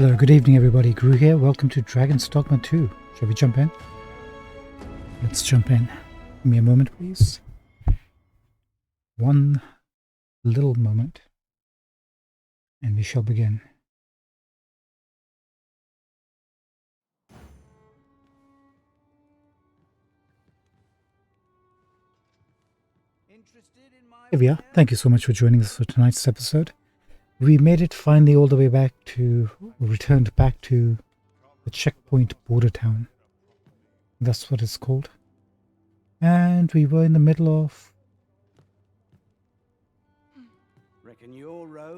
Hello, good evening everybody, Gru here. Welcome to Dragon's Dogma 2. Shall we jump in? Let's jump in. Give me a moment, please. One little moment. And we shall begin. Here we are. Thank you so much for joining us for tonight's episode. We made it finally all the way back to, returned back to the checkpoint border town. That's what it's called. And we were in the middle of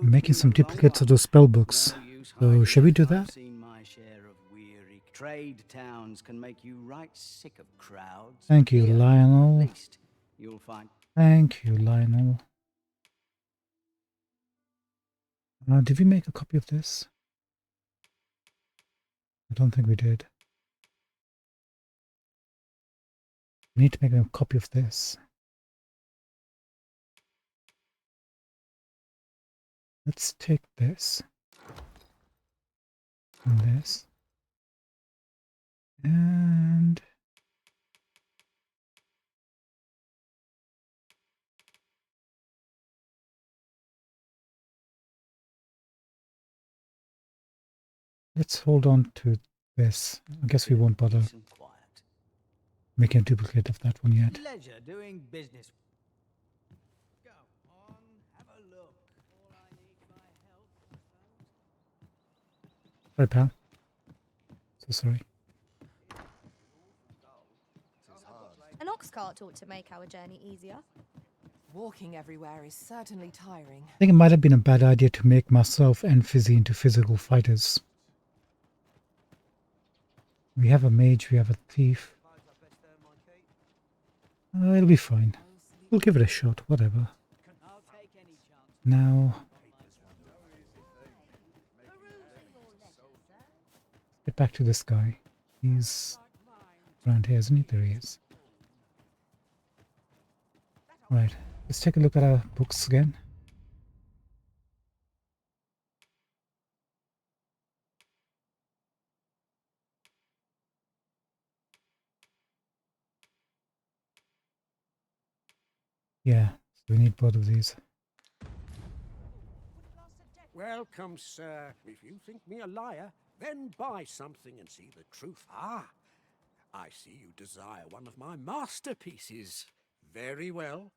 making some duplicates of those spell books. So shall we do that? Trade towns can make you right sick of crowds. Thank you, Lionel. At least you'll find. Thank you, Lionel. Did we make a copy of this? I don't think we did. We need to make a copy of this. Let's take this and this and let's hold on to this. I guess we won't bother making a duplicate of that one yet. Pleasure doing business. Go on, have a look. All I need my help. Sorry, pal. So sorry. An ox cart ought to make our journey easier. Walking everywhere is certainly tiring. I think it might have been a bad idea to make myself and Fizzy into physical fighters. We have a mage, we have a thief. It'll be fine. We'll give it a shot, whatever. Now, get back to this guy. He's around here, isn't he? There he is. Right, let's take a look at our books again. Yeah, so we need both of these. Welcome, sir. If you think me a liar, then buy something and see the truth. Ah, I see you desire one of my masterpieces. Very well.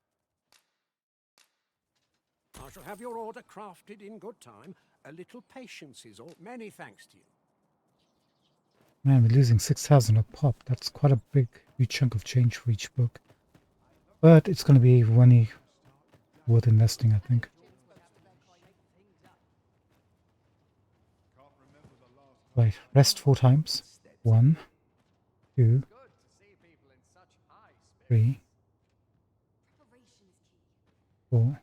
I shall have your order crafted in good time. A little patience is all. Many thanks to you. Man, we're losing 6,000 a pop. That's quite a big chunk of change for each book. But it's going to be money worth investing, I think. Right, rest 4 times. 1, 2, 3, 4.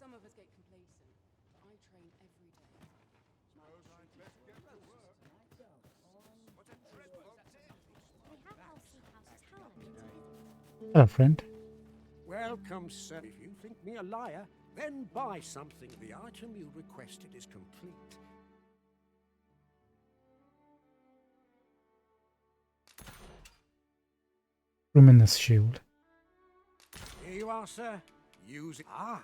Some of us get complacent. I train every day. Hello, friend. Welcome, sir. If you think me a liar, then buy something. The item you requested is complete. Luminous shield. Here you are, sir. Use it. Ah,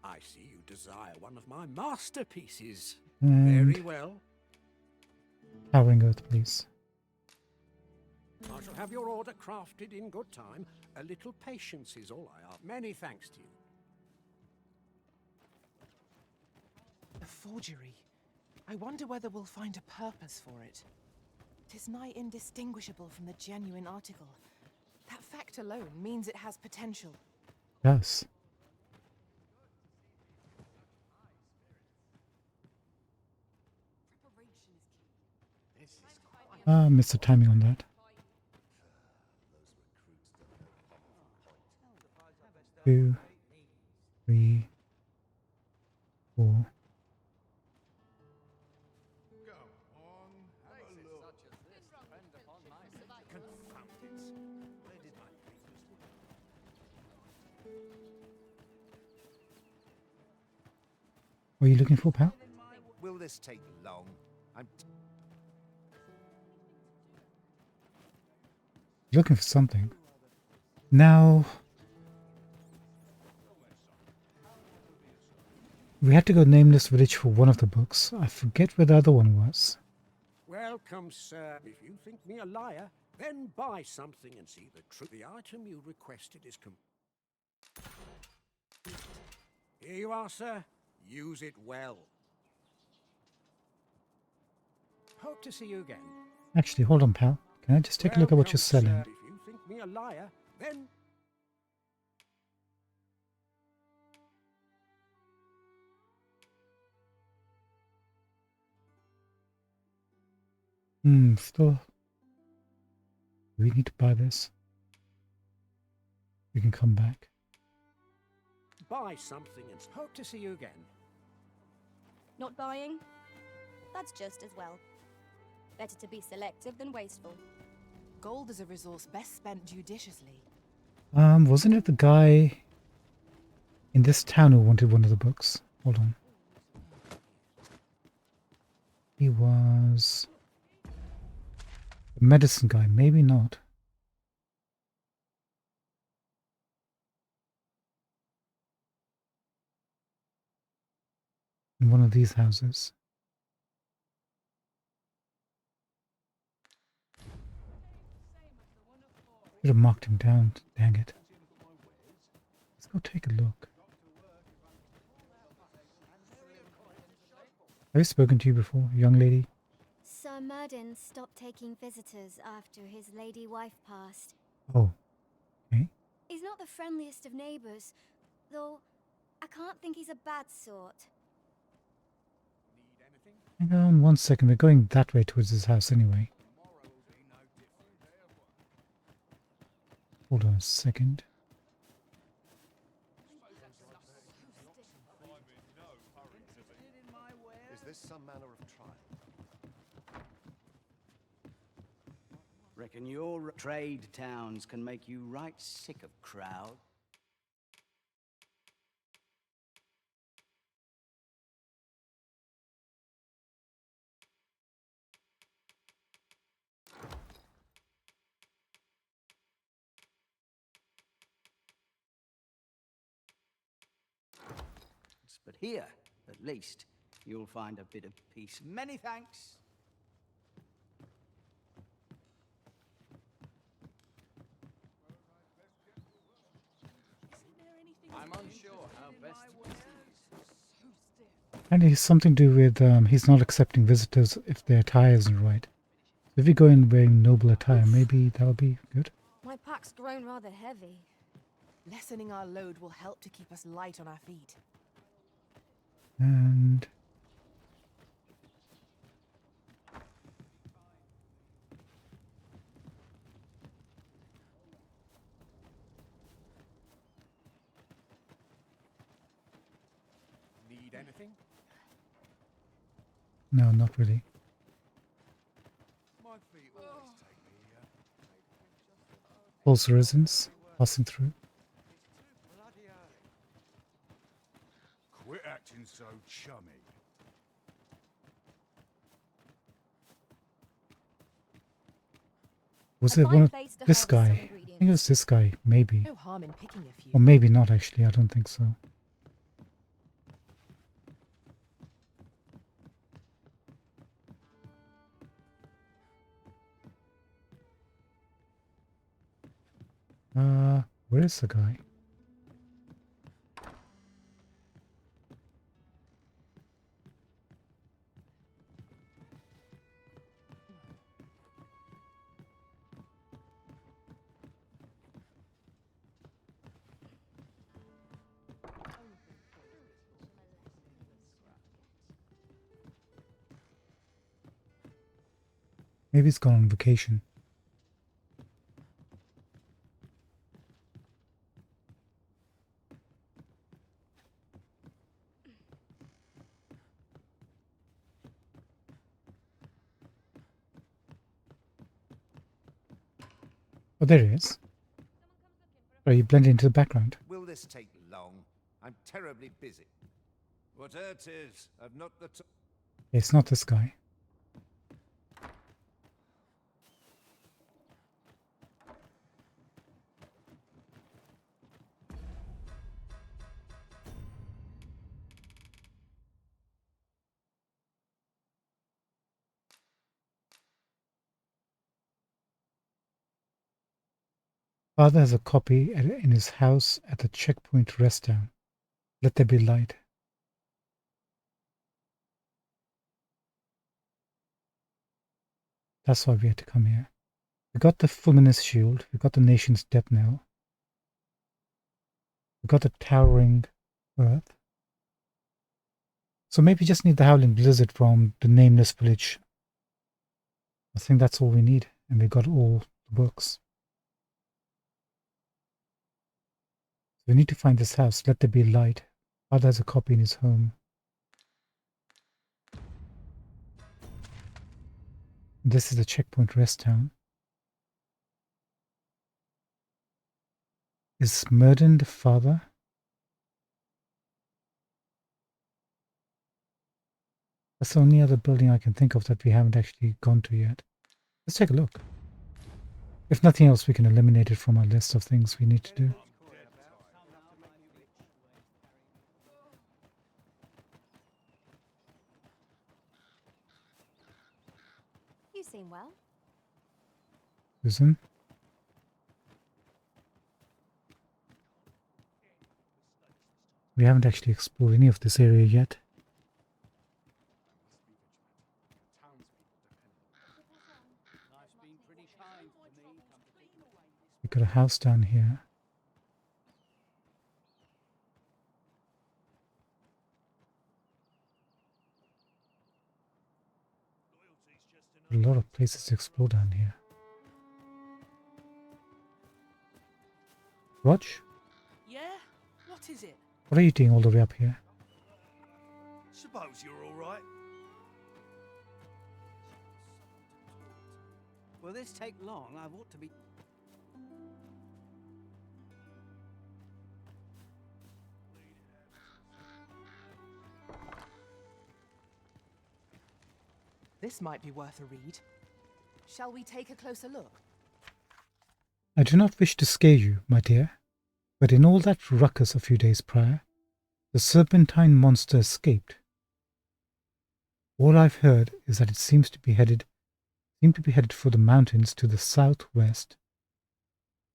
I see you desire one of my masterpieces. And Very well. Towering Earth, please. I shall have your order crafted in good time. A little patience is all I ask. Many thanks to you. A forgery. I wonder whether we'll find a purpose for it. 'Tis nigh indistinguishable from the genuine article. That fact alone means it has potential. Yes. Missed the timing on that. 2, 3, 4. What are you looking for, pal? this take long? Looking for something. Now, we had to go Nameless Village for one of the books. I forget where the other one was. Welcome, sir. If you think me a liar, then buy something and see the truth. The item you requested is Here you are, sir. Use it well. Hope to see you again. Actually, hold on, pal. Can I just take a look at what you're selling? Sir. If you think me a liar, then Still. We need to buy this. We can come back. buy something and hope to see you again. Not buying? That's just as well. Better to be selective than wasteful. Gold is a resource best spent judiciously. Wasn't it the guy in this town who wanted one of the books? Hold on. He was the medicine guy, maybe not. In one of these houses. Should have marked him down, dang it. Let's go take a look. Have I spoken to you before, young lady? Sir Murden stopped taking visitors after his lady wife passed. Oh, okay. He's not the friendliest of neighbours, though I can't think he's a bad sort. Hang on 1 second, we're going that way towards his house anyway. Hold on a second. Is this some manner of trial? Reckon your trade towns can make you right sick of crowd. But here, at least, you'll find a bit of peace. Many thanks. I'm unsure how best to proceed. And it's something to do with he's not accepting visitors if their attire isn't right. If you go in wearing noble attire, maybe that'll be good. My pack's grown rather heavy. Lessening our load will help to keep us light on our feet. And Need anything? no, not really. My feet always take me here. False residents passing through. Bloody hell. Quit acting so chummy. Was A it fine one of place to this harvest some guy? I think it was ingredients. this guy, maybe. No harm in picking a few. Or maybe not actually, I don't think so. Where is the guy? Maybe he's gone on vacation. Oh, there he is. Oh, you blend into the background. Will this take long? I'm terribly busy. Whatever it is, I've not the It's not this guy. Father has a copy in his house at the checkpoint rest down. Let there be light. That's why we had to come here. We got the Fulminous Shield. We got the Nation's Death Knell. We got the Towering Earth. So maybe just need the Howling Blizzard from the Nameless Village. I think that's all we need. And we got all the books. We need to find this house. Let there be light. Father has a copy in his home. This is the checkpoint rest town. Is Murden the father? That's the only other building I can think of that we haven't actually gone to yet. Let's take a look. If nothing else, we can eliminate it from our list of things we need to do. You seem well. Susan? We haven't actually explored any of this area yet. We got a house down here. A lot of places to explore down here. Rog? Yeah? What is it? What are you doing all the way up here? Suppose you're all right. Will this take long? I've ought to be... This might be worth a read. Shall we take a closer look? I do not wish to scare you, my dear, but in all that ruckus a few days prior, the serpentine monster escaped. All I've heard is that it seemed to be headed for the mountains to the southwest.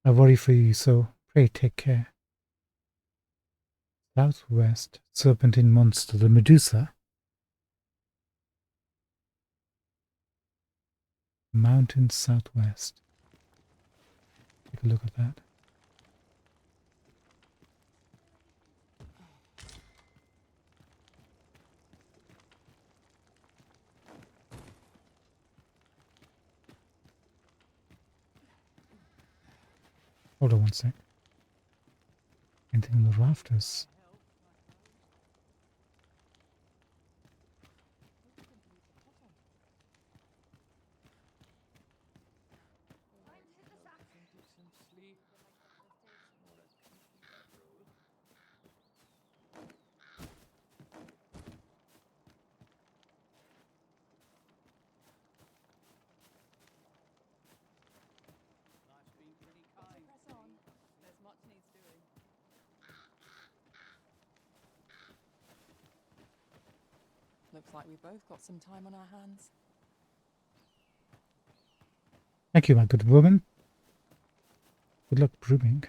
I worry for you, so pray take care. Southwest, serpentine monster, the Medusa. Mountains southwest. Take a look at that. Hold on one sec. Anything in the rafters? Looks like we've both got some time on our hands. Thank you, my good woman. Good luck brooming.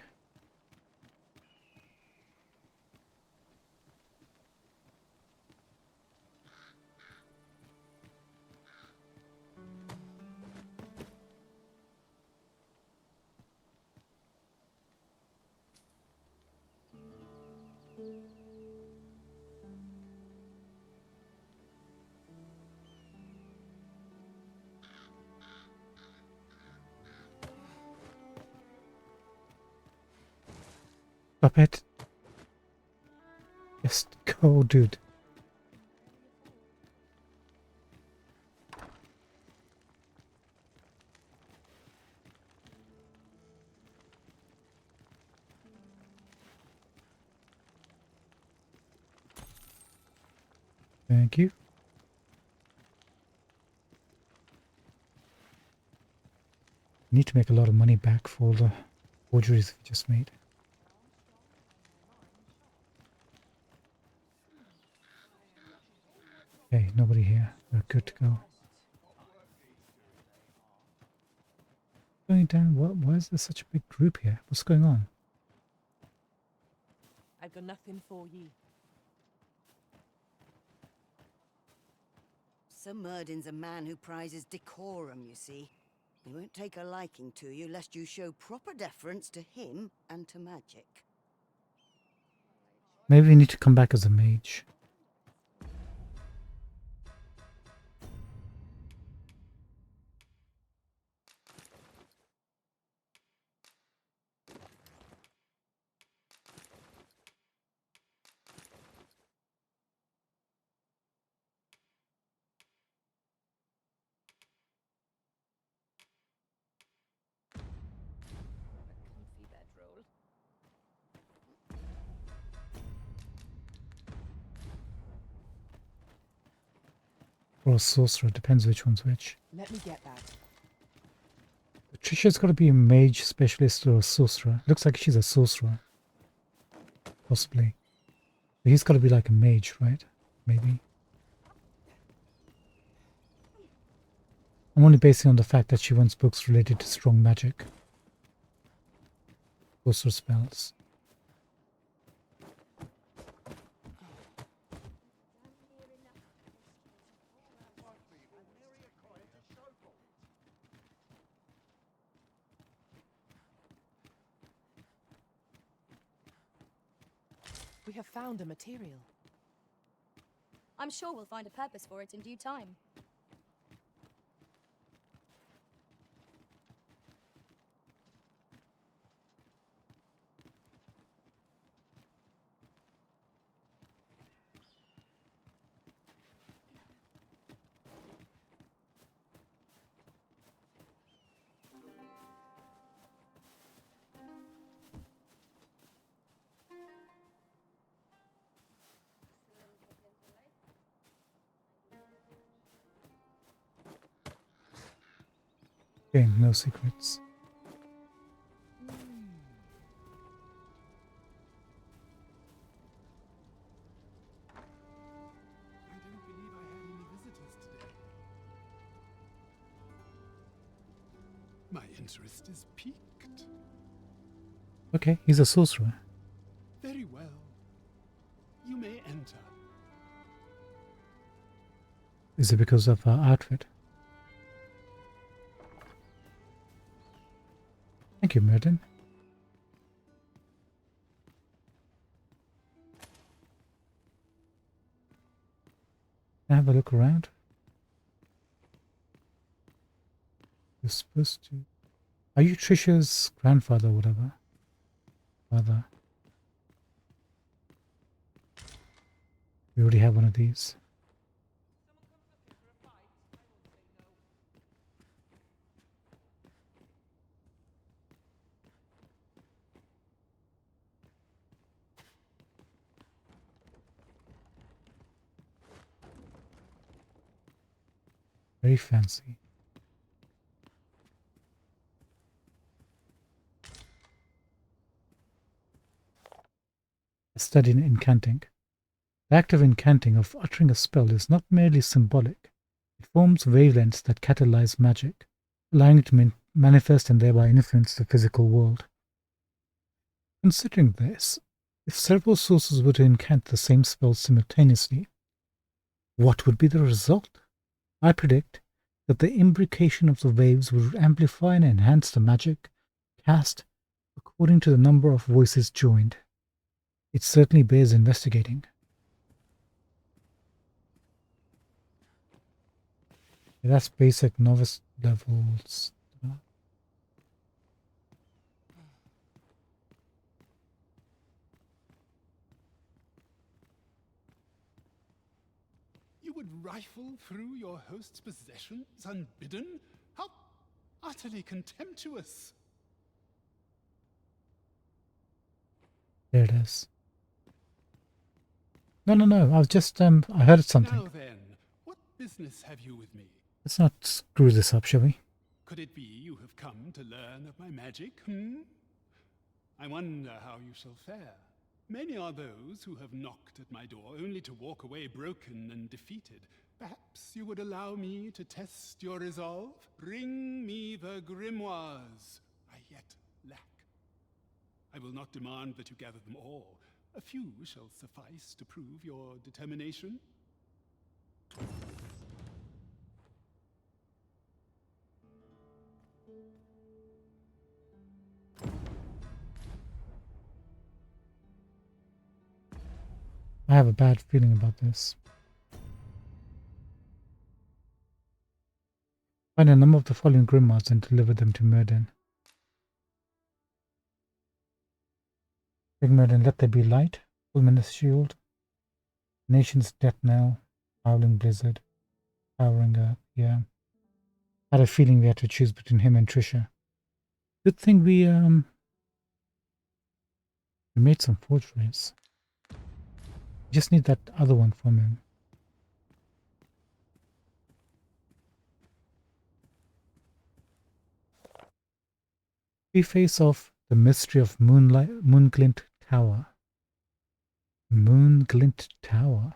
Stop it. Just go, dude. Thank you. need to make a lot of money back for all the forgeries we just made. Okay, nobody here. We're good to go. Going down. Why is there such a big group here? What's going on? I've got nothing for ye. Sir Murdin's a man who prizes decorum, you see. He won't take a liking to you lest you show proper deference to him and to magic. Maybe we need to come back as a mage. Comfy bedroll. Or a sorcerer, depends which one's which. Let me get that. Patricia's got to be a mage specialist or a sorcerer. Looks like she's a sorcerer. Possibly. But he's got to be like a mage, right? Maybe. I'm only basing on the fact that she wants books related to strong magic. Sorcerer spells. We have found a material. I'm sure we'll find a purpose for it in due time. Okay, no secrets. I don't believe I have any visitors today. My interest is piqued. Okay, he's a sorcerer. Very well. You may enter. Is it because of her outfit? Thank you, Merton. Can I have a look around? You're supposed to... Are you Trisha's grandfather or whatever? Father. We already have one of these. Very fancy. A study in incanting. The act of incanting, of uttering a spell, is not merely symbolic. It forms wavelengths that catalyze magic, allowing it to manifest and thereby influence the physical world. Considering this, if several sources were to incant the same spell simultaneously, what would be the result? I predict that the imbrication of the waves would amplify and enhance the magic cast according to the number of voices joined. It certainly bears investigating. Yeah, that's basic novice levels. You would rifle through your host's possessions unbidden? How utterly contemptuous! There it is. No. I was just, I heard something. Now then, what business have you with me? Let's not screw this up, shall we? Could it be you have come to learn of my magic, I wonder how you shall fare. Many are those who have knocked at my door only to walk away broken and defeated. Perhaps you would allow me to test your resolve? Bring me the grimoires I yet lack. I will not demand that you gather them all. A few shall suffice to prove your determination. I have a bad feeling about this. Find a number of the following grimoires and deliver them to Murden. Big Murden, let there be light. Fulminous shield. Nation's death knell. Howling blizzard. Powering up. Yeah. I had a feeling we had to choose between him and Trisha. Good thing we made some forgeries. Just need that other one from him. We face off the mystery of Moonglint Tower. Moonglint Tower.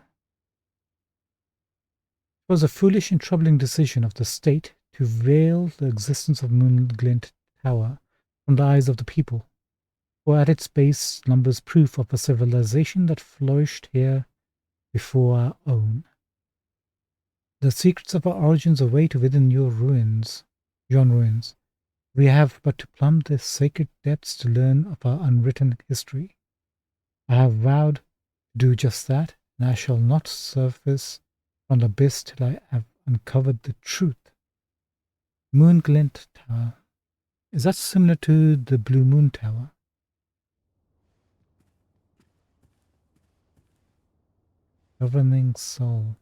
It was a foolish and troubling decision of the state to veil the existence of Moonglint Tower from the eyes of the people, for at its base slumbers proof of a civilization that flourished here before our own. The secrets of our origins await within your ruins. We have but to plumb the sacred depths to learn of our unwritten history. I have vowed to do just that, and I shall not surface from the abyss till I have uncovered the truth. Moonglint Tower. Is that similar to the Blue Moon Tower? Governing Soul.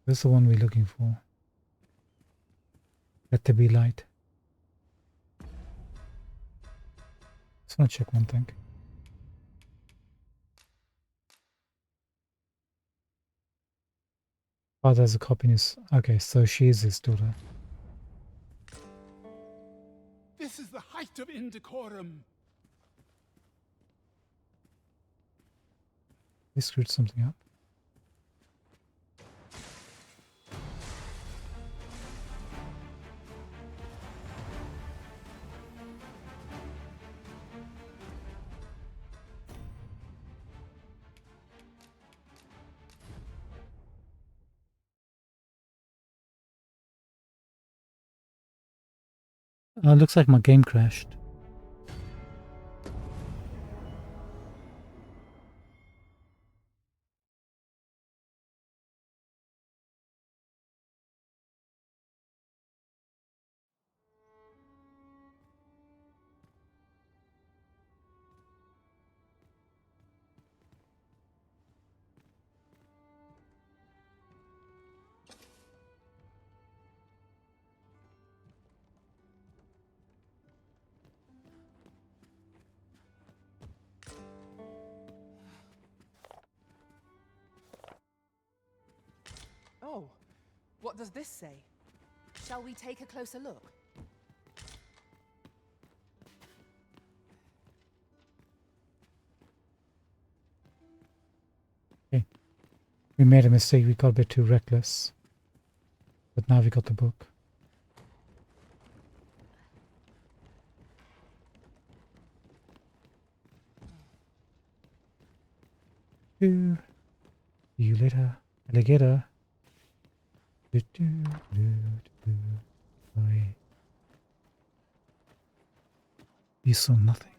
This is the one we're looking for. Let there be light. Just want to check one thing. Oh, there's a copy in his... Okay, so she is his daughter. This is the height of indecorum. We screwed something up. Looks like my game crashed. Oh, what does this say? Shall we take a closer look? Okay. We made a mistake. We got a bit too reckless. But now we got the book. See you later, alligator. Bye. You saw nothing.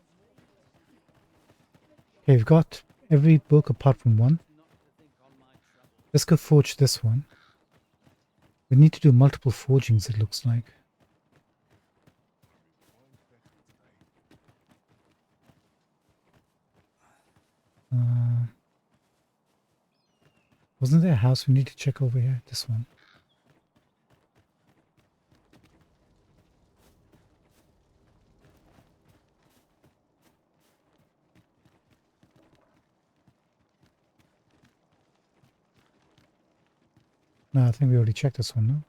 Okay, we've got every book apart from one. Let's go forge this one. We need to do multiple forgings, it looks like. Wasn't there a house we need to check over here? This one. No, I think we already checked this one, no?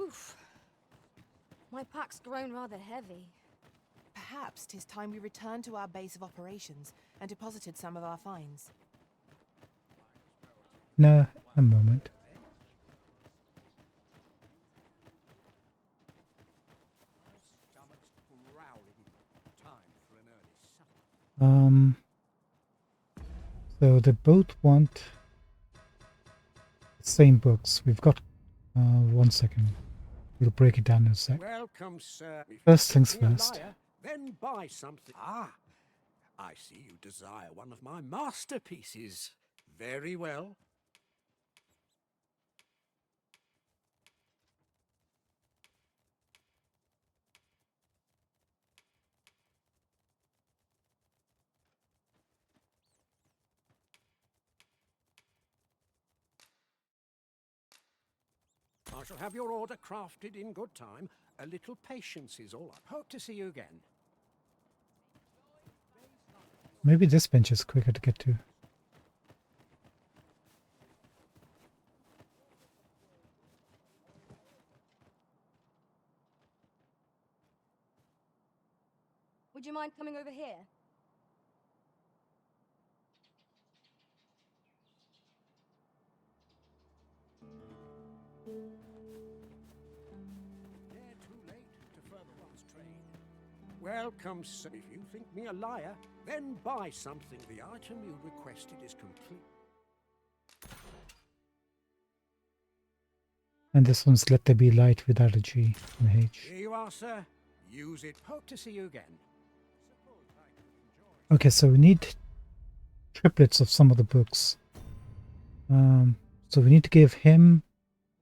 Oof. My pack's grown rather heavy. Perhaps 'tis time we returned to our base of operations and deposited some of our finds. No, a moment. Stomach's growling. Time for an early supper. So they both want the same books. We've got 1 second. We'll break it down in a sec. Welcome, sir. If you First things think me a first. liar, then buy something. Ah, I see you desire one of my masterpieces. Very well. I shall have your order crafted in good time. A little patience is all. I hope to see you again. Maybe this bench is quicker to get to. Would you mind coming over here? They're too late to further one's trade. Welcome, sir. If you think me a liar, then buy something. The item you requested is complete. And this one's Let There Be Light without a G and a H. Here you are, sir. Use it. Hope to see you again. Okay, so we need triplets of some of the books. So we need to give him...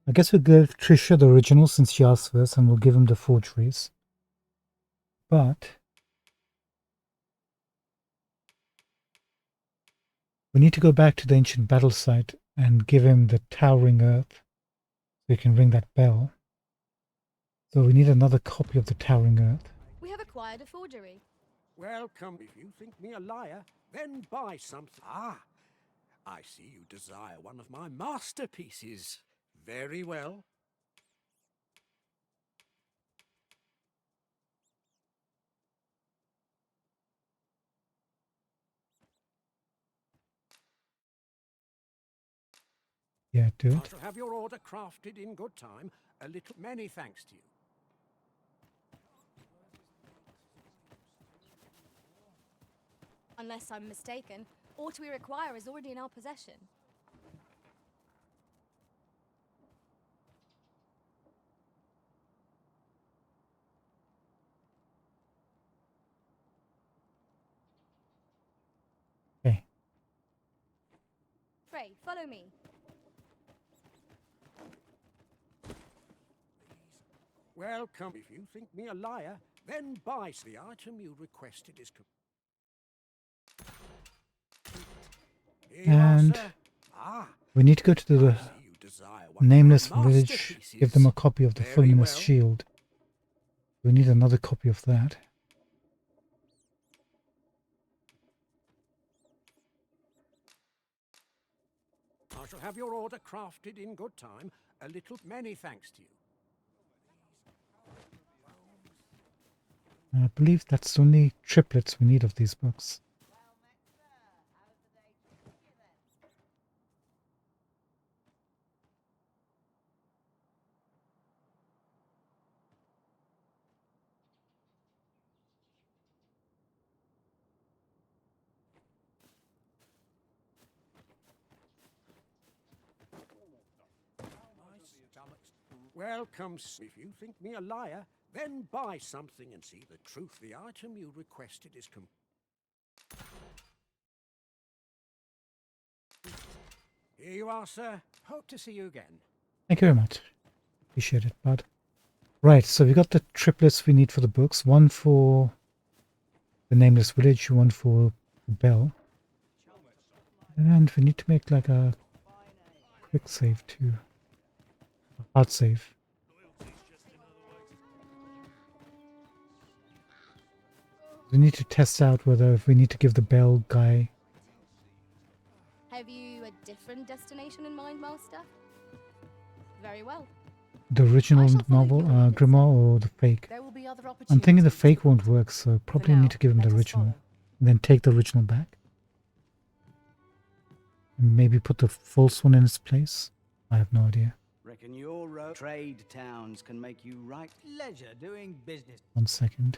I guess we'll give Trisha the original since she asked first, and we'll give him the forgeries. But we need to go back to the ancient battle site and give him the Towering Earth so he can ring that bell. So we need another copy of the Towering Earth. We have acquired a forgery. Welcome. If you think me a liar, then buy something. Ah, I see you desire one of my masterpieces. Very well. Yeah, do I it. shall have your order crafted in good time. A little many thanks to you. Unless I'm mistaken, aught we require is already in our possession. Okay. Pray, follow me. Welcome. If you think me a liar, then buy the item you requested is Here you are, And sir. Ah, we need to go to the I see you desire one of my nameless village, give them a masterpieces. copy of the Very Fulminous well. Shield. We need another copy of that. I shall have your order crafted in good time. A little many thanks to you. And I believe that's the only triplets we need of these books. Welcome. If you think me a liar, then buy something and see the truth. The item you requested is Here you are, sir. Hope to see you again. Thank you very much. Appreciate it, bud. Right, so we got the triplets we need for the books. One for the Nameless Village, one for the bell. And we need to make like a quick save too. A hard save. We need to test out whether if we need to give the bell guy. Have you a different destination in mind, Master? Very well. The original I shall follow novel, your lead Grimoire, or the fake? There will be other opportunities. I'm thinking the fake won't work, so probably now, need to give him the let us original. follow. And then take the original back. And maybe put the false one in its place. I have no idea. Reckon your trade towns can make you right. Pleasure doing business. 1 second.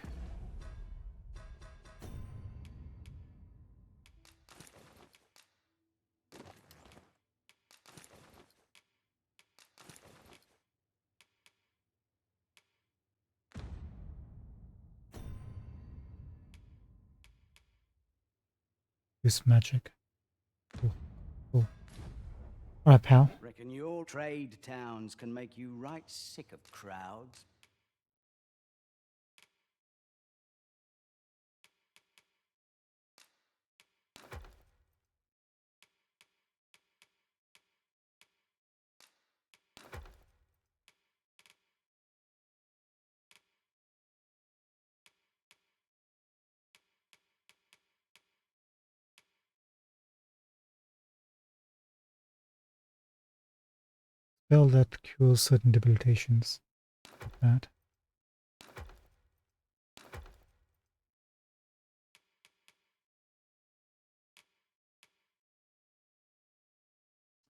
Use magic. Cool. Cool. Alright, pal. Reckon your trade towns can make you right sick of crowds. Spell that cures certain debilitations. Like that.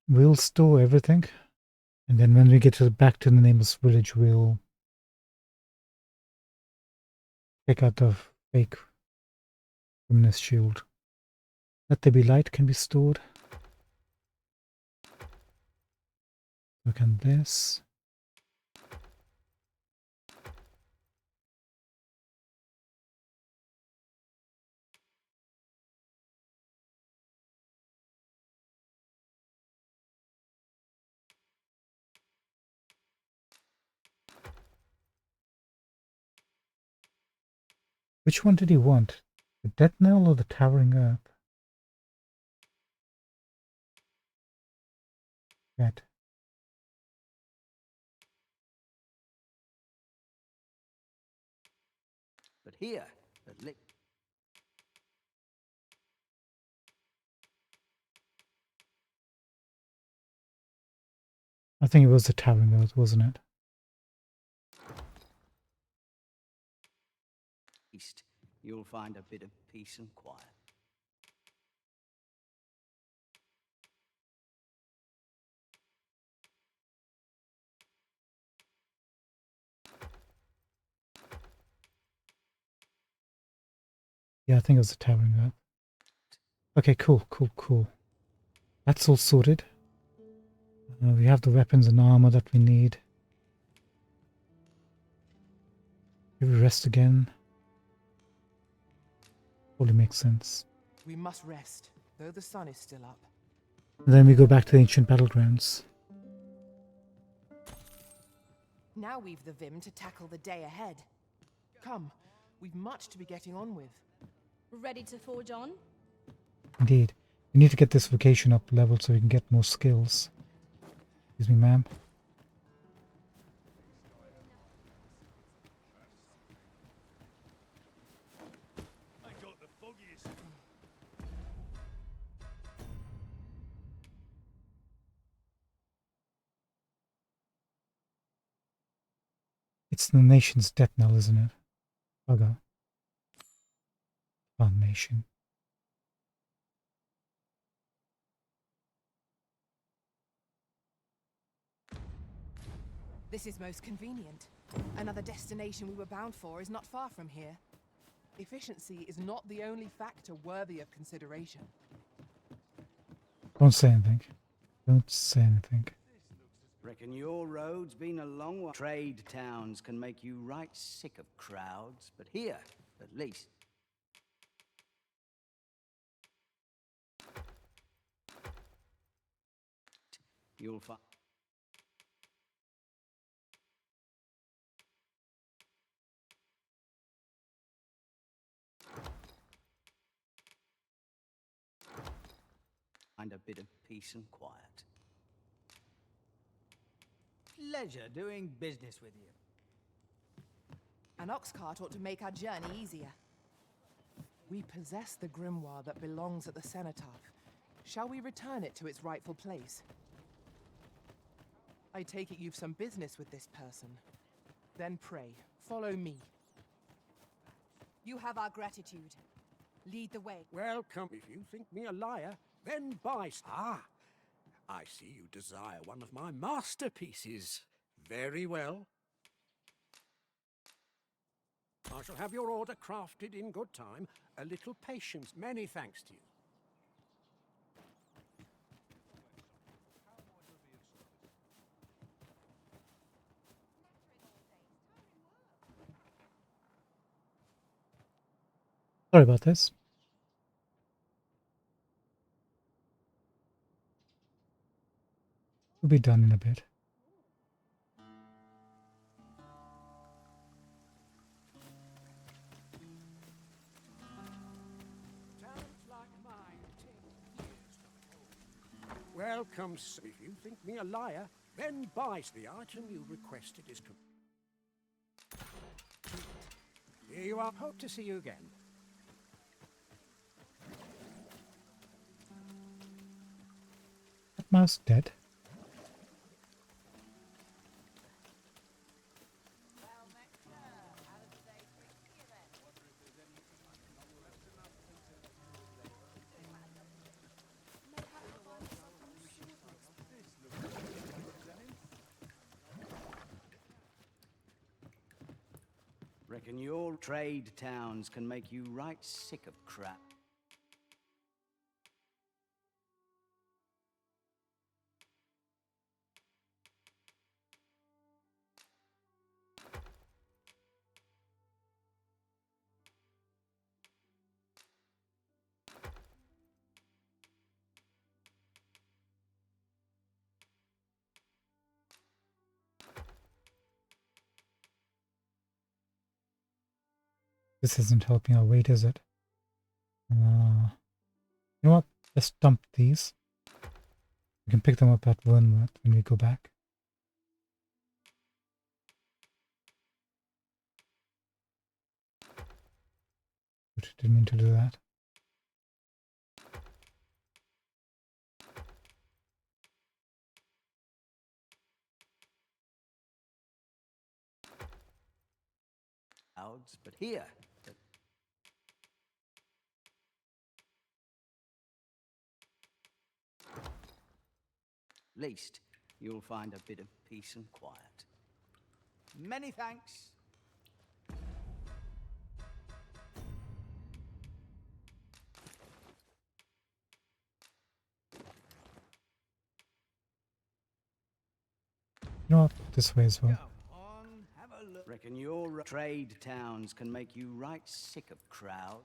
We'll store everything. And then when we get back to the nameless village, we'll take out the fake luminous shield. Let there be light can be stored. Look at this. Which one did he want? The death knell or the towering earth? That. But here, at least. I think it was the towering earth, wasn't it? East, you'll find a bit of peace and quiet. Yeah, I think it was the towering earth. Okay, cool, cool, cool. That's all sorted. We have the weapons and armor that we need. Give we rest again. Totally makes sense. We must rest, though the sun is still up. And then we go back to the ancient battlegrounds. Now we've the vim to tackle the day ahead. Come, we've much to be getting on with. Ready to forge on? Indeed. We need to get this vocation up level so we can get more skills. Excuse me, ma'am. I got the foggiest. It's the nation's death knell, isn't it? Bugger. Our nation. This is most convenient. Another destination we were bound for is not far from here. Efficiency is not the only factor worthy of consideration. Don't say anything. Don't say anything. Reckon your road's been a long one. Trade towns can make you right sick of crowds, but here, at least. You'll find. Find a bit of peace and quiet. Pleasure doing business with you. An ox cart ought to make our journey easier. We possess the grimoire that belongs at the cenotaph. Shall we return it to its rightful place? I take it you've some business with this person. Then pray, follow me. You have our gratitude. Lead the way. Welcome. If you think me a liar, then buy. Ah, I see you desire one of my masterpieces. Very well. I shall have your order crafted in good time. A little patience. Many thanks to you. Sorry about this. We'll be done in a bit. Towns like mine take years to build. Welcome, sir. If you think me a liar, then buy. The item you requested is Here you are. Hope to see you again. That mouse dead. Reckon your trade towns can make you right sick of crap. This isn't helping our weight, is it? You know what? Let's dump these. We can pick them up at Vernworth when we go back. Didn't mean to do that. Clouds, but here. At least you'll find a bit of peace and quiet. Many thanks. You know what? This way as well. Come on, have a look. Reckon your trade towns can make you right sick of crowd.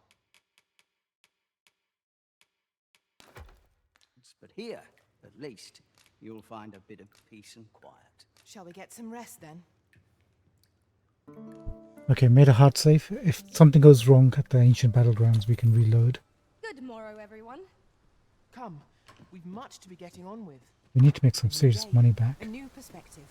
But here, at least, you'll find a bit of peace and quiet. Shall we get some rest then? Okay, made a hard save. If something goes wrong at the ancient battlegrounds, we can reload. Good morrow, everyone. Come, we've much to be getting on with. We need to make some serious money back. A new perspective.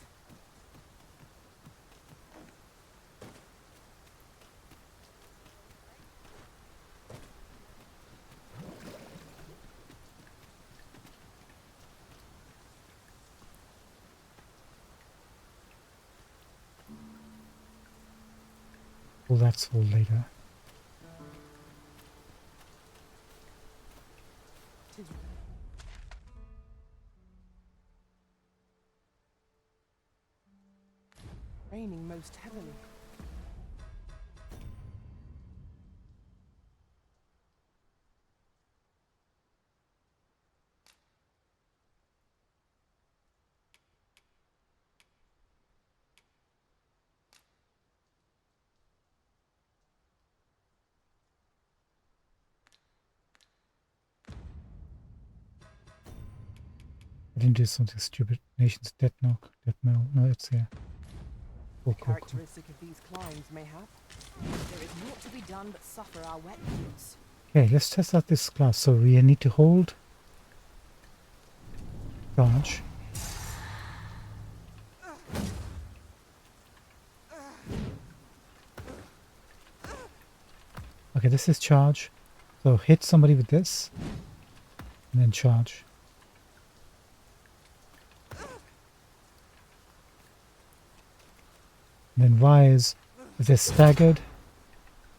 Well, that's all later. Raining most heavily. I didn't do something stupid. Nation's death knock. Death mail. No, it's here. The Cool. characteristic of these climbs, mayhap. There is naught to be done but suffer our wet boots. Okay, let's test out this class. So we need to hold Charge. Okay, this is charge. So hit somebody with this, and then charge. And then Y is, if they're staggered,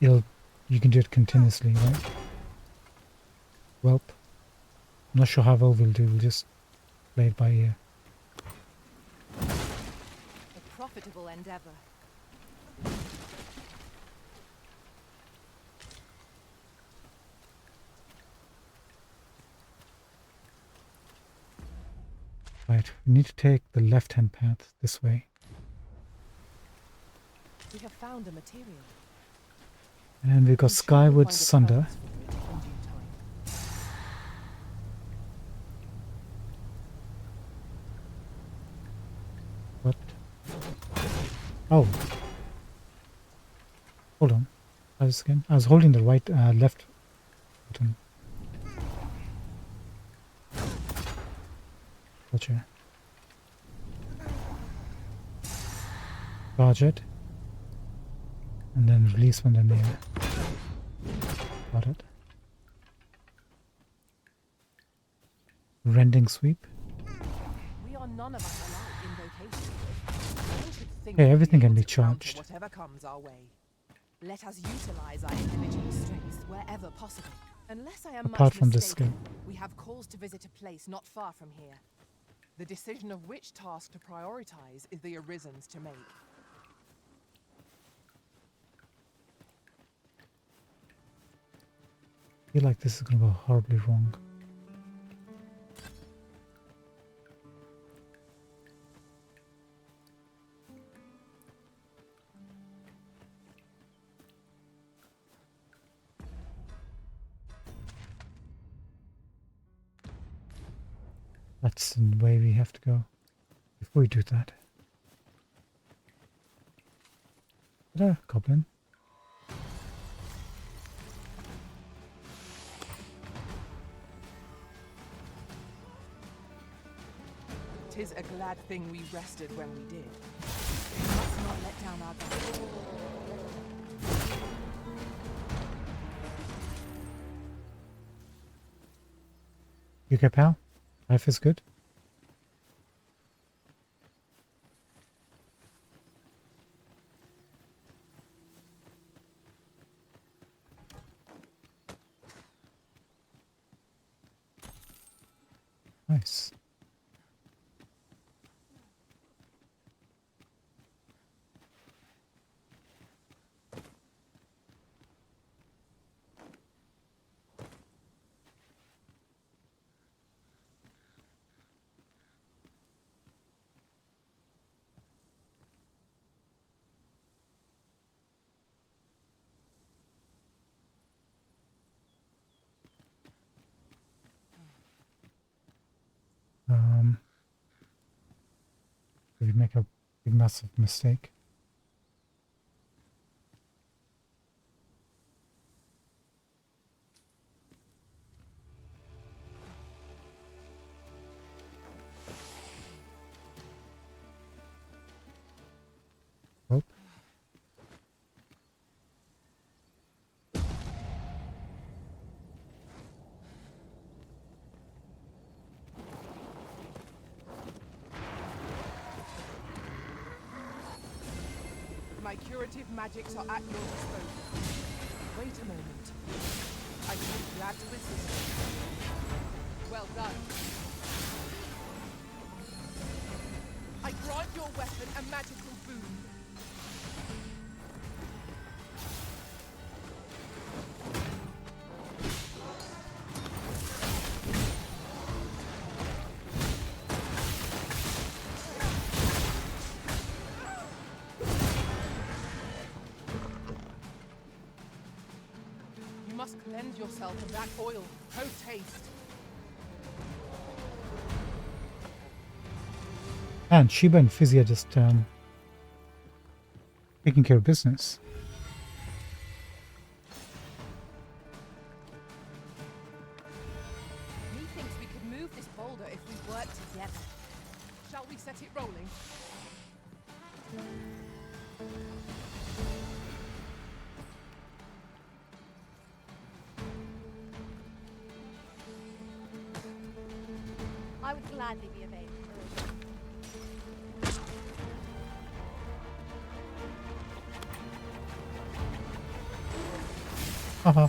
you can do it continuously, right? Welp. I'm not sure how well we'll do. We'll just play it by ear. A profitable endeavor. Right, we need to take the left-hand path this way. We have found a material. And we've got I'm sure we'll Skyward find a Sunder. purpose for it in due time. What? Oh. Hold on. I was holding the left button. Gotcha. Charge it. And then release when they're near. Got it. Rending sweep. We are none of us alike in vocation. One should think Hey, we'd everything can able be to counter charged. Whatever comes our way. Let us utilize our individual strengths wherever possible. Unless I am Apart much from this mistaken, skill. we have cause to visit a place not far from here. The decision of which task to prioritize is the Arisen's to make. I feel like this is going to go horribly wrong. That's the way we have to go. Before we do that. Ta-da, goblin. Tis a glad thing we rested when we did. We must not let down our guard. You okay, pal? Life is good? Nice. Did we make a big massive mistake? Oh. My curative magics are at your disposal. Wait a moment. I should be glad to assist you. Well done. I grant your weapon a magical boon. You must cleanse yourself of that oil. Post-haste. And Sheba and Fizzy are just taking care of business. Methinks we could move move this boulder if we work together. Shall we set it rolling? I would gladly be available. Haha.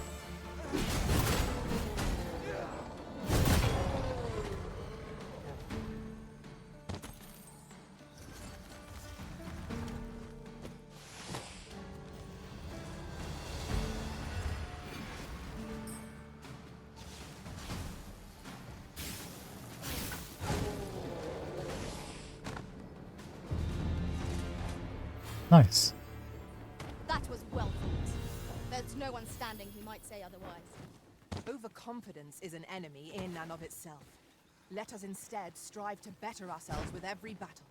Nice. That was well thought. There's no one standing who might say otherwise. Overconfidence is an enemy in and of itself. Let us instead strive to better ourselves with every battle.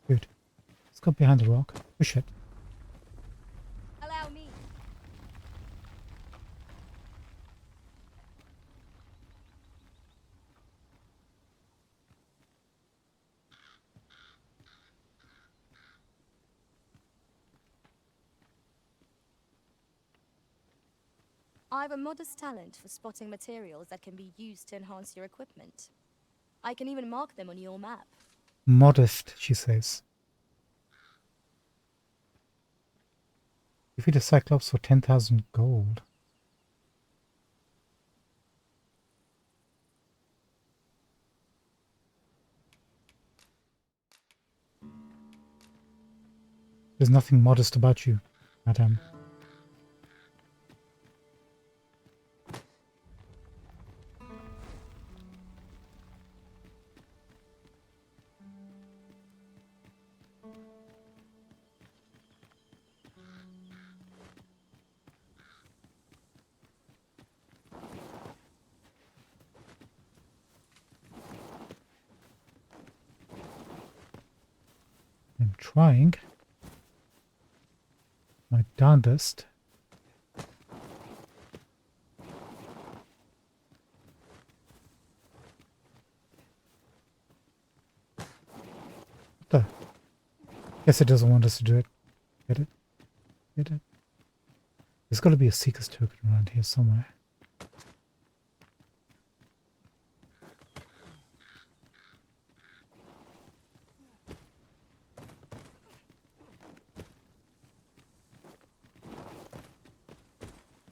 Good. Let's go behind the rock. Push it. Allow me. I have a modest talent for spotting materials that can be used to enhance your equipment. I can even mark them on your map. Modest, she says. Defeat a Cyclops for 10,000 gold. There's nothing modest about you, madam. I'm trying my darndest. What the? Guess it doesn't want us to do it. Get it? Get it? There's got to be a Seeker's token around here somewhere.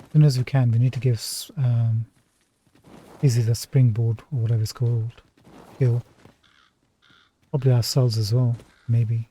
As soon as we can, we need to give Izzy the springboard or whatever it's called. Kill. Probably ourselves as well, maybe.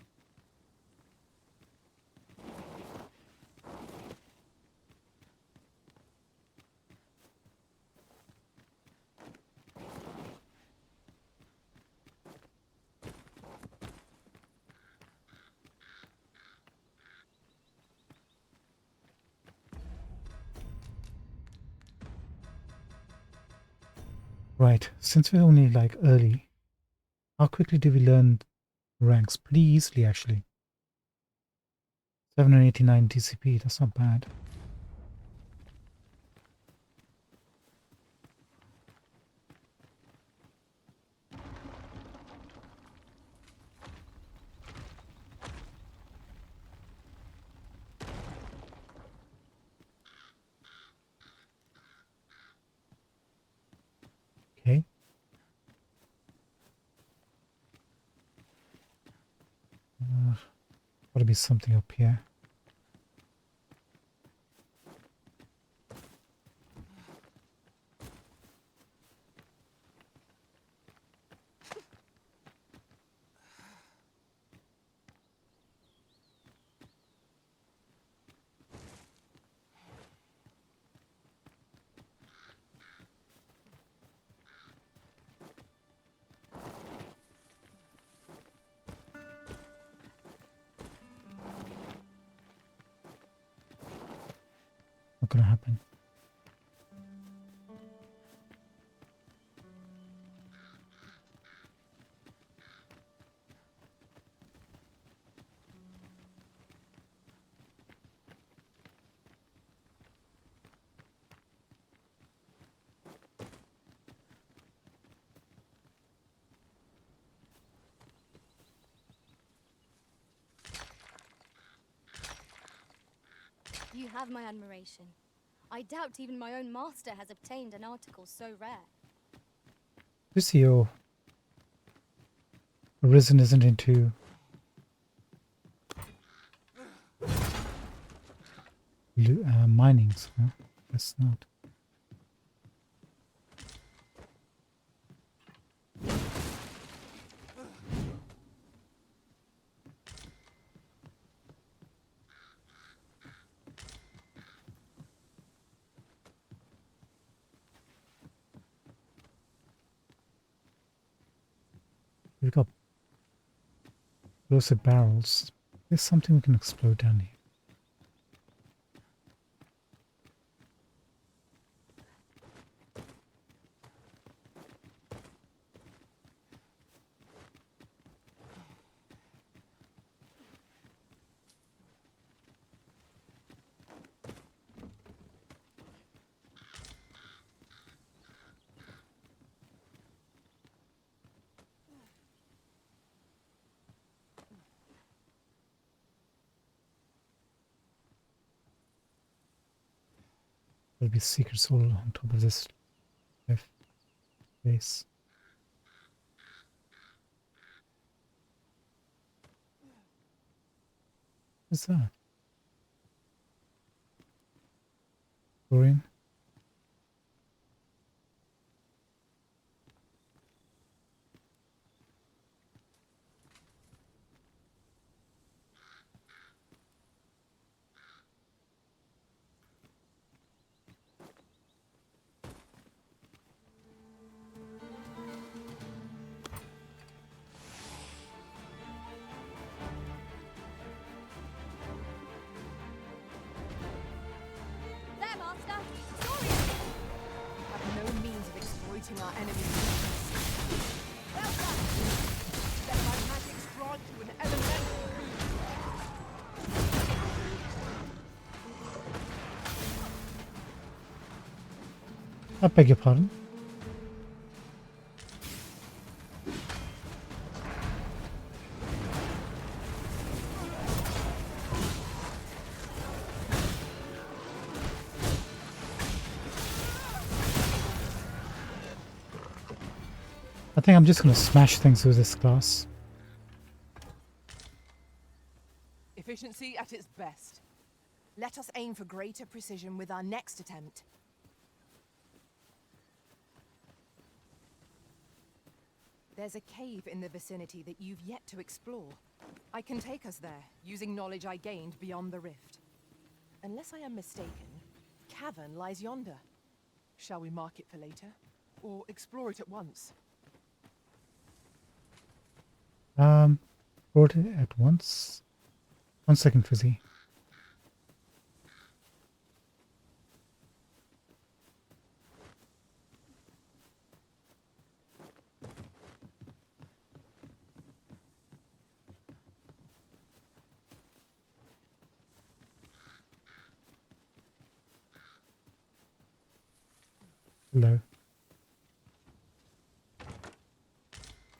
Right, since we're only like early, how quickly do we learn ranks? Pretty easily actually. 789 DCP, that's not bad. Okay. Gotta be something up here. Not gonna happen. You have my admiration. I doubt even my own master has obtained an article so rare. This your Arisen isn't into mining, so that's not. We've got explosive barrels. There's something we can explode down here. There'll be secrets all on top of this base. What's that? Chlorine? There, Master! Sorry! We have no means of exploiting our enemy's weakness. Well done! Let my magic grant you an elemental boon. I beg your pardon. I think I'm just going to smash things with this glass. Efficiency at its best. Let us aim for greater precision with our next attempt. There's a cave in the vicinity that you've yet to explore. I can take us there, using knowledge I gained beyond the rift. Unless I am mistaken, cavern lies yonder. Shall we mark it for later? Or explore it at once? Brought it at once. 1 second, Fizzy. Hello.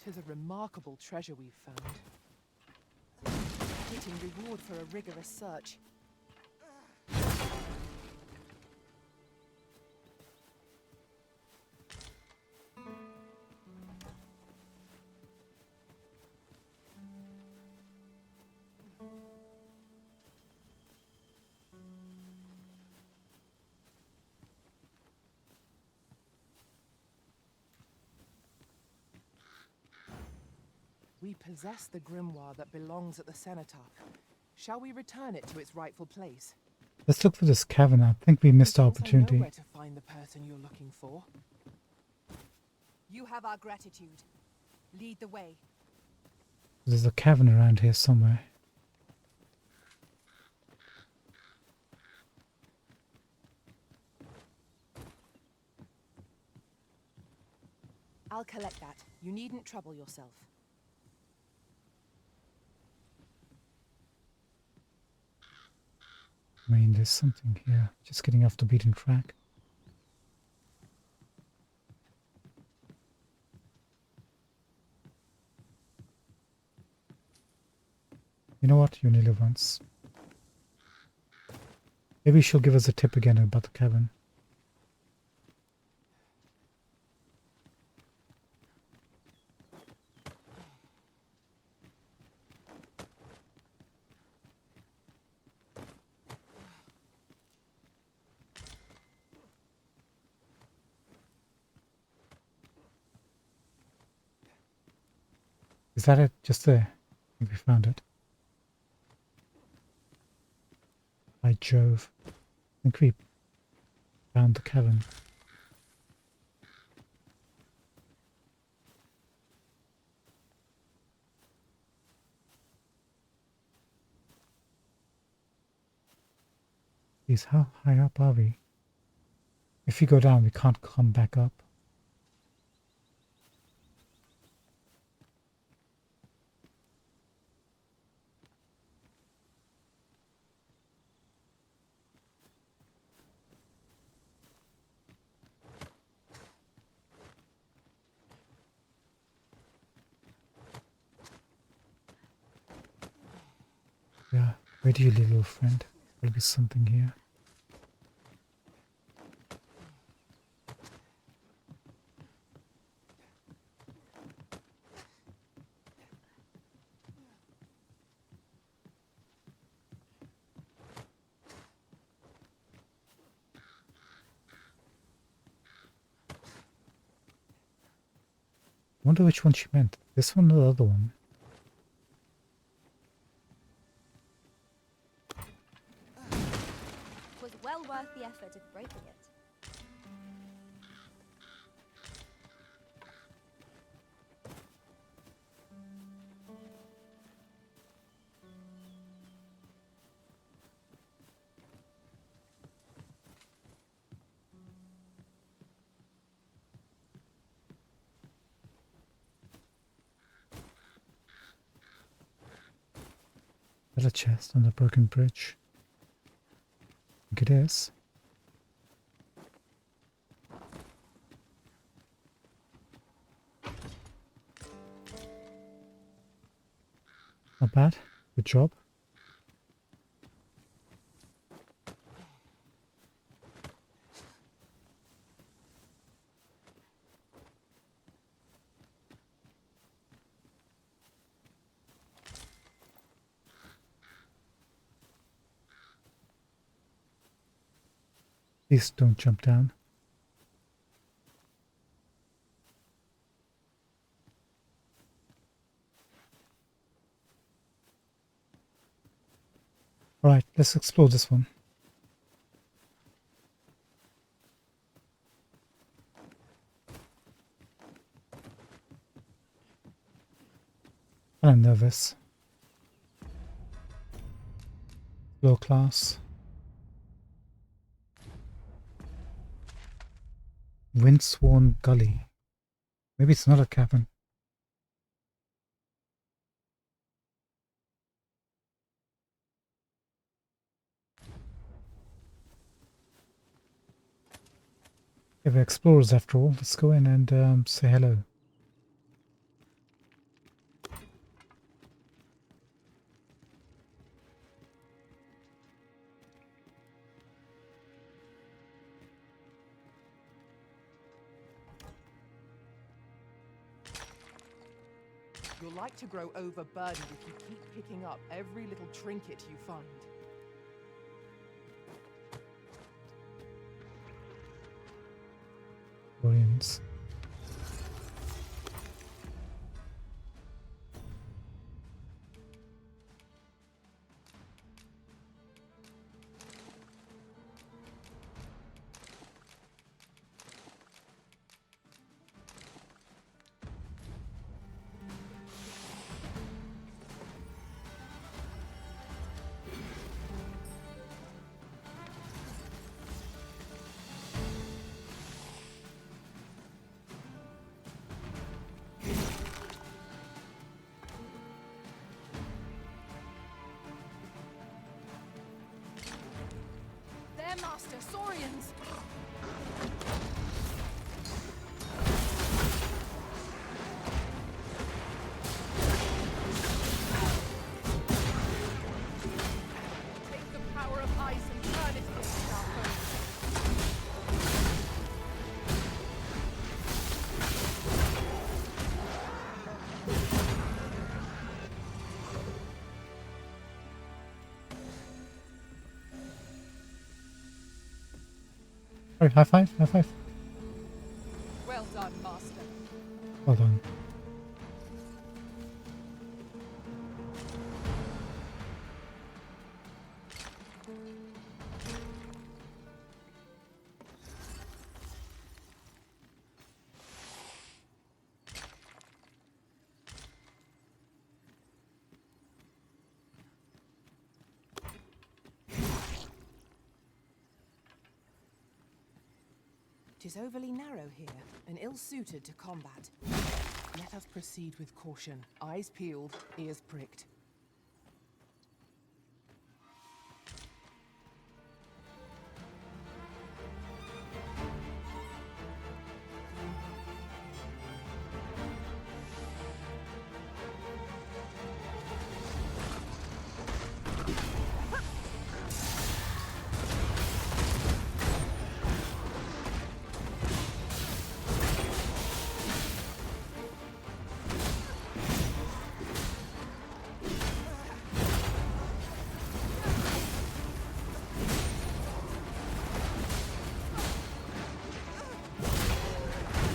'Tis a remarkable treasure we've found. Fitting reward for a rigorous search. We possess the grimoire that belongs at the cenotaph. Shall we return it to its rightful place? Let's look for this cavern. I think we missed our Since I know opportunity. where to find the person you're looking for. You have our gratitude. Lead the way. There's a cavern around here somewhere. I'll collect that. You needn't trouble yourself. I mean, there's something here. Just getting off the beaten track. You know what? You only live once. Maybe she'll give us a tip again about the cavern. Is that it? Just there? I think we found it. By Jove. I think we found the cavern. Jeez, how high up are we? If we go down, we can't come back up. Yeah, where do you live, little friend? There'll be something here. I wonder which one she meant. This one or the other one? It was well worth the effort of breaking it. Is that a chest on the broken bridge? I think it is. Not bad. Good job. Please don't jump down. Alright, let's explore this one. I'm nervous. Low class. Windsworn Gully. Maybe it's not a cavern. If we're explorers after all, let's go in and say hello. You'll like to grow overburdened if you keep picking up every little trinket you find. Audience. Their master, Saurians! Take the power of ice and turn it into Sorry, high five, high five. Well done, Master. Well done. Tis overly narrow here, and ill-suited to combat. Let us proceed with caution, eyes peeled, ears pricked.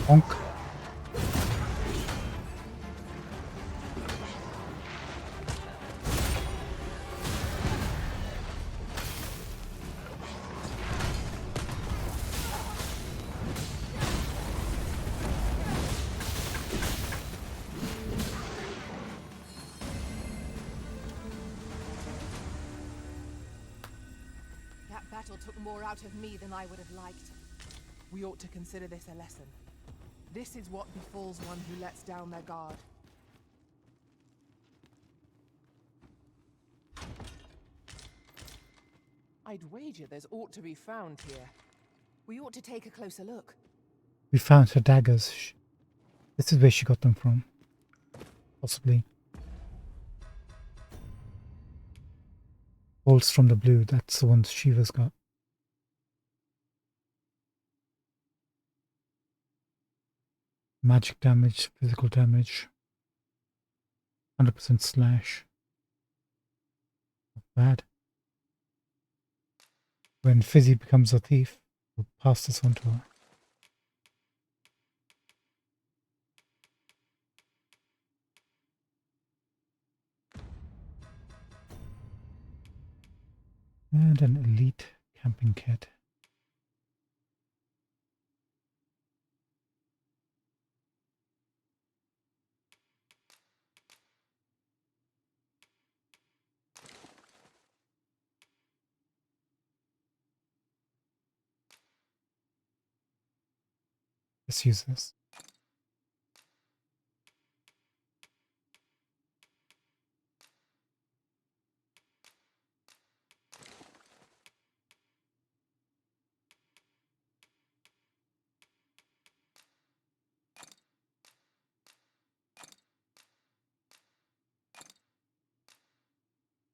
Bonk. That battle took more out of me than I would have liked. We ought to consider this a lesson. This is what befalls one who lets down their guard. I'd wager there's aught to be found here. We ought to take a closer look. We found her daggers. This is where she got them from. Possibly. Bolts from the blue, that's the ones Shiva's got. Magic damage, physical damage. 100% slash. Not bad. When Fizzy becomes a thief, we'll pass this on to her. And an elite camping kit. Let's use this.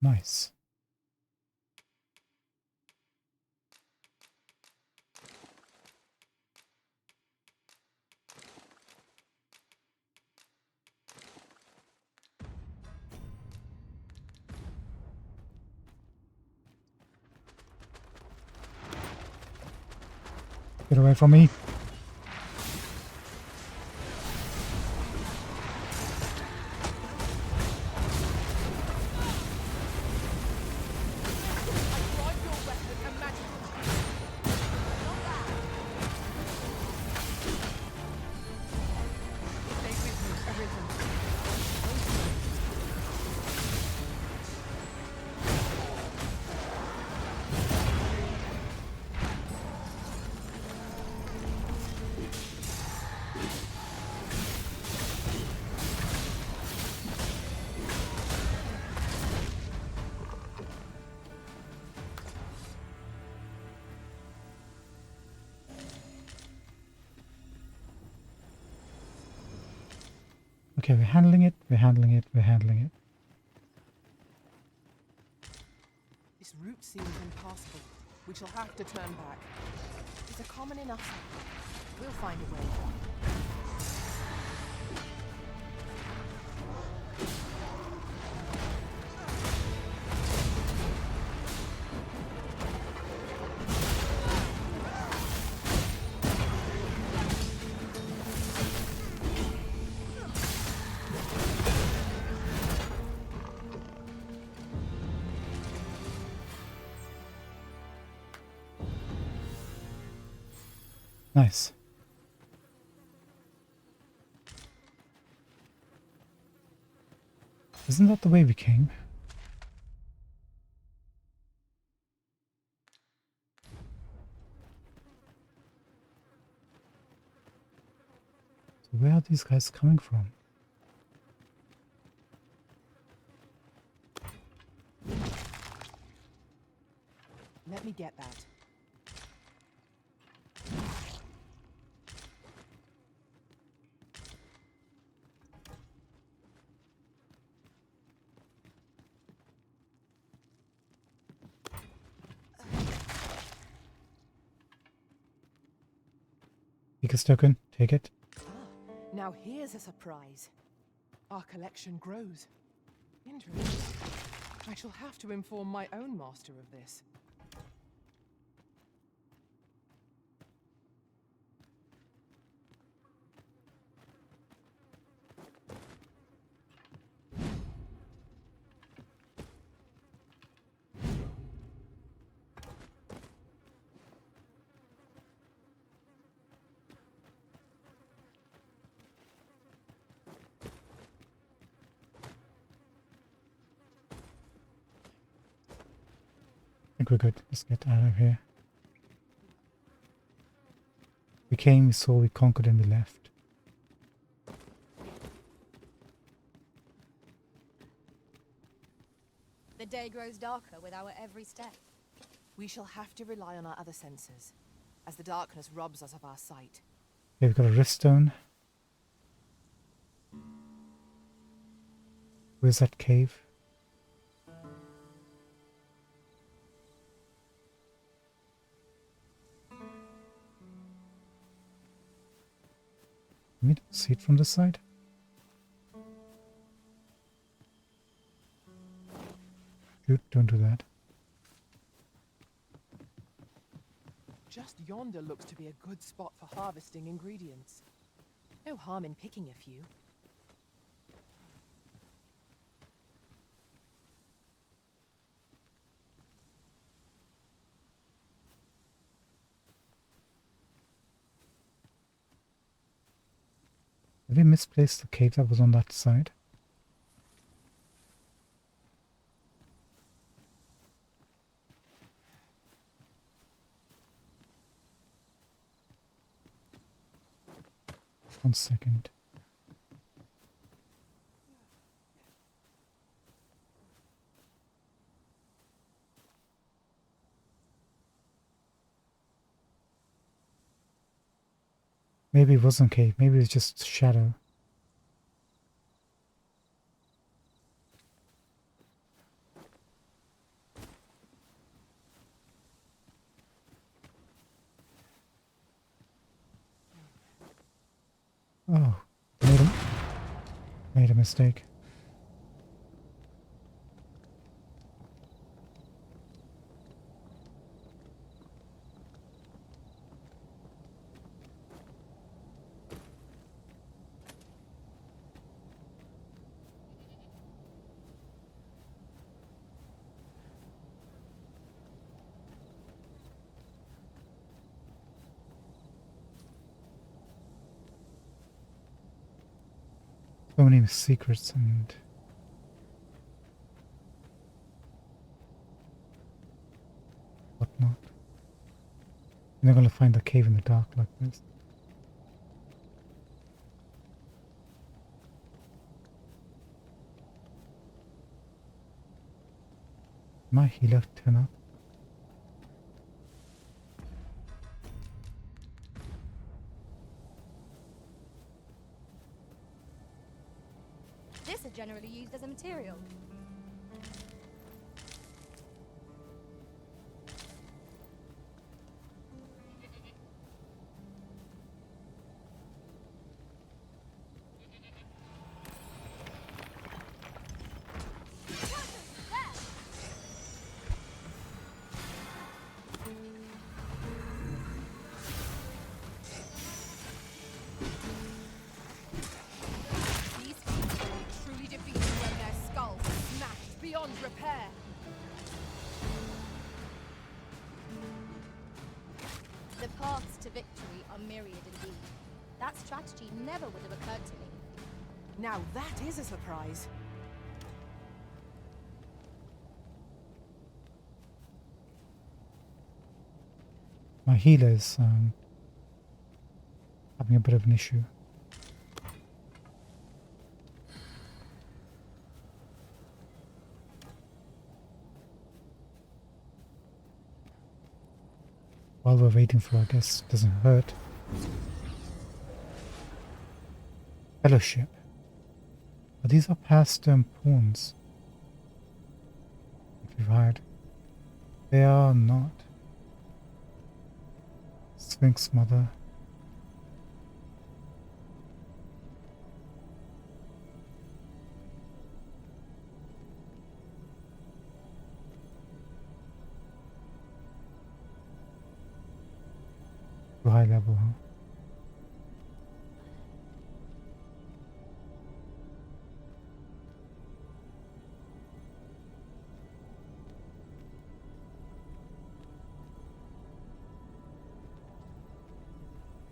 Nice. Get away from me. Okay, we're handling it, we're handling it, we're handling it. This route seems impassable. We shall have to turn back. It's a common enough sight. We'll find a way. Nice. Isn't that the way we came? So where are these guys coming from? Let me get that. Seeker's token, take it. Now here's a surprise. Our collection grows. Interesting. I shall have to inform my own master of this. I think we're good. Let's get out of here. We came, we saw, we conquered, and we left. The day grows darker with our every step. We shall have to rely on our other senses, as the darkness robs us of our sight. Okay, we've got a rift stone. Where's that cave? Can we see it from this side? Shoot, don't do that. Just yonder looks to be a good spot for harvesting ingredients. No harm in picking a few. Did we misplace the cave that was on that side? One second. Maybe it wasn't cave, maybe it was just shadow. Oh, made a mistake. So many secrets and whatnot. And they're gonna find the cave in the dark like this. My healer turn up. This is generally used as a material. These people will be truly defeated when their skulls are paths to victory are myriad indeed. That strategy never would have occurred to me. Now that is a surprise. My healer is having a bit of an issue. While we're waiting for our guest, doesn't hurt. Fellowship. But these are past pawns that we've hired. They are not. Sphinx Mother. Too high level, huh?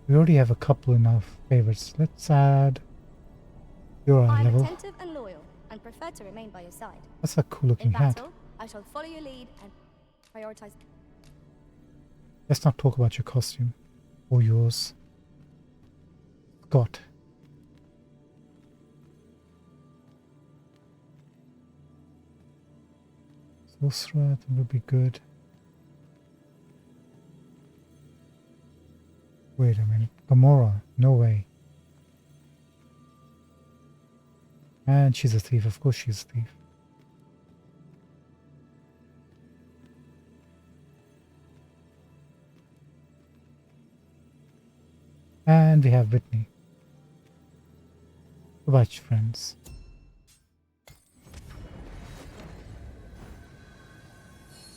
We already have a couple in our favorites. Let's add your eye I'm level. attentive and loyal, and prefer to remain by your side. That's a cool looking In hat. battle, I shall follow your lead and prioritize. Let's not talk about your costume or yours. Scott. Sorcerer, that would be good. Wait a minute. Gamora, no way. And she's a thief, of course she's a thief. And we have Whitney. Goodbye, friends.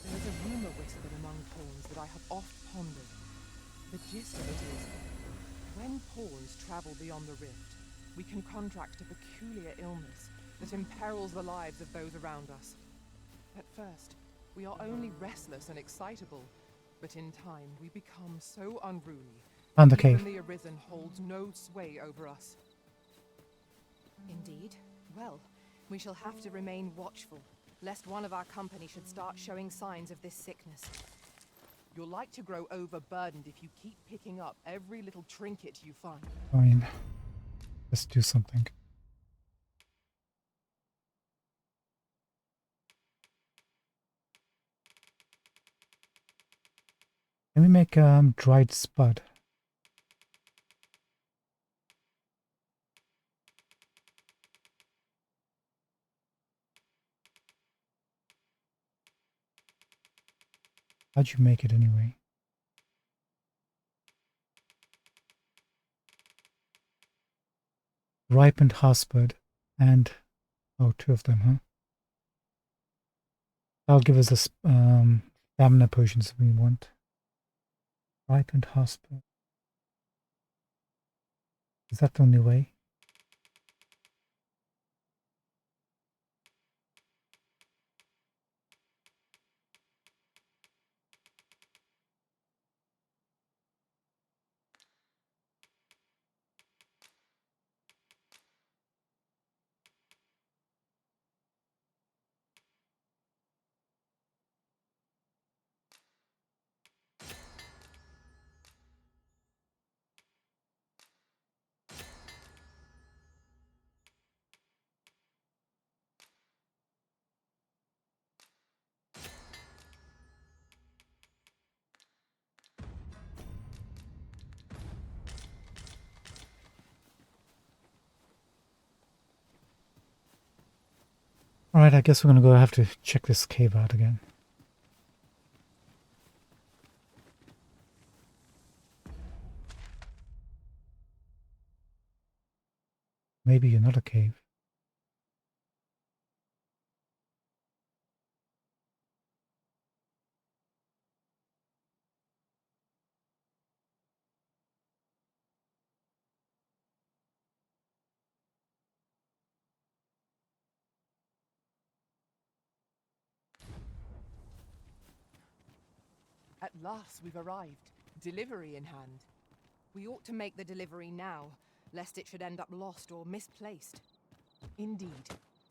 There is a rumor whispered among pawns that I have oft pondered. The gist of it is, when pawns travel beyond the rift, we can contract a peculiar illness that imperils the lives of those around us. At first, we are only restless and excitable, but in time we become so unruly, Found the even cave. the Arisen holds no sway over us. Indeed. Well, we shall have to remain watchful, lest one of our company should start showing signs of this sickness. You're like to grow overburdened if you keep picking up every little trinket you find. Fine. Let's do something. Let me make dried spud. How'd you make it anyway? Ripened hasped and two of them, huh? That'll give us the stamina potions we want. Ripened hasped. Is that the only way? Alright, I guess we're gonna have to check this cave out again. Maybe another cave. At last we've arrived. delivery in hand. We ought to make the delivery now, lest it should end up lost or misplaced. Indeed,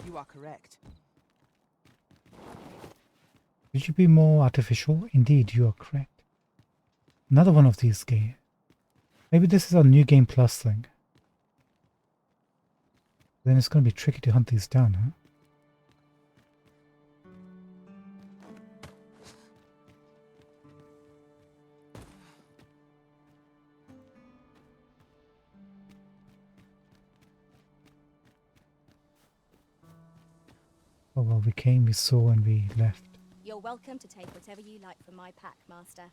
you are correct. Could you be more artificial? Indeed, you are correct. Another one of these games. Maybe this is a new game plus thing. Then it's going to be tricky to hunt these down, huh? Oh well, we came, we saw, and we left. You're welcome to take whatever you like from my pack, Master.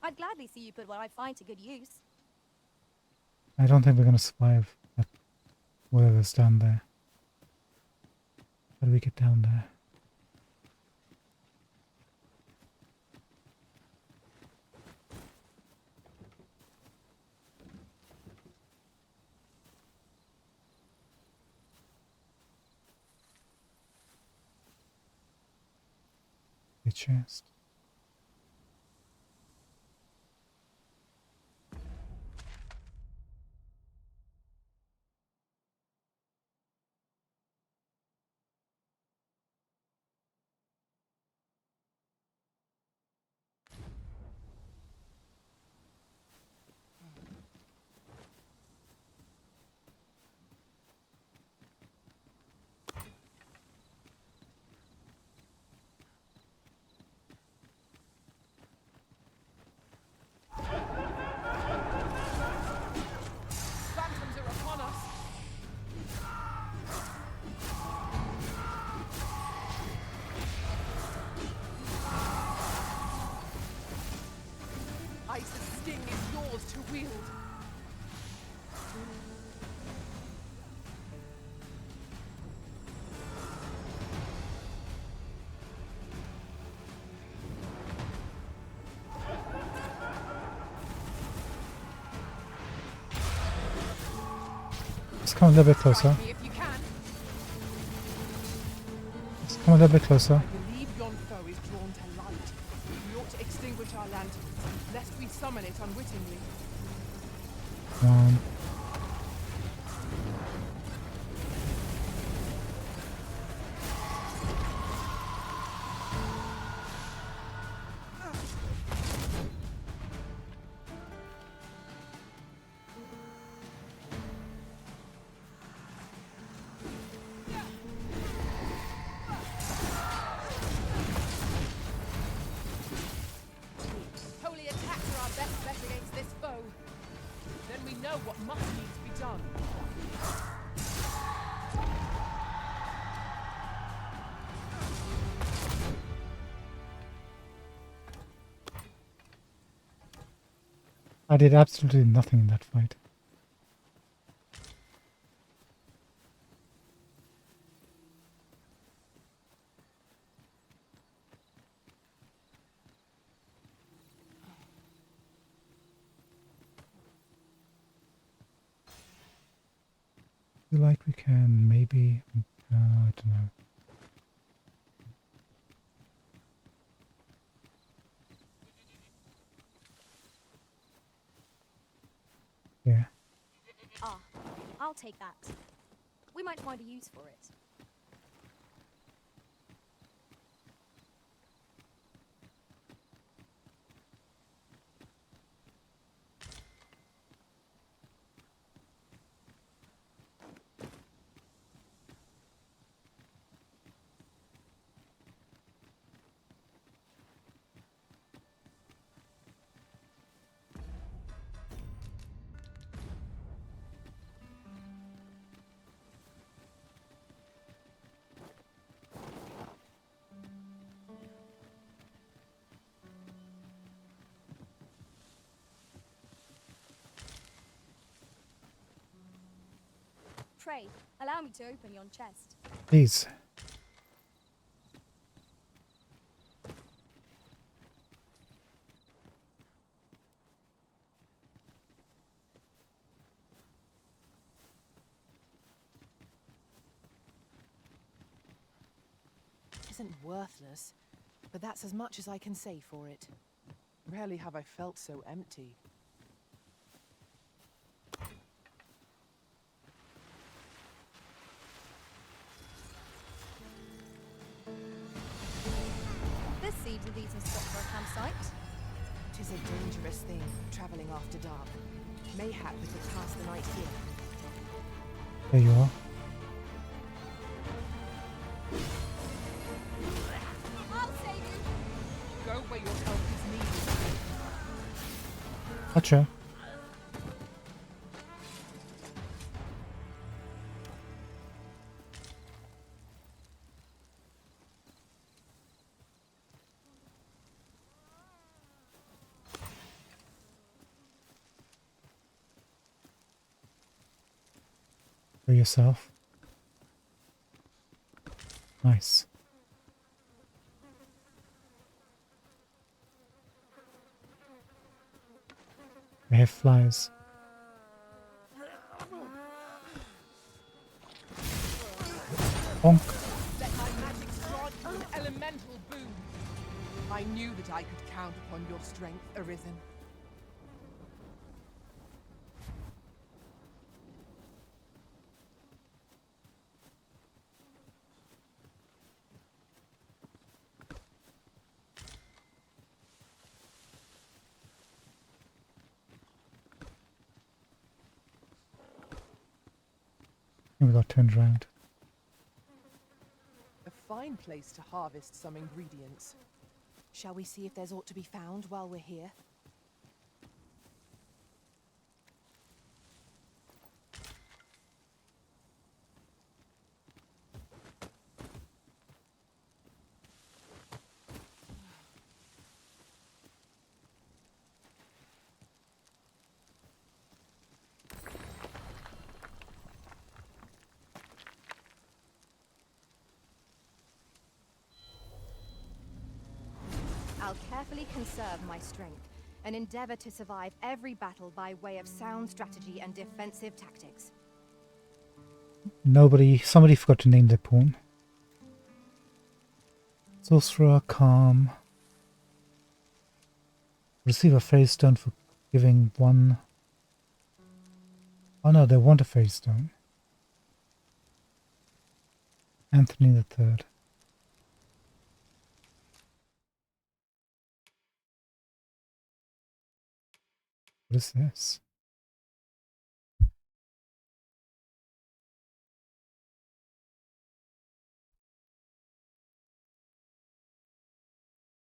I'd gladly see you put what I find to good use. I don't think we're going to survive at whatever's down there. How do we get down there? The chest. Phantoms are upon us! Ice's sting is yours to wield. Let's come a little bit closer. Strike me if you can. Let's come a little bit closer. I believe yon foe is drawn to light. We ought to extinguish our lanterns, lest we summon it unwittingly. Come on. Holy attacks are our best bet against this foe. Then we know what must needs be done. I did absolutely nothing in that fight. Feel like we can maybe, I don't know. Yeah. Ah, I'll take that. We might find a use for it. Pray, allow me to open yon chest. Please. Isn't worthless, but that's as much as I can say for it. Rarely have I felt so empty. This seems a decent spot for a campsite. 'Tis a dangerous thing, travelling after dark. Mayhap it'll pass the night here. There you are. I'll save you! Go where your help is needed. Gotcha. For yourself. Nice. We have flies. Bonk. Let my magic strike you an elemental boon. I knew that I could count upon your strength, Arisen. And we got turned around. A fine place to harvest some ingredients. Shall we see if there's aught to be found while we're here? I'll carefully conserve my strength and endeavor to survive every battle by way of sound strategy and defensive tactics. Somebody forgot to name their pawn. Sorcerer, calm. Receive a fairy stone for giving one. Oh no, they want a fairy stone. Anthony the Third. What is this?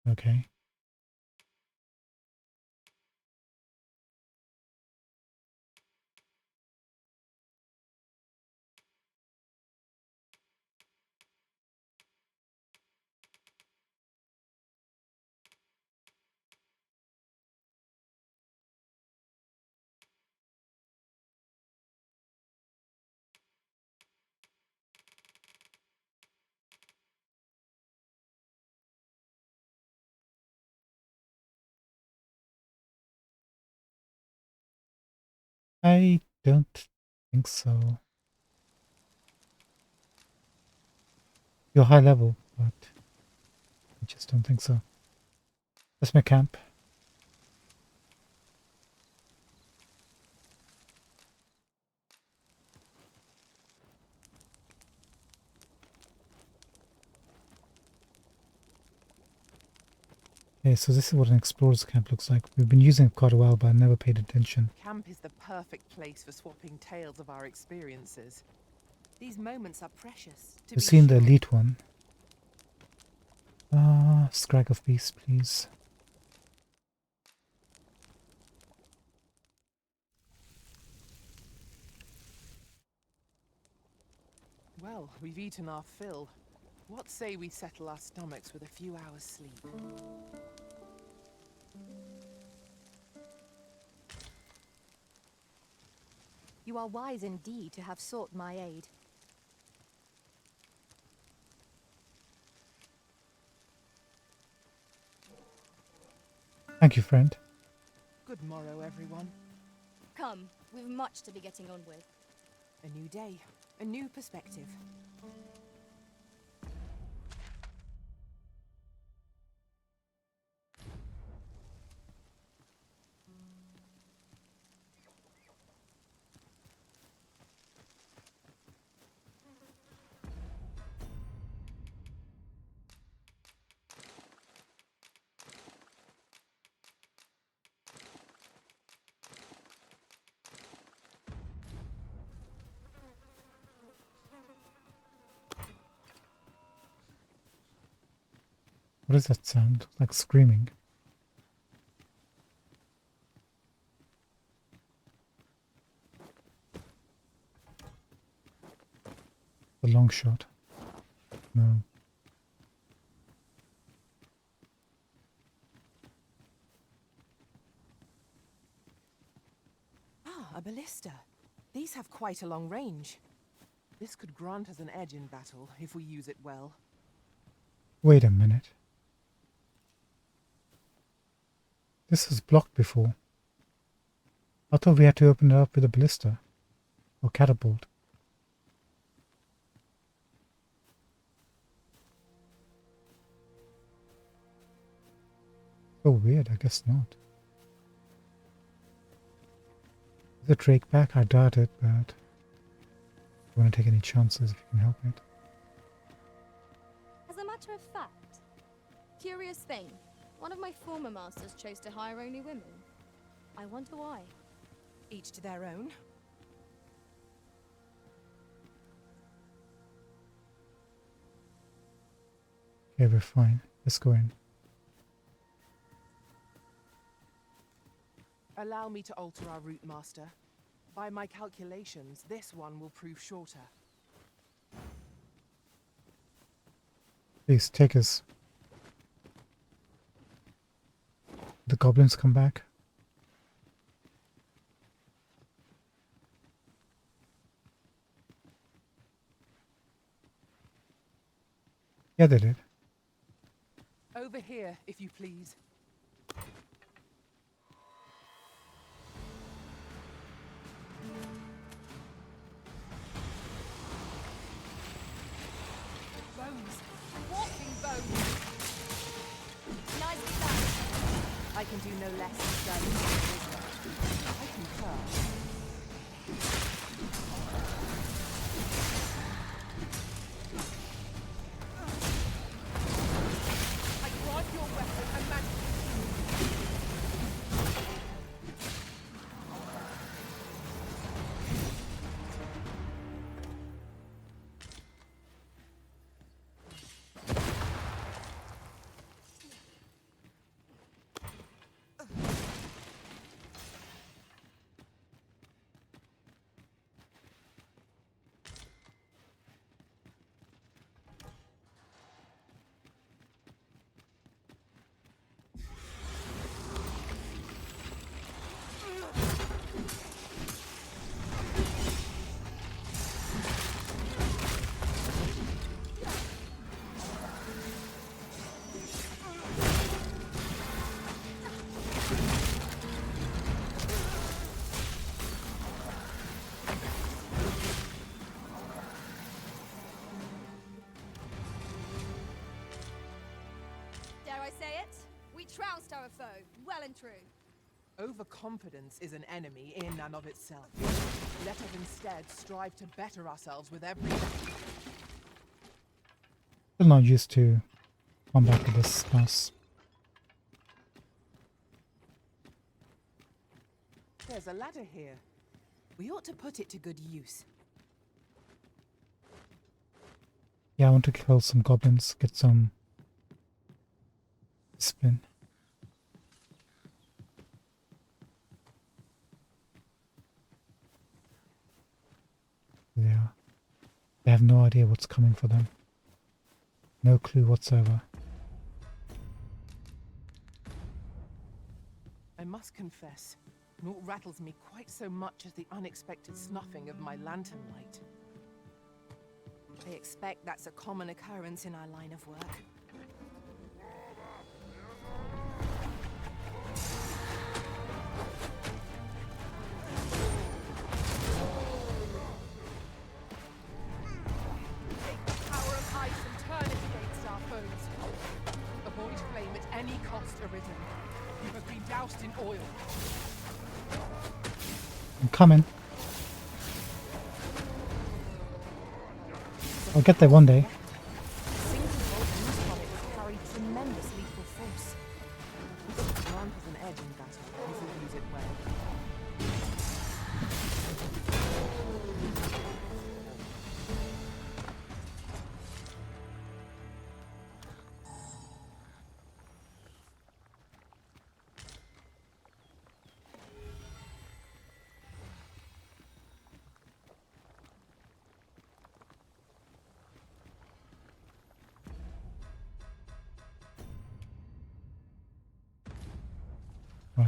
Okay. I don't think so. You're high level, but I just don't think so. Let's make camp. Okay, so this is what an explorer's camp looks like. We've been using it quite a while, but I never paid attention. Camp is the perfect place for swapping tales of our experiences. These moments are precious. We've seen the elite one. Scrag of peace, please. Well, we've eaten our fill. What say we settle our stomachs with a few hours' sleep? You are wise indeed to have sought my aid. Thank you, friend. Good morrow, everyone. Come, we've much to be getting on with. A new day, a new perspective. What does that sound? Like screaming. The long shot. No. Ah, a ballista. These have quite a long range. This could grant us an edge in battle if we use it well. Wait a minute. This was blocked before. I thought we had to open it up with a ballista. Or catapult. So weird, I guess not. Is the Drake back? I doubt it, but I don't want to take any chances if you can help it. As a matter of fact, curious thing, one of my former masters chose to hire only women. I wonder why. Each to their own. Okay, we're fine. Let's go in. Allow me to alter our route, Master. By my calculations, this one will prove shorter. Please, take us. The goblins come back. Yeah, they did. Over here, if you please. Bones! Walking bones! Nicely done. I can do no less than serving my prisoner. I concur. I grant your weapon and magic. Dare I say it? We trounced our foe, well and true. Overconfidence is an enemy in and of itself. Let us instead strive to better ourselves with every day. Still not used to combat with this class. There's a ladder here. We ought to put it to good use. Yeah, I want to kill some goblins, get some discipline. Yeah. They have no idea what's coming for them. No clue whatsoever. I must confess, naught rattles me quite so much as the unexpected snuffing of my lantern light. I expect that's a common occurrence in our line of work. Take the power of ice and turn it against our foes. Avoid flame at any cost, Arisen. You have been doused in oil. I'm coming. I'll get there one day. A single bolt loose from it will carry tremendous lethal force. This will grant us an edge in battle if we use it well.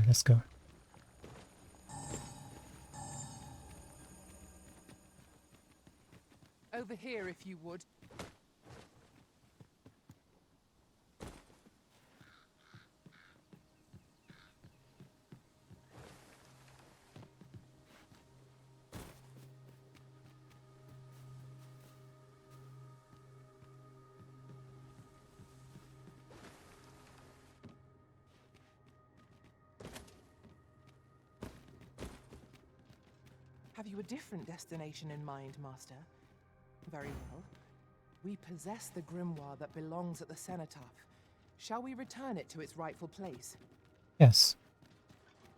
Alright, let's go. Over here, if you would. Have you a different destination in mind, Master? Very well. We possess the grimoire that belongs at the cenotaph. Shall we return it to its rightful place? Yes.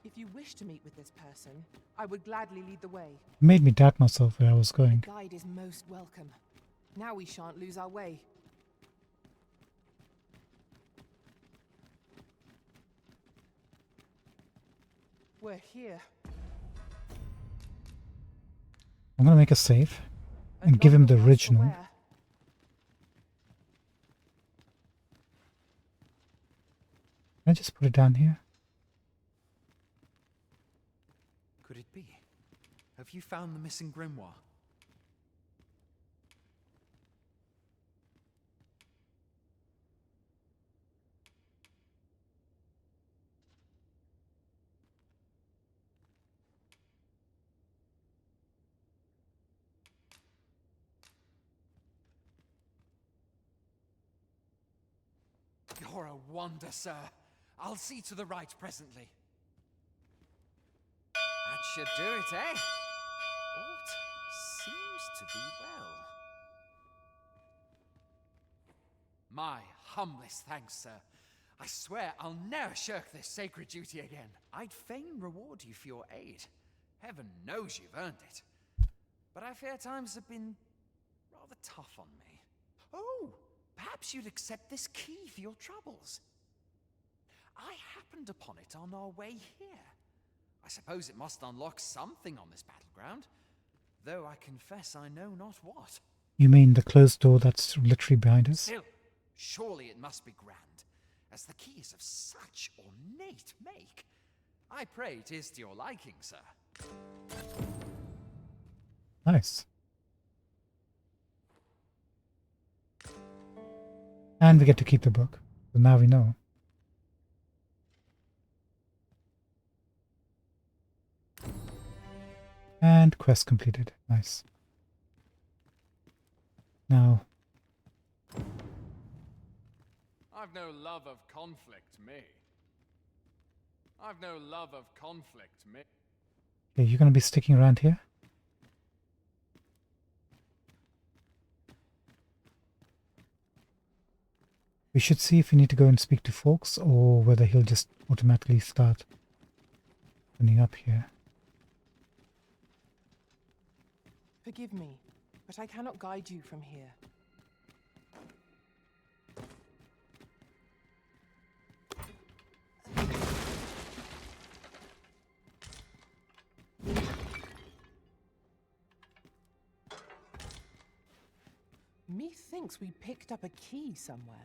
If you wish to meet with this person, I would gladly lead the way. It made me doubt myself where I was A going. guide is most welcome. Now we shan't lose our way. We're here. I'm gonna make a save and give him the original. Where? Can I just put it down here? Could it be? Have you found the missing grimoire? You're a wonder, sir. I'll see to the right presently. That should do it, eh? Aught seems to be well. My humblest thanks, sir. I swear I'll never shirk this sacred duty again. I'd fain reward you for your aid. Heaven knows you've earned it. But I fear times have been rather tough on me. Oh, perhaps you'd accept this key for your troubles. I happened upon it on our way here. I suppose it must unlock something on this battleground, though I confess I know not what. You mean the closed door that's literally behind us? Still, surely it must be grand, as the key is of such ornate make. I pray 'tis to your liking, sir. Nice. And we get to keep the book. So now we know. And quest completed. Nice. Now. I've no love of conflict, me. I've no love of conflict, me. Okay, you're going to be sticking around here? We should see if we need to go and speak to Fawkes or whether he'll just automatically start opening up here. Forgive me, but I cannot guide you from here. Methinks we picked up a key somewhere.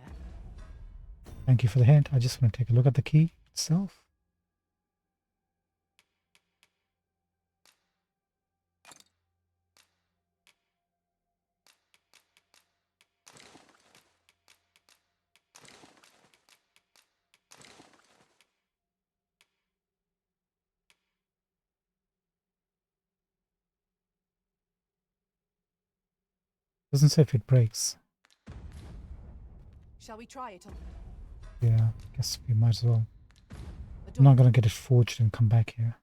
Thank you for the hint. I just want to take a look at the key itself. Doesn't say if it breaks. Shall we try it on? Yeah, guess we might as well. I'm not gonna get it forged and come back here.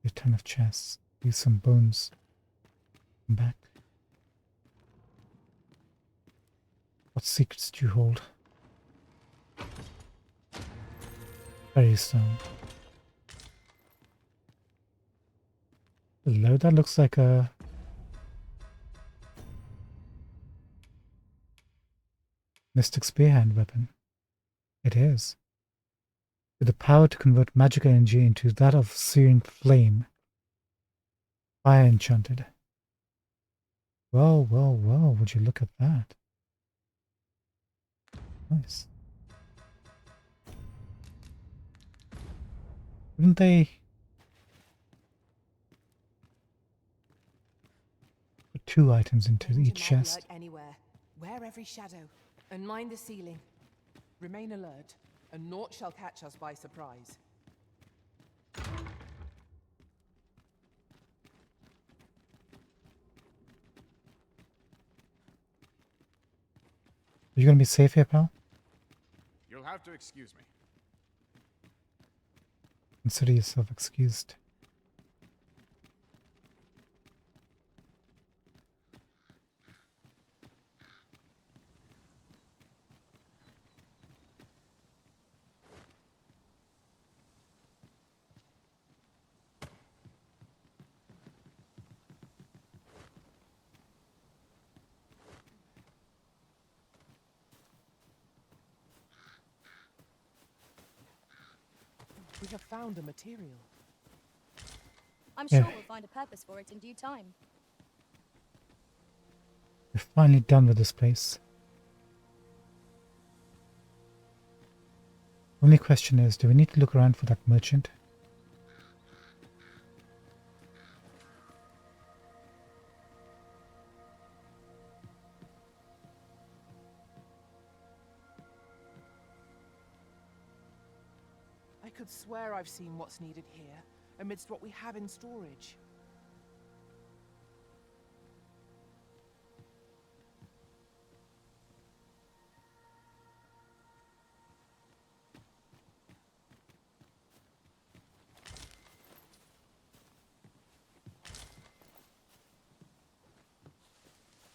A ton of chests. Use some bones. Come back. What secrets do you hold? Fairy stone. Hello, that looks like a Mystic Spearhand weapon. It is. With the power to convert magic energy into that of searing flame. Fire enchanted. Well, well, well, would you look at that? Nice. Wouldn't they put 2 items into Danger each might chest? lurk anywhere. Wear every shadow, and mind the ceiling. Remain alert, and naught shall catch us by surprise. Are you gonna be safe here, pal? You'll have to excuse me. Consider yourself excused. We have found a material. I'm Yeah. sure we'll find a purpose for it in due time. We're finally done with this place. Only question is, do we need to look around for that merchant? I could swear I've seen what's needed here, amidst what we have in storage.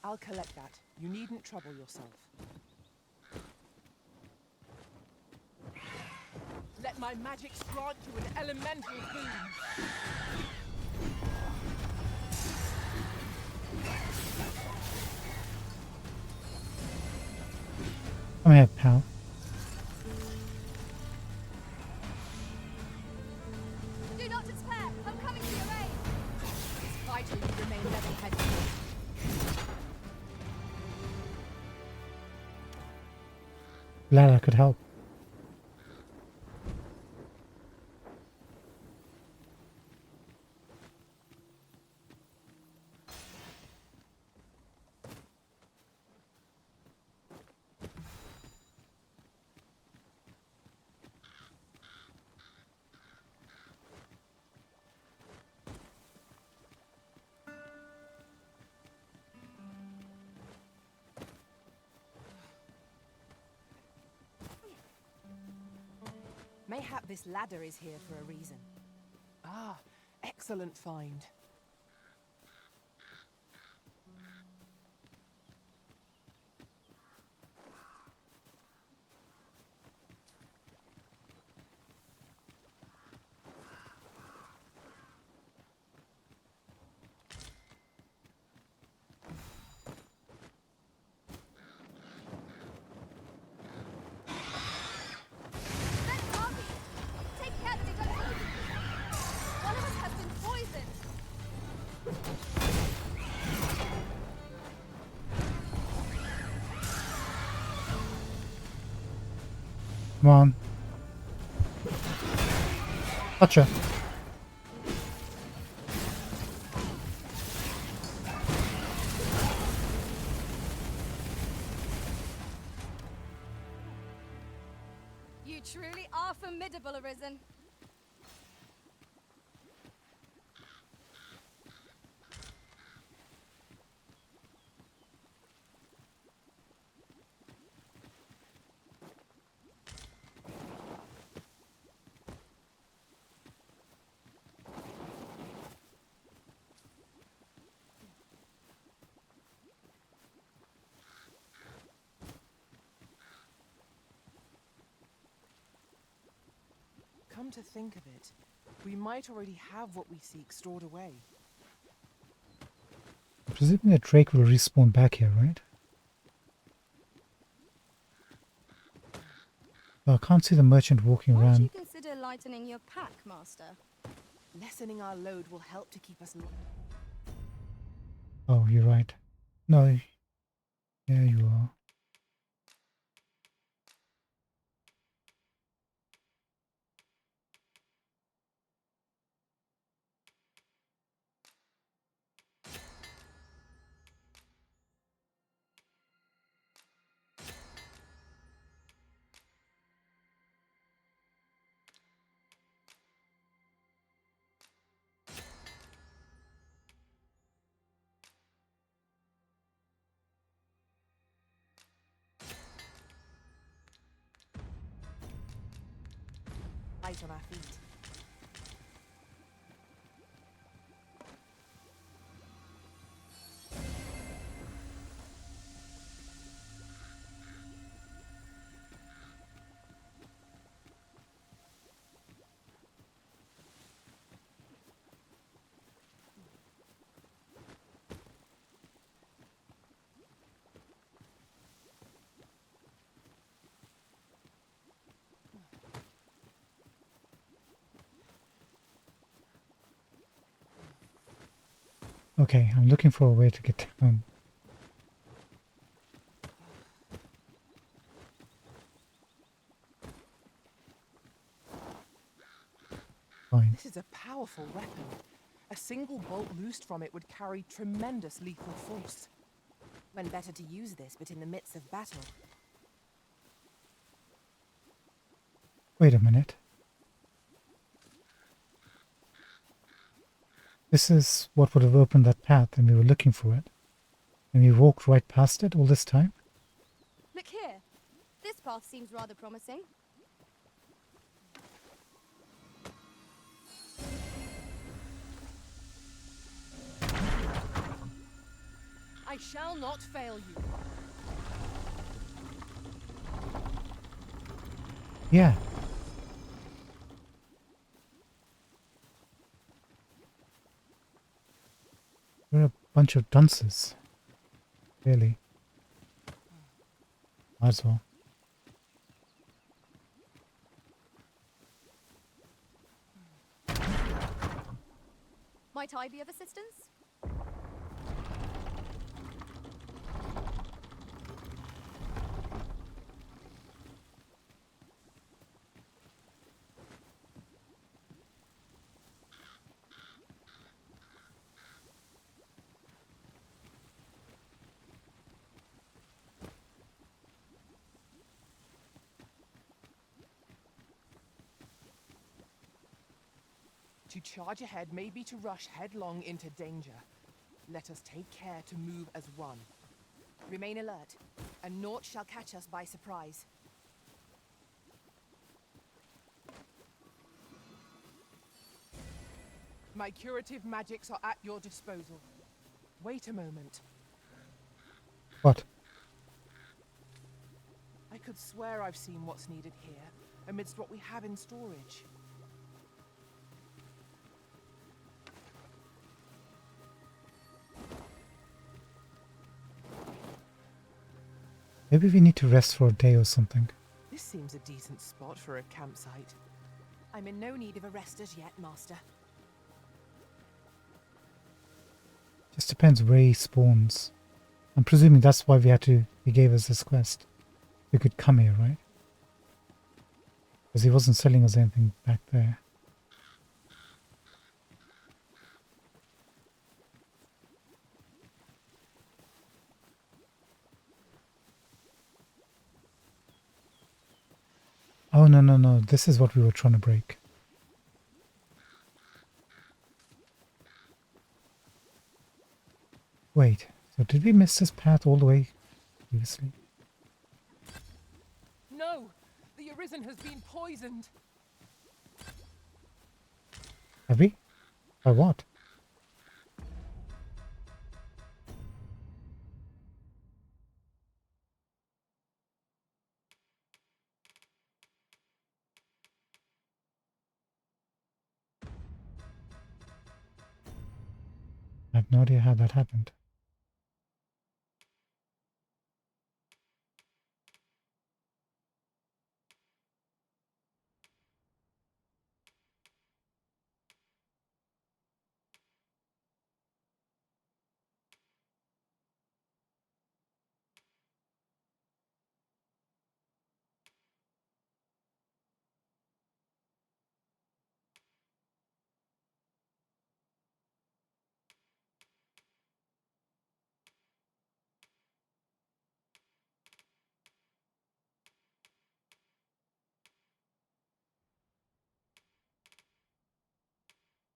I'll collect that. You needn't trouble yourself. Let my magic grant you an elemental boon. Come here, pal. Do not despair! I'm coming to your aid! It's vital you remain level-headed. Glad I could help. Mayhap this ladder is here for a reason. Ah, excellent find. Take care that they don't poison you! One of us has been poisoned! Come on. Gotcha. You truly are formidable, Arisen. Come to think of it, we might already have what we seek stored away. Presumably a Drake will respawn back here, right? Well, I can't see the merchant walking Might around. you consider lightening your pack, Master? Lessening our load will help to keep us. Oh, you're right. No, there you are. Light on our feet. Okay, I'm looking for a way to get down. Fine. This is a powerful weapon. A single bolt loosed from it would carry tremendous lethal force. When better to use this but in the midst of battle? Wait a minute. This is what would have opened that path, and we were looking for it. And we walked right past it all this time? Look here. This path seems rather promising. I shall not fail you. Yeah. We're a bunch of dunces. Really. Might as well. Might I be of assistance? To charge ahead may be to rush headlong into danger. Let us take care to move as one. Remain alert, and naught shall catch us by surprise. My curative magics are at your disposal. Wait a moment. What? I could swear I've seen what's needed here, amidst what we have in storage. Maybe we need to rest for a day or something. This seems a decent spot for a campsite. I'm in no need of a rest as yet, Master. Just depends where he spawns. I'm presuming that's why he gave us this quest. We could come here, right? Because he wasn't selling us anything back there. Oh, no, no, no. This is what we were trying to break. Wait, so did we miss this path all the way previously? No! The Arisen has been poisoned! Have we? By what? I have no idea how that happened.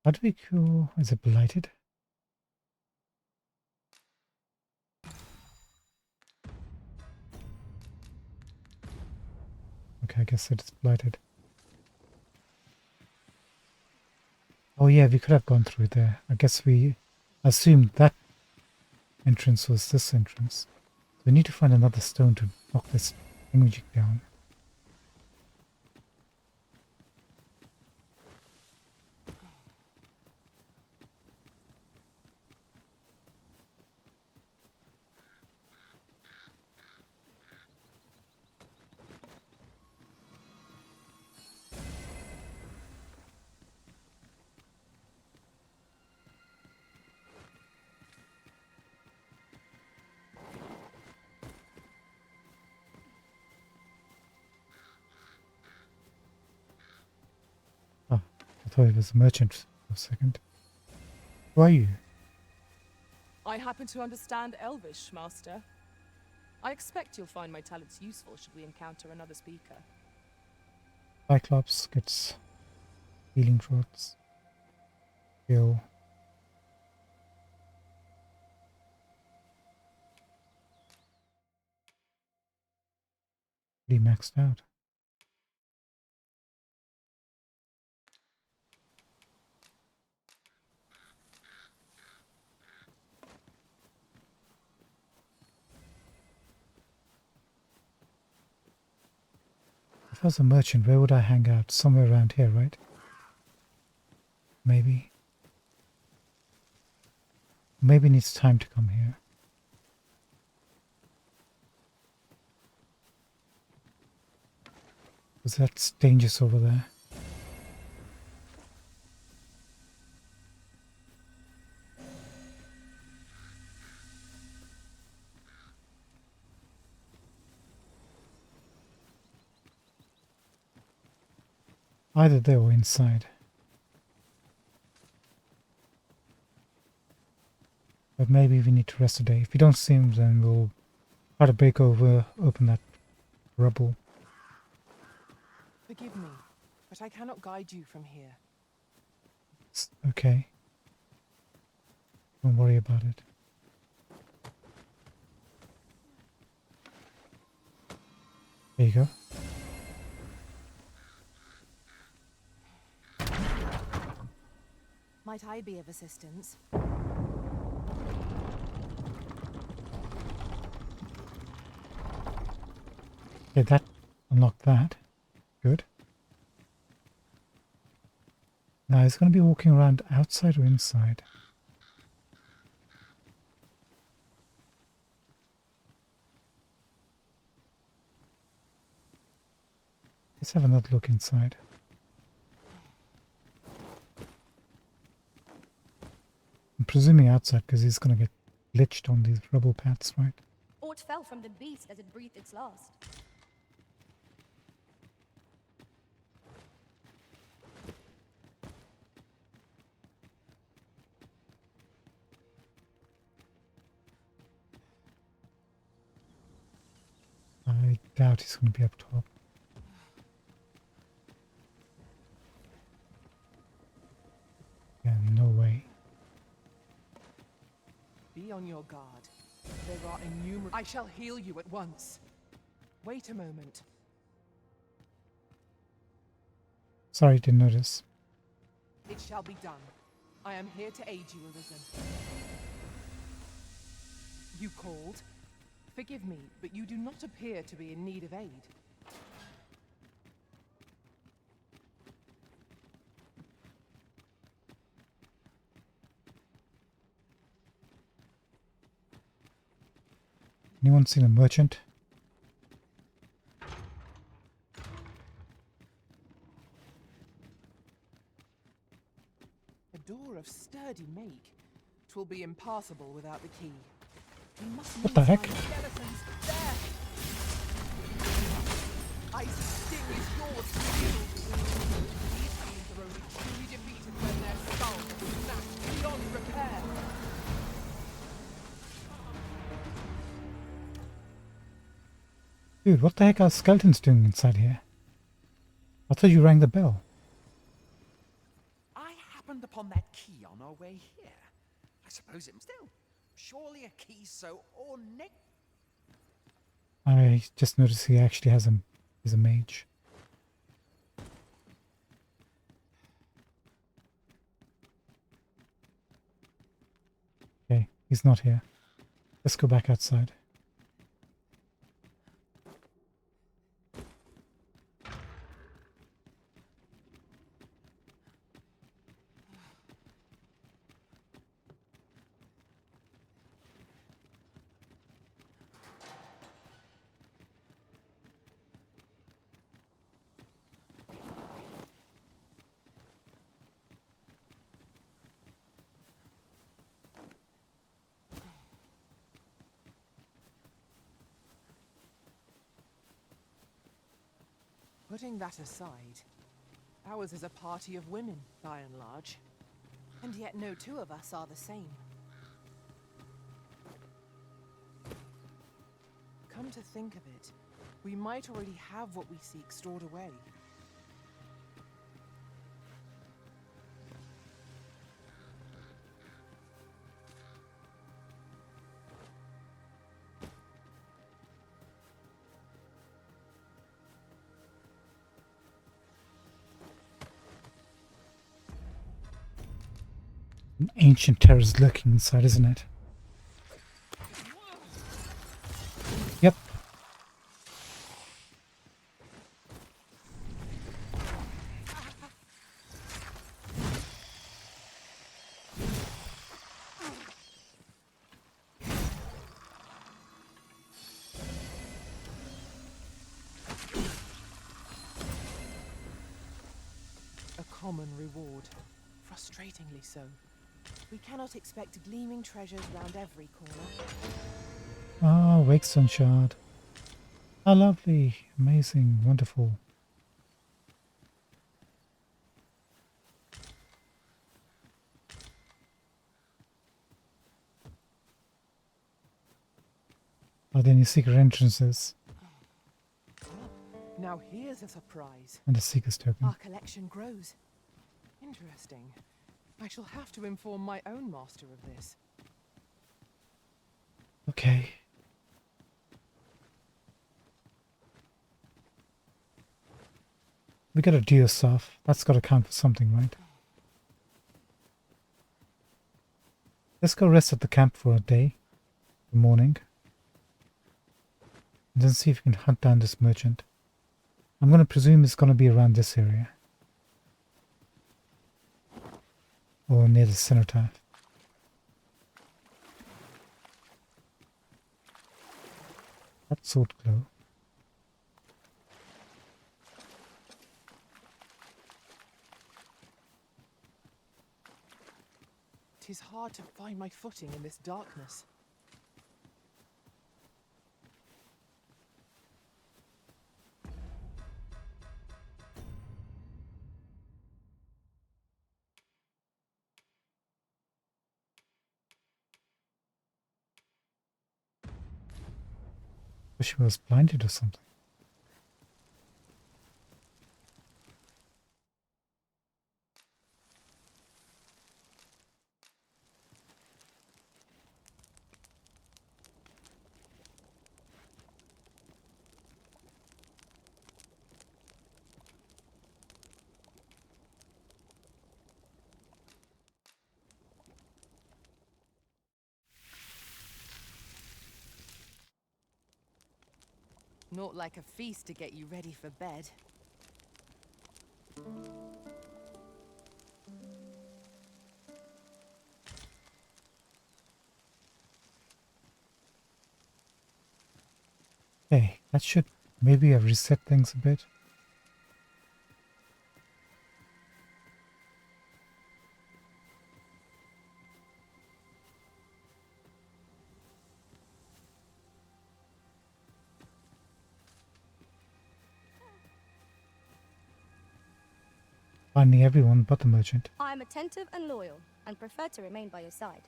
How do we go? Is it blighted? Okay, I guess it's blighted. Oh yeah, we could have gone through there. I guess we assumed that entrance was this entrance. So we need to find another stone to knock this thingamajig down. Oh, I thought it was a merchant for a second. Who are you? I happen to understand Elvish, Master. I expect you'll find my talents useful should we encounter another speaker. Cyclops gets healing rods. Heal. Pretty maxed out. If I was a merchant, where would I hang out? Somewhere around here, right? Maybe. Maybe it needs time to come here. Because that's dangerous over there. Either there or inside. But maybe we need to rest a day. If we don't see him, then we'll try to open that rubble. Forgive me, but I cannot guide you from here. It's okay. Don't worry about it. There you go. Might I be of assistance? Okay, that unlocked that. Good. Now he's going to be walking around outside or inside. Let's have another look inside. I'm presuming outside because he's going to get glitched on these rubble paths, right? Or it fell from the beast as it breathed its last. I doubt he's going to be up top. Yeah, no way. Be on your guard. There are innumerable... I shall heal you at once. Wait a moment. Sorry, didn't notice. It shall be done. I am here to aid you, Arisen. You called? Forgive me, but you do not appear to be in need of aid. Anyone seen a merchant? A door of sturdy make. 'Twill be impassable without the key. You must What the heck? Skeletons. There! I sting is yours to wield. These fiends are only truly defeated when their skulls are smashed beyond repair. Dude, what the heck are skeletons doing inside here? I thought you rang the bell. I happened upon that key on our way here. I suppose it still. Surely a key so ornate. I just noticed he actually has he's a mage. Okay, he's not here. Let's go back outside. Putting that aside, ours is a party of women, by and large. And yet no two of us are the same. Come to think of it, we might already have what we seek stored away. An ancient terror's lurking inside, isn't it? Yep. A common reward. Frustratingly so. We cannot expect gleaming treasures round every corner. Ah, Wake Sun Shard. How lovely, amazing, wonderful. Are there any secret entrances? Now here's a surprise. And a Seeker's token. Our collection grows. Interesting. I shall have to inform my own master of this. Okay. We gotta do this stuff. That's gotta count for something, right? Let's go rest at the camp for a day. The morning. And then see if we can hunt down this merchant. I'm gonna presume it's gonna be around this area. Or near the cenotaph. That sword glow. Tis hard to find my footing in this darkness. Wish I was blinded or something. Not like a feast to get you ready for bed. Okay, that should maybe have reset things a bit. Finding everyone but the merchant. I am attentive and loyal, and prefer to remain by your side.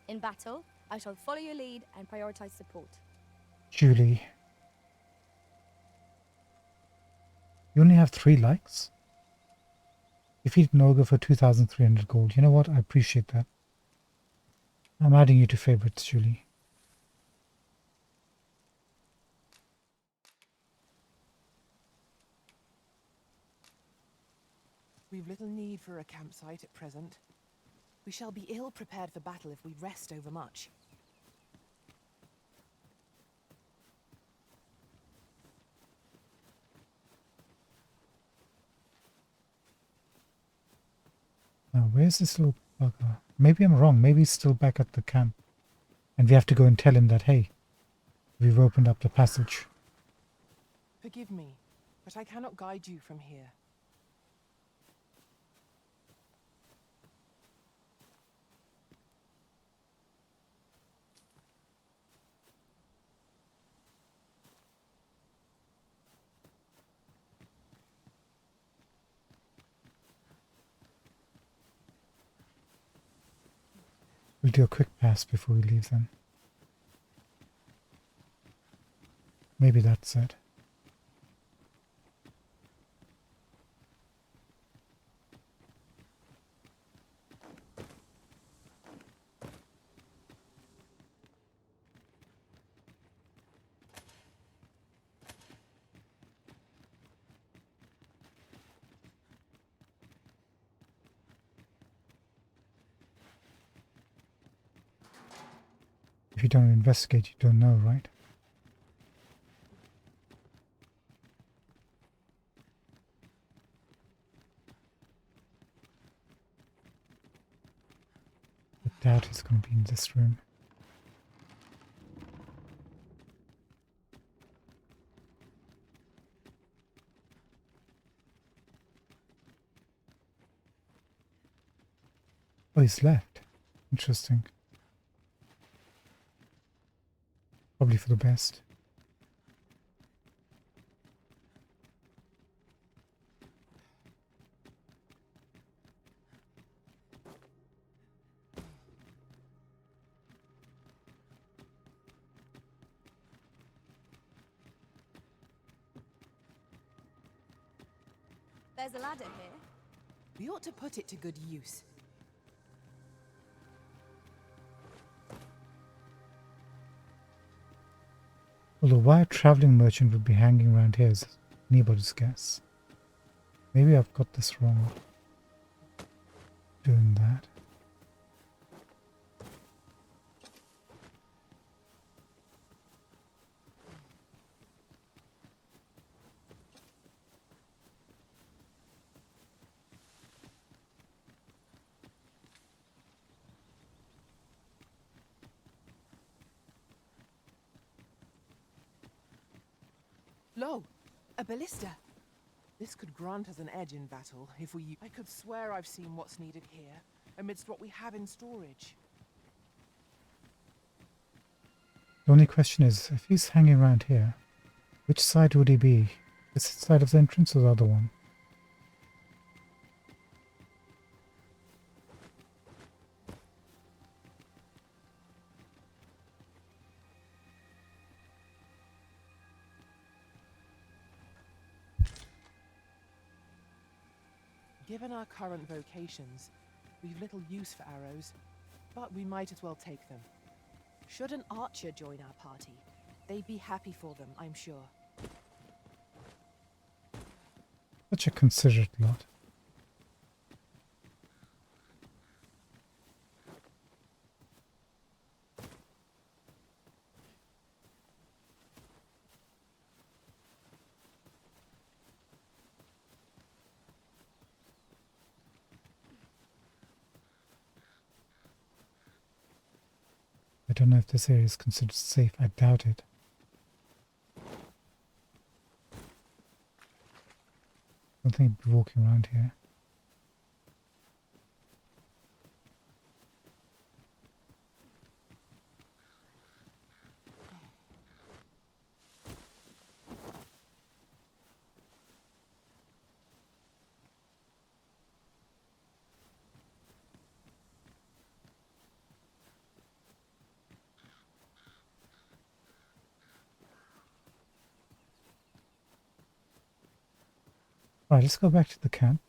In battle, I shall follow your lead and prioritize support. Julie. You only have 3 likes? Defeat an ogre for 2,300 gold. You know what? I appreciate that. I'm adding you to favorites, Julie. We've little need for a campsite at present. We shall be ill prepared for battle if we rest overmuch. Now, where's this little bugger? Maybe I'm wrong. Maybe he's still back at the camp. And we have to go and tell him that, hey, we've opened up the passage. Forgive me, but I cannot guide you from here. We'll do a quick pass before we leave then. Maybe that's it. If you don't investigate, you don't know, right? I doubt he's going to be in this room. Oh, he's left. Interesting. Probably for the best. There's a ladder here. We ought to put it to good use. Although why a traveling merchant would be hanging around here is anybody's guess. Maybe I've got this wrong. Doing that. Lo! A ballista! This could grant us an edge in battle if we... I could swear I've seen what's needed here, amidst what we have in storage. The only question is, if he's hanging around here, which side would he be? This side of the entrance or the other one? Given our current vocations, we've little use for arrows, but we might as well take them. Should an archer join our party, they'd be happy for them, I'm sure. Such a considerate lot. I don't know if this area is considered safe. I doubt it. I don't think I'd be walking around here. Right, let's go back to the camp.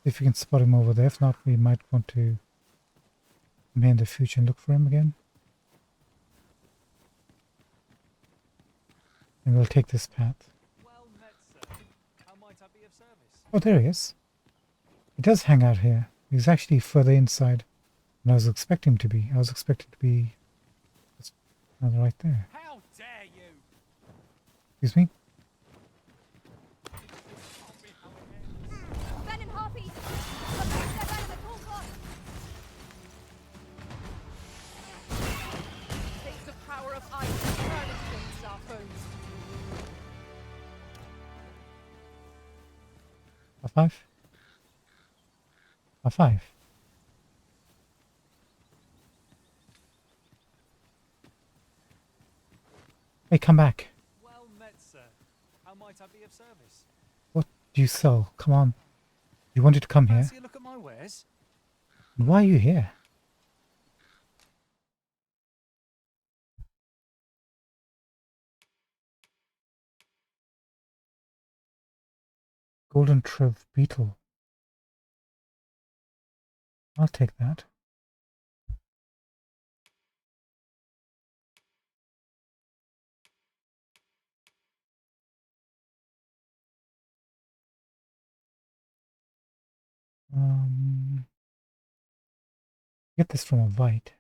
If we can spot him over there. If not, we might want to come here in the future and look for him again. And we'll take this path. Well met, sir. How might I be of service? Oh, there he is. He does hang out here. He's actually further inside than I was expecting him to be. I was expecting to be just right there. How dare you! Excuse me? Ben and Harpy! Avenge their venom at all costs! Take the power of ice and turn it against our foes. A 5? A 5. Hey, come back. Well met, sir. How might I be of service? What do you sell? Come on. You wanted to come here. Fancy a look at my wares? And why are you here? Golden Trove Beetle. I'll take that. Get this from a Vite.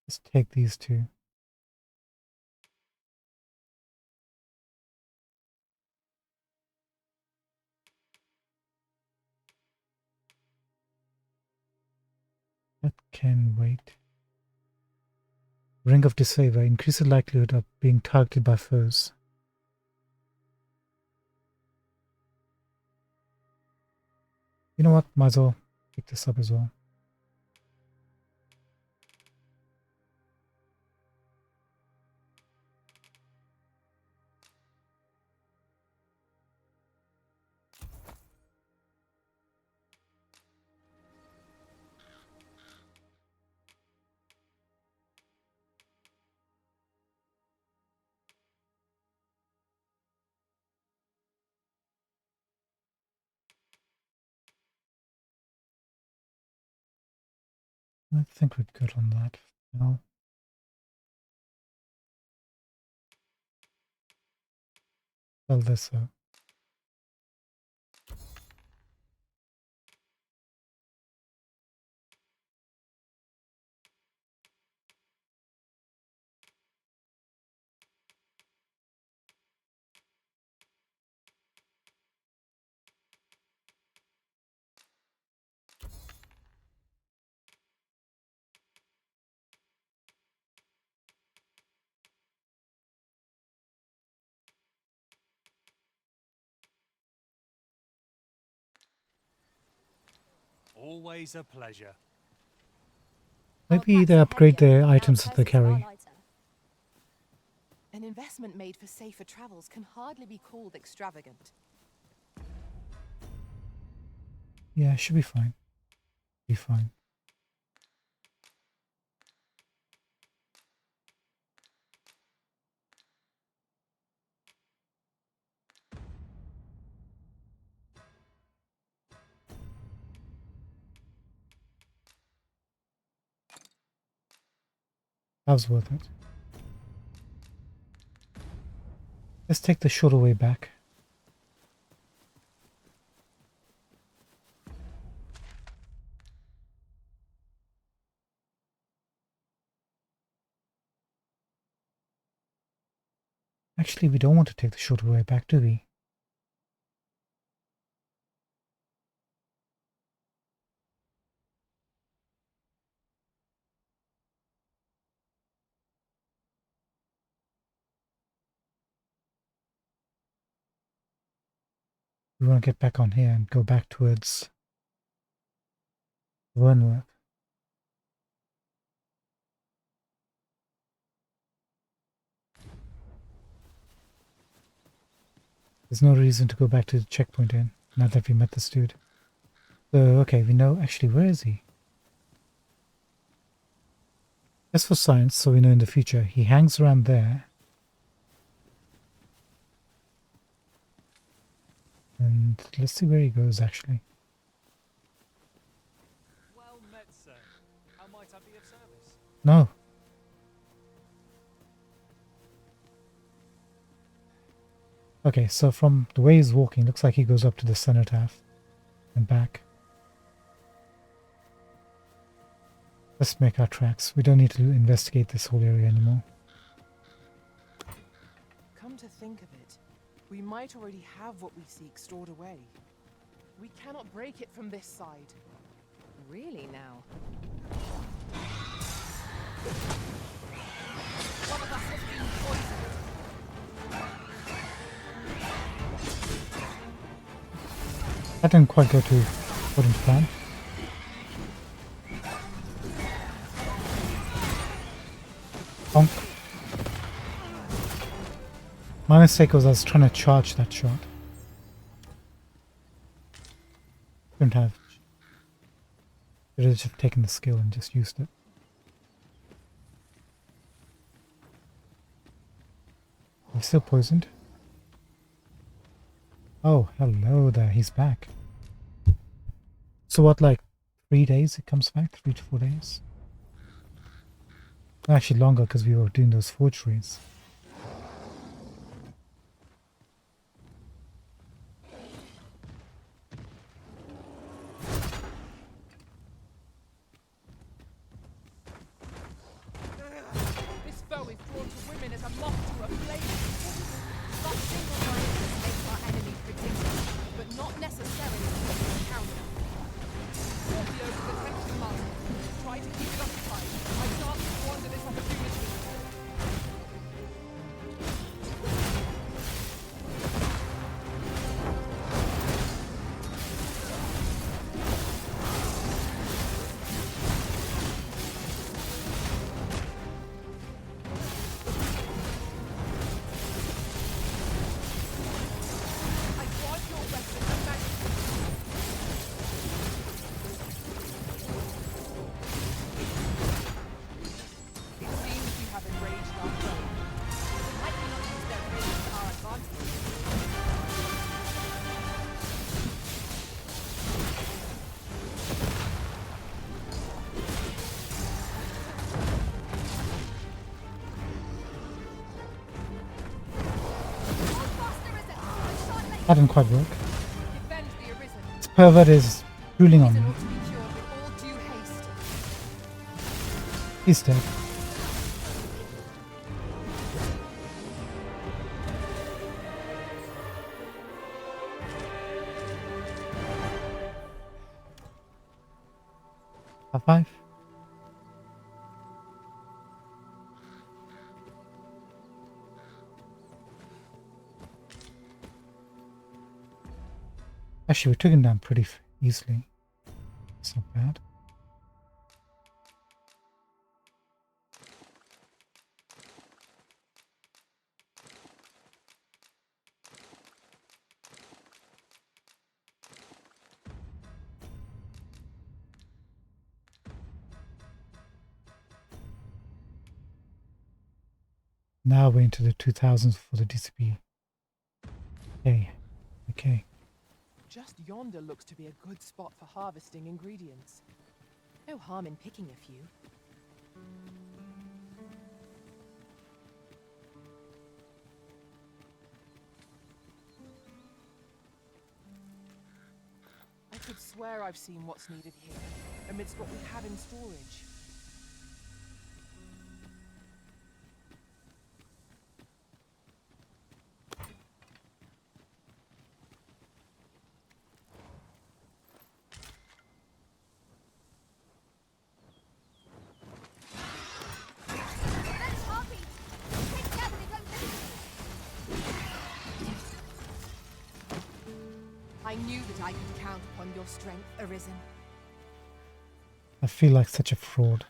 Let's take these two. That can wait. Ring of Disfavor increases likelihood of being targeted by foes. You know what? Might as well pick this up as well. I think we're good on that now. Sell this out. Always a pleasure. Maybe they upgrade their items that they carry. An investment made for safer travels can hardly be called extravagant. Yeah, it should be fine. Be fine. That was worth it. Let's take the shorter way back. Actually, we don't want to take the shorter way back, do we? We want to get back on here and go back towards Wernworth. There's no reason to go back to the checkpoint inn, now that we met this dude. So, okay, we know... Actually, where is he? Just for science, so we know in the future. He hangs around there. And let's see where he goes, actually. No. Okay, so from the way he's walking, looks like he goes up to the cenotaph and back. Let's make our tracks. We don't need to investigate this whole area anymore. Come to think of it, we might already have what we seek stored away. We cannot break it from this side. Really now? One of us has been poisoned. That didn't quite go to according to plan. Bonk. My mistake was I was trying to charge that shot. Couldn't have. Should have just taken the skill and just used it. He's still poisoned. Oh, hello there. He's back. So what, like 3 days it comes back? 3 to 4 days? Actually longer because we were doing those forgeries. This foe is drawn to women as a moth to a flame. Such single-mindedness makes our enemies predictable, but not necessarily a counter. Scorpio is attention master. Try to keep it occupied. I shan't squander this opportunity. I want your weapon of magic. It seems we have enraged our foe. Might we not use their rage to our advantage? That didn't quite work. Defend the Arisen. This pervert is drooling on me. To be cured with all due haste. He's dead. High five. Actually, we took him down pretty easily. It's not bad. Now we're into the 2000s for the DCP. Okay. Okay. Just yonder looks to be a good spot for harvesting ingredients. No harm in picking a few. I could swear I've seen what's needed here, amidst what we have in storage. I knew that I could count upon your strength, Arisen. I feel like such a fraud.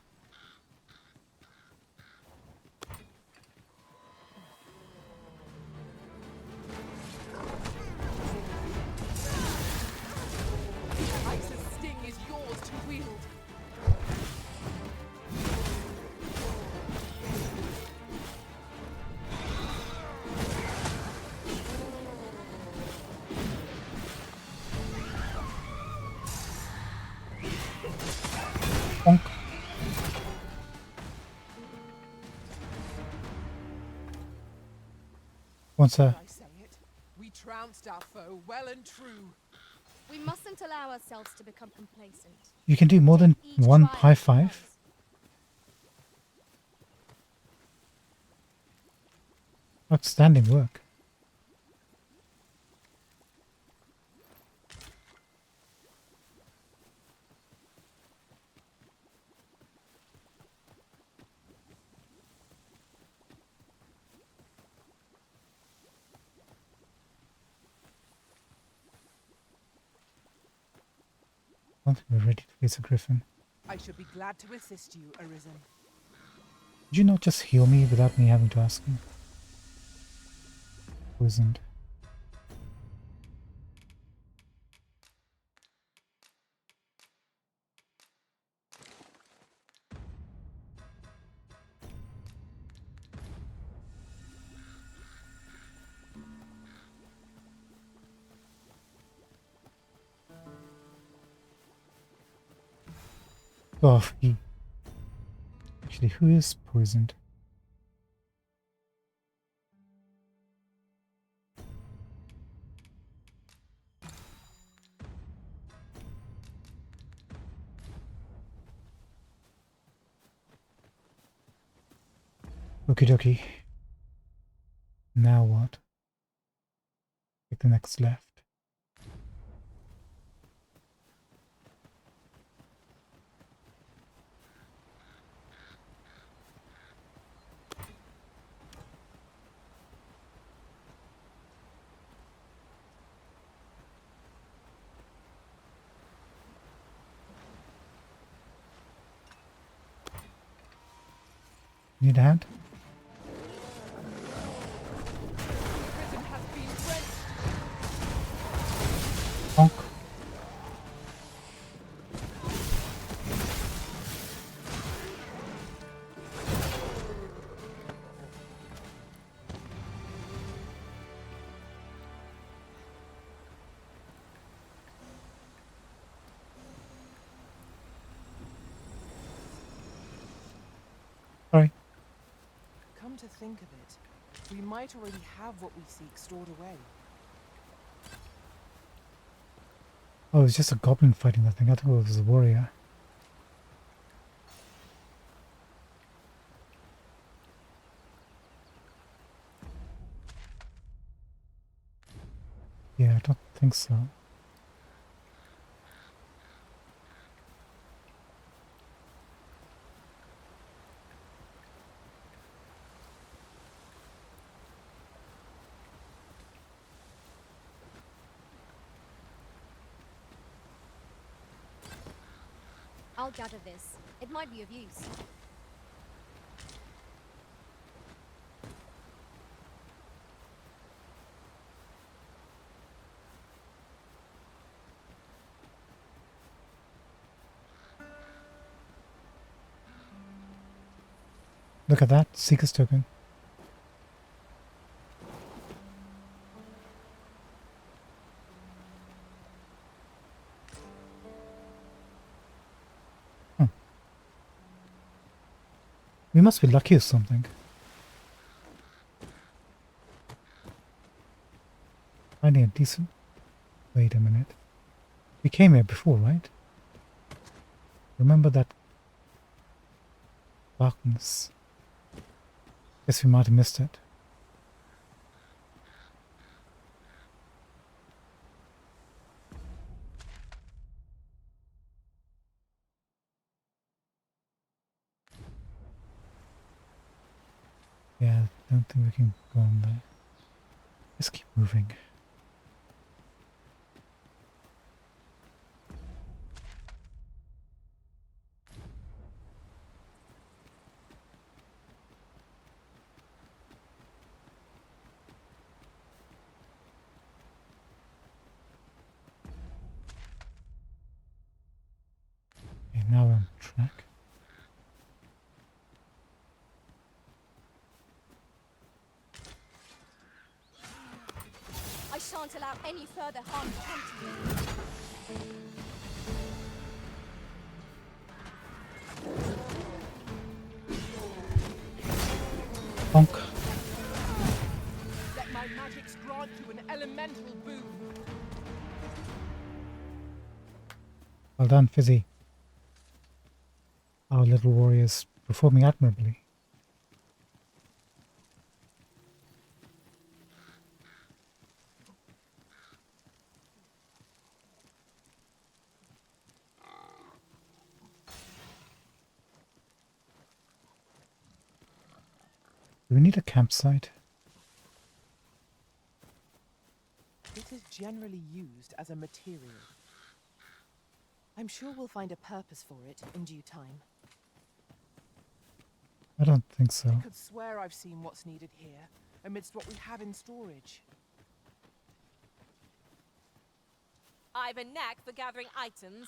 Ice's sting is yours to wield. Bonk. Once I say it. We trounced our foe well and true. We mustn't allow ourselves to become complacent. you can do more than Each one trial high as it five. comes. Outstanding work. I don't think we're ready to face a griffin. I should be glad to assist you, Arisen. Did you not just heal me without me having to ask you? Poisoned. Oh, actually, who is poisoned? Okie dokie. Now what? Take the next left. Need a hand? Prison has been rent. Honk. Sorry. Come to think of it, we might already have what we seek stored away. Oh, it's just a goblin fighting that thing. I thought it was a warrior. Yeah, I don't think so. I'll gather this. It might be of use. Look at that. Seeker's token. We must be lucky or something. Finding a decent... Wait a minute. We came here before, right? Remember that darkness? Guess we might have missed it. Yeah, I don't think we can go on there. Let's keep moving. Okay, now we're on track. I shan't allow any further harm to come to you. Bonk. Let my grant you an elemental boon. Well done, Fizzy. Our little warriors performing admirably. Do we need a campsite? It is generally used as a material. I'm sure we'll find a purpose for it in due time. I don't think so. I could swear I've seen what's needed here, amidst what we have in storage. I've a knack for gathering items,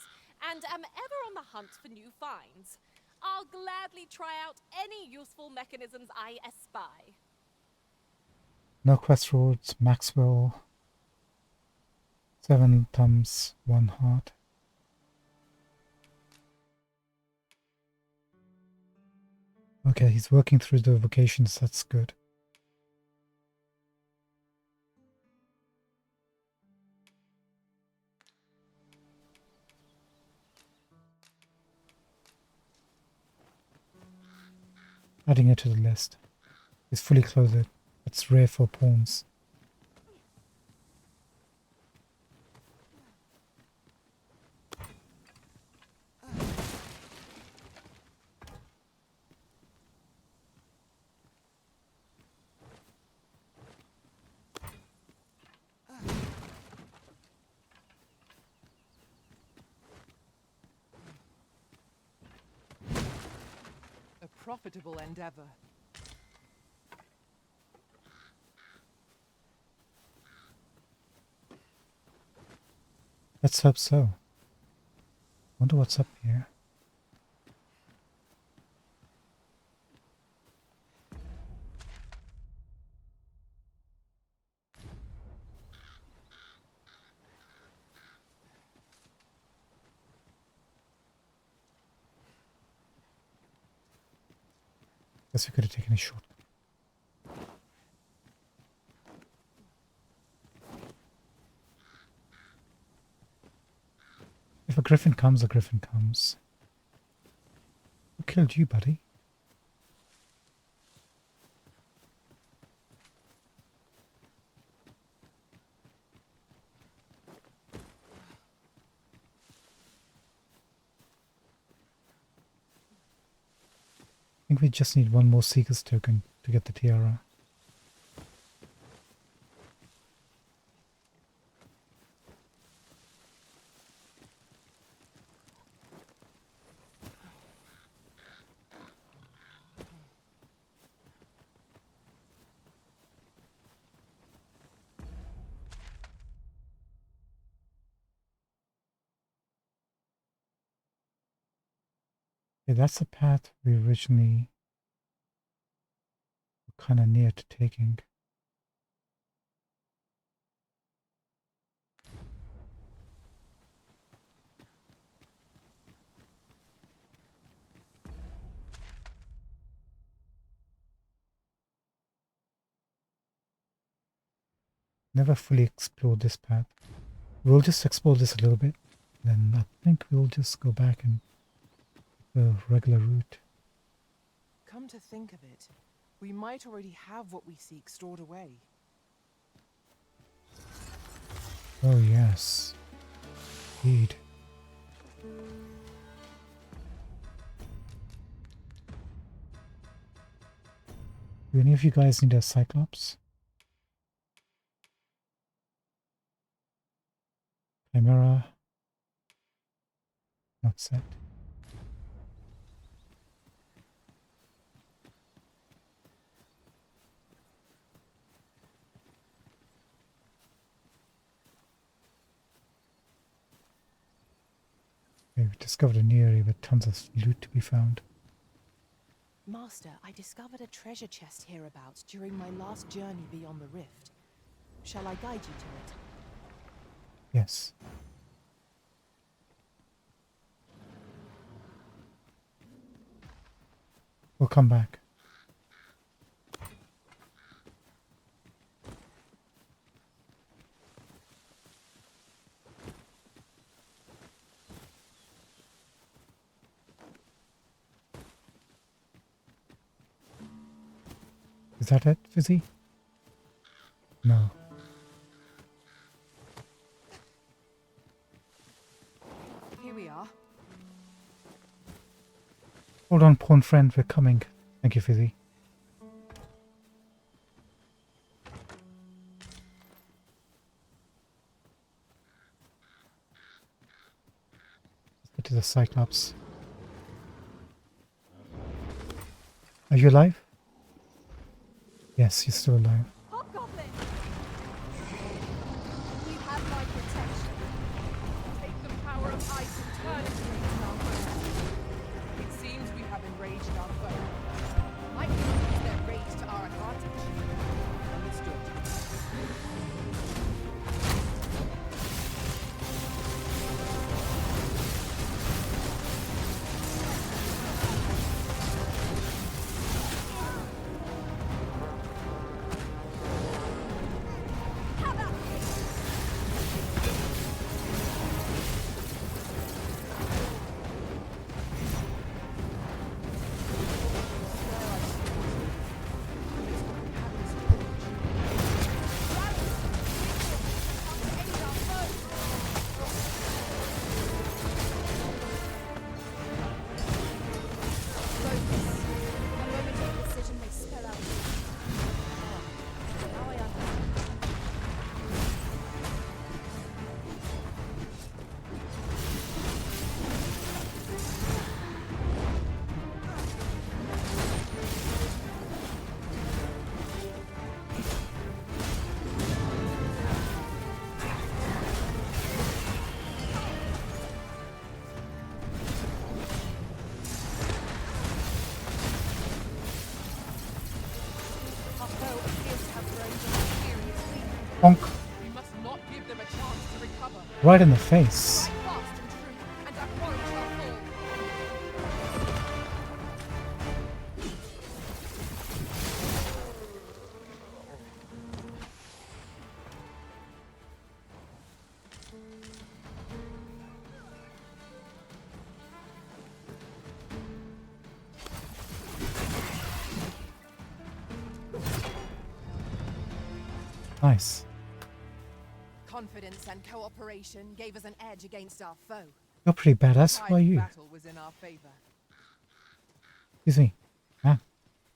and am ever on the hunt for new finds. I'll gladly try out any useful mechanisms I espy. No quest rewards, Maxwell. 7 thumbs, 1 heart. Okay, he's working through the vocations, that's good. Adding it to the list. He's fully clothed. That's rare for pawns. A profitable endeavor. Let's hope so. Wonder what's up here. Guess we could have taken a short. If a griffin comes, a griffin comes. Who killed you, buddy? I think we just need one more Seeker's token to get the tiara. Okay, that's the path we originally were kind of near to taking. Never fully explored this path. We'll just explore this a little bit, then I think we'll just go back and the regular route. Come to think of it, we might already have what we seek stored away. Oh yes, indeed. Do any of you guys need a Cyclops? Chimera? Not set. Okay, we discovered a new area with tons of loot to be found. Master, I discovered a treasure chest hereabouts during my last journey beyond the rift. Shall I guide you to it? Yes. We'll come back. Is that it, Fizzy? No. Here we are. Hold on, pawn friend, we're coming. Thank you, Fizzy. Let's get to the Cyclops. Are you alive? Yes, you're still alive. Hobgoblin! You have my protection. Take the power of ice and turn it against our foe. It seems we have enraged our foe. Might we use their rage to our advantage? Understood. Bonk. We must not give them a chance to recover. Right in the face. Fast and true, and our quarry shall fall. Nice. Confidence and cooperation gave us an edge against our foe. You're pretty badass. Who are you? Battle was in our favor. Excuse me. Ah,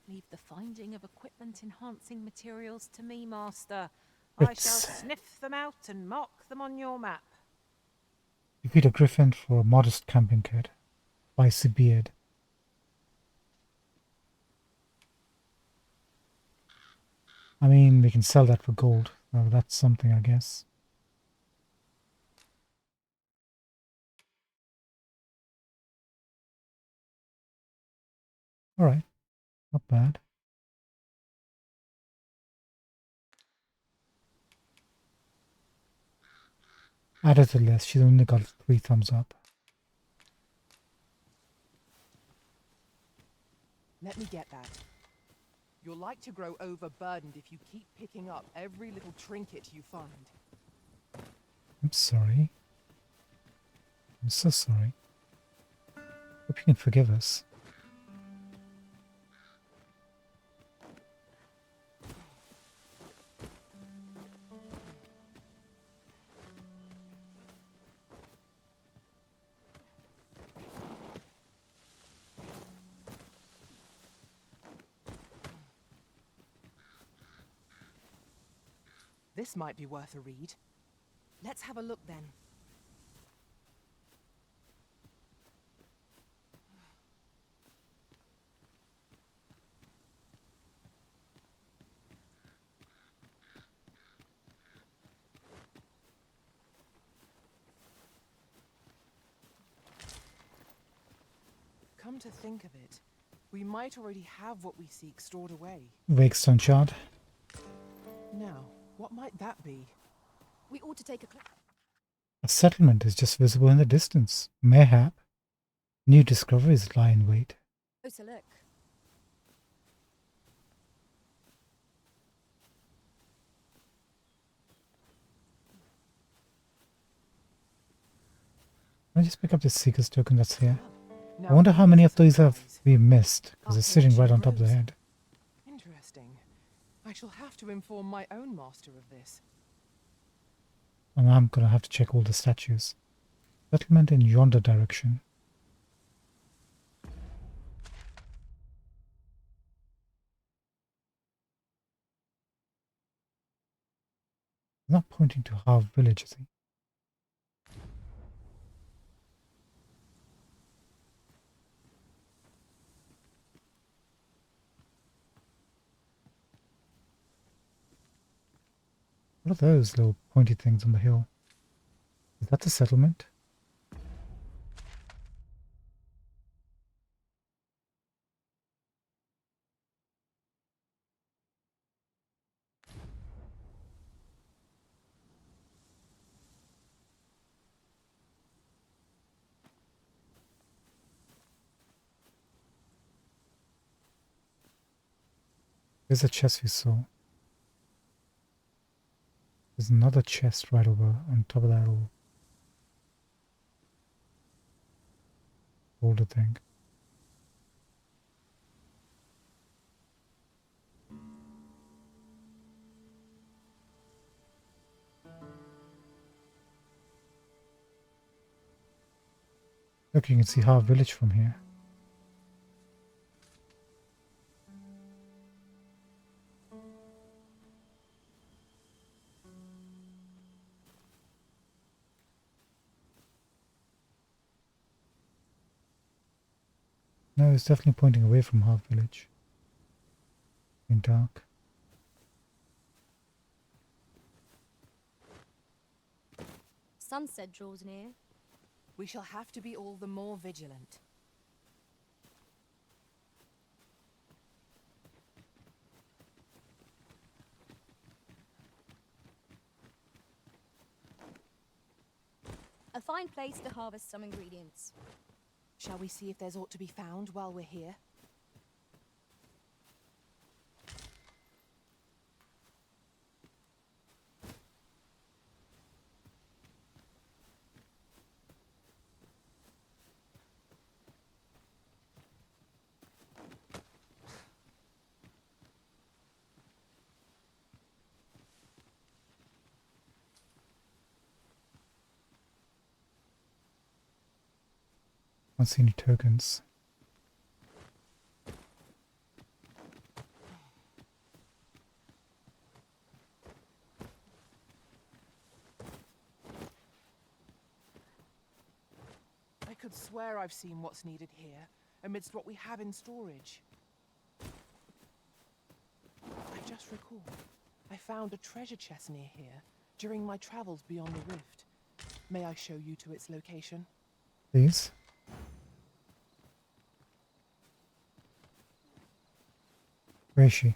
Leave the finding of equipment-enhancing materials to me, Master. I shall Fritz. sniff them out and mark them on your map. Defeat a griffin for a modest camping kit. Spicy beard. I mean, we can sell that for gold. Well, that's something, I guess. Alright. Not bad. Add her to the list. She's only got 3 thumbs up. Let me get that. You'll like to grow overburdened if you keep picking up every little trinket you find. I'm sorry. I'm so sorry. Hope you can forgive us. This might be worth a read. Let's have a look then. Come to think of it, we might already have what we seek stored away. Wakestone shard. Now, what might that be? We ought to take a A settlement is just visible in the distance. Mayhap. New discoveries lie in wait. closer look. Can I just pick up this Seeker's token that's here? Now I wonder how many of these have supplies. we missed, because Our it's sitting right collection on top of the grows. head. Interesting. I shall have to inform my own master of this. And I'm gonna have to check all the statues. Settlement in yonder direction. He's not pointing to Harv village, is he? What are those little pointy things on the hill? Is that the settlement? There's a chest we saw. There's another chest right over on top of that old boulder thing. Look, you can see Harv village from here. No, it's definitely pointing away from Harv village. In dark. Sunset draws near. We shall have to be all the more vigilant. A fine place to harvest some ingredients. Shall we see if there's aught to be found while we're here? Can't see any tokens. I could swear I've seen what's needed here, amidst what we have in storage. I just recall, I found a treasure chest near here during my travels beyond the rift. May I show you to its location? Please. Where is she?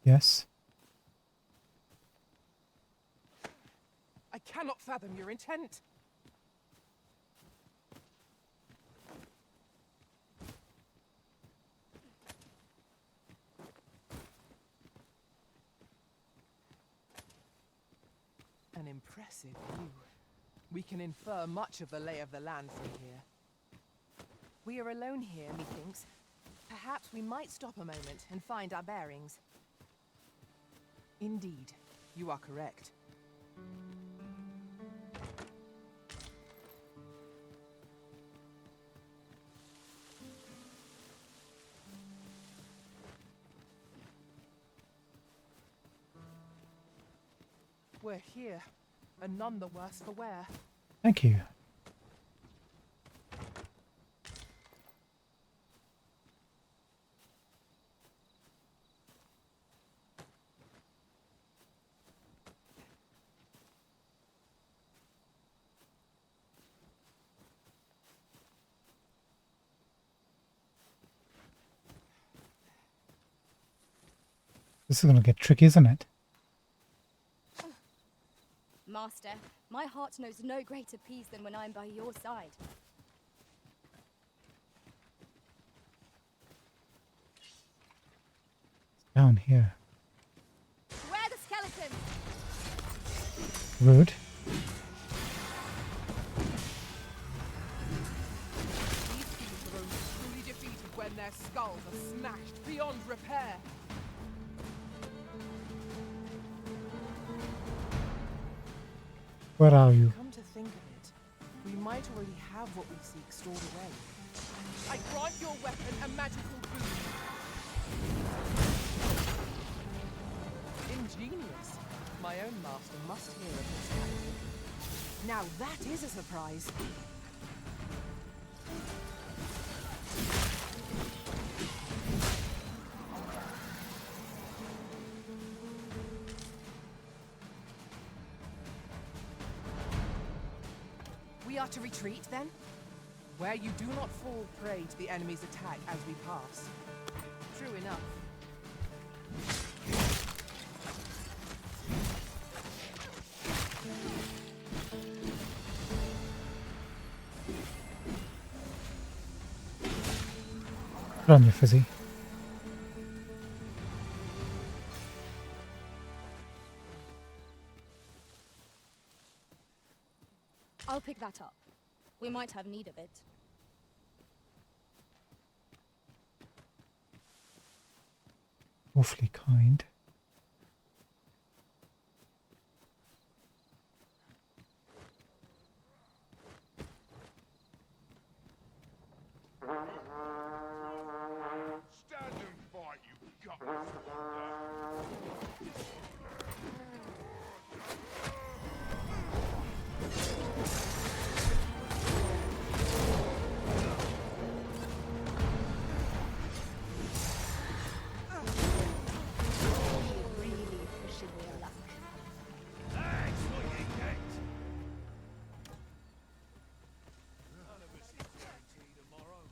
Yes? I cannot fathom your intent. An impressive view. We can infer much of the lay of the land from here. We are alone here, methinks. Perhaps we might stop a moment and find our bearings. Indeed, you are correct. We're here, and none the worse for wear. Thank you. This is going to get tricky, isn't it? Master, my heart knows no greater peace than when I'm by your side. Down here. Where are the skeletons? Rude. their skulls are smashed beyond repair. Where are you? Come to think of it, we might already have what we seek stored away. I grant your weapon a magical boon. Ingenious. My own master must hear of this tactic. Now that is a surprise. We are to retreat, then? Where you do not fall prey to the enemy's attack as we pass. True enough. Run, you fizzy. I'll pick that up. We might have need of it. Awfully kind. Stand and fight, you gut. Really pushing your luck. Thanks for your get. None of us is guaranteed tomorrow.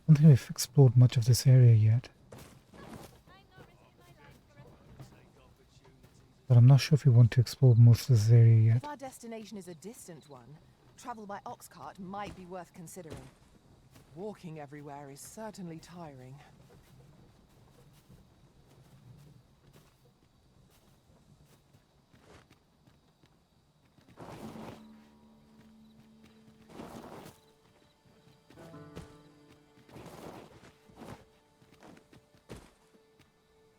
I don't think we've explored much of this area yet. But I'm not sure if we want to explore most of this area yet. If our destination is a distant one, travel by ox cart might be worth considering. Walking everywhere is certainly tiring.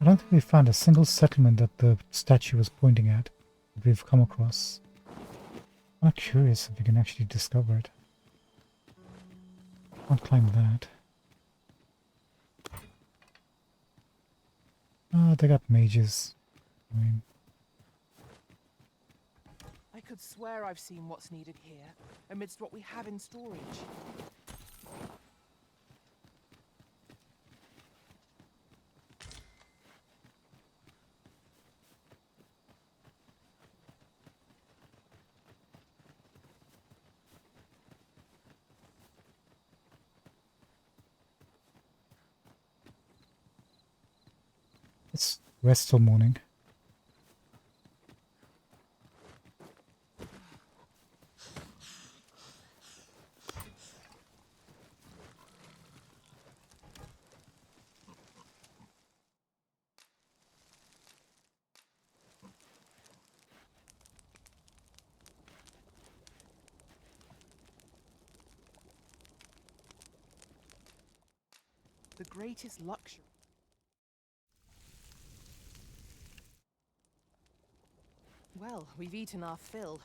I don't think we found a single settlement that the statue was pointing at that we've come across. I'm curious if we can actually discover it. Can't climb that. Ah, they got mages. I mean, I could swear I've seen what's needed here, amidst what we have in storage. it's rest till morning. The greatest luxury. Well, we've eaten our fill.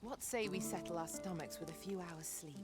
What say we settle our stomachs with a few hours' sleep?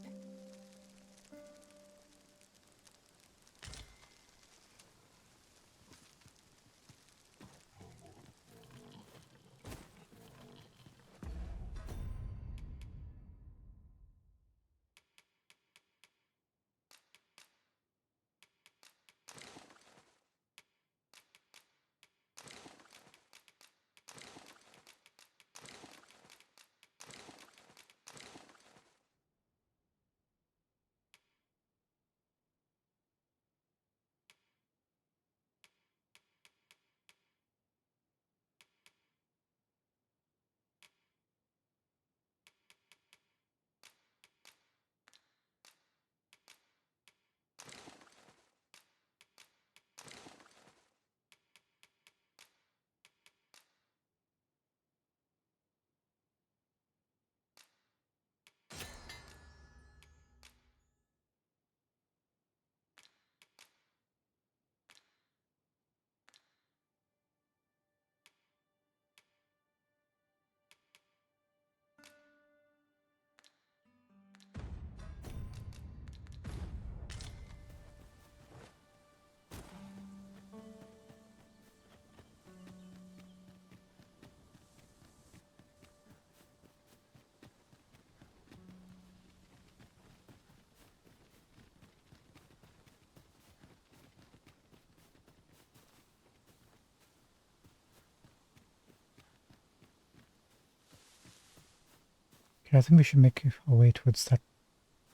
Okay, I think we should make our way towards that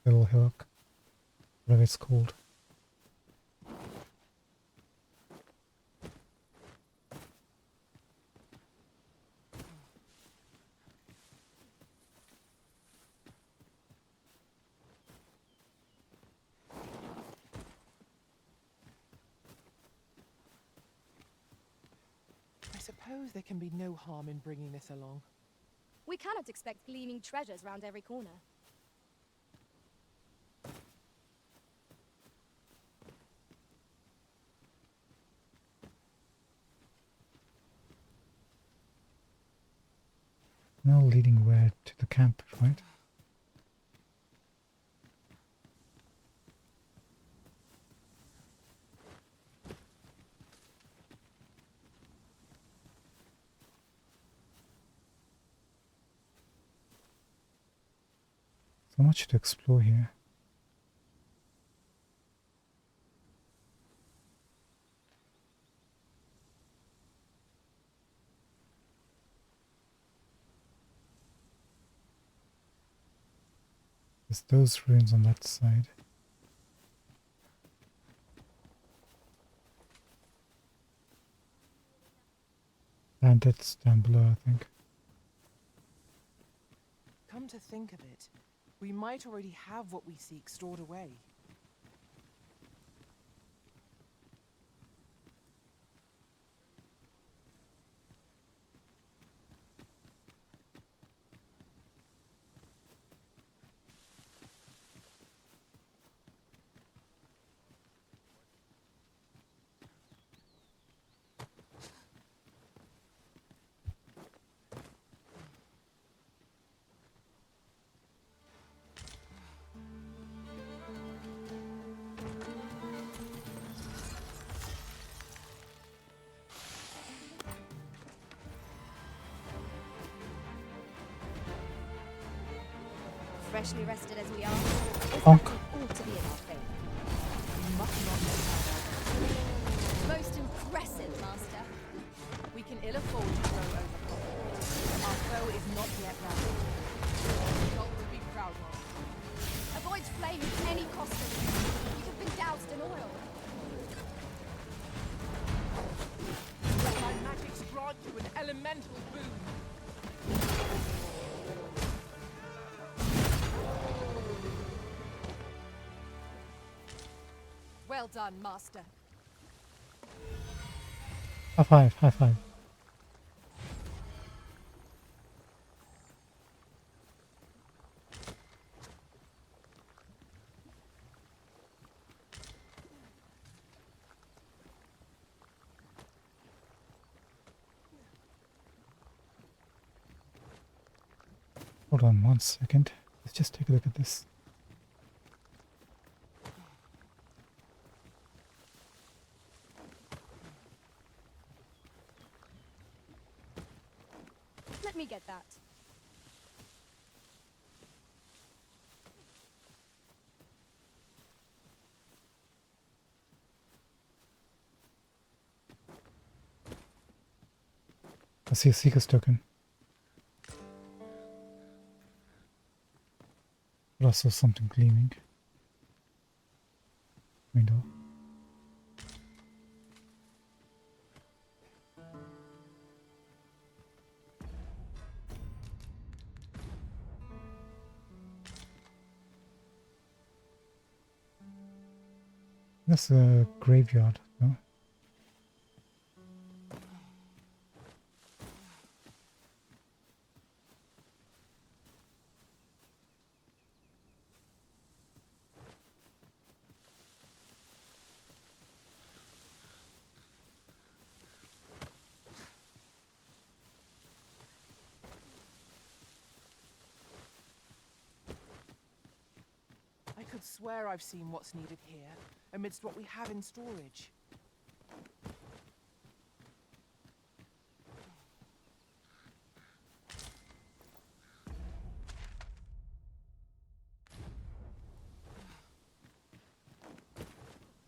little hillock, whatever it's called. I suppose there can be no harm in bringing this along. We cannot expect gleaming treasures round every corner. Now leading where? To the camp, right? So much to explore here. There's those ruins on that side. Bandits down below, I think. Come to think of it, we might already have what we seek stored away. Freshly rested as we are, this Bonk. battle ought to be in our favor. You must not let that. Most impressive, Master. We can ill afford to grow overconfident. Our foe is not yet routed. Not to be proud of. Avoid flame at any cost. You have been doused in oil. Let my magics grant you an elemental boon. Well done, Master. High five, high five. Hold on 1 second. Let's just take a look at this. Let me get that. I see a Seeker's token. But also something gleaming. Window. That's a graveyard, no? I could swear I've seen what's needed here, amidst what we have in storage.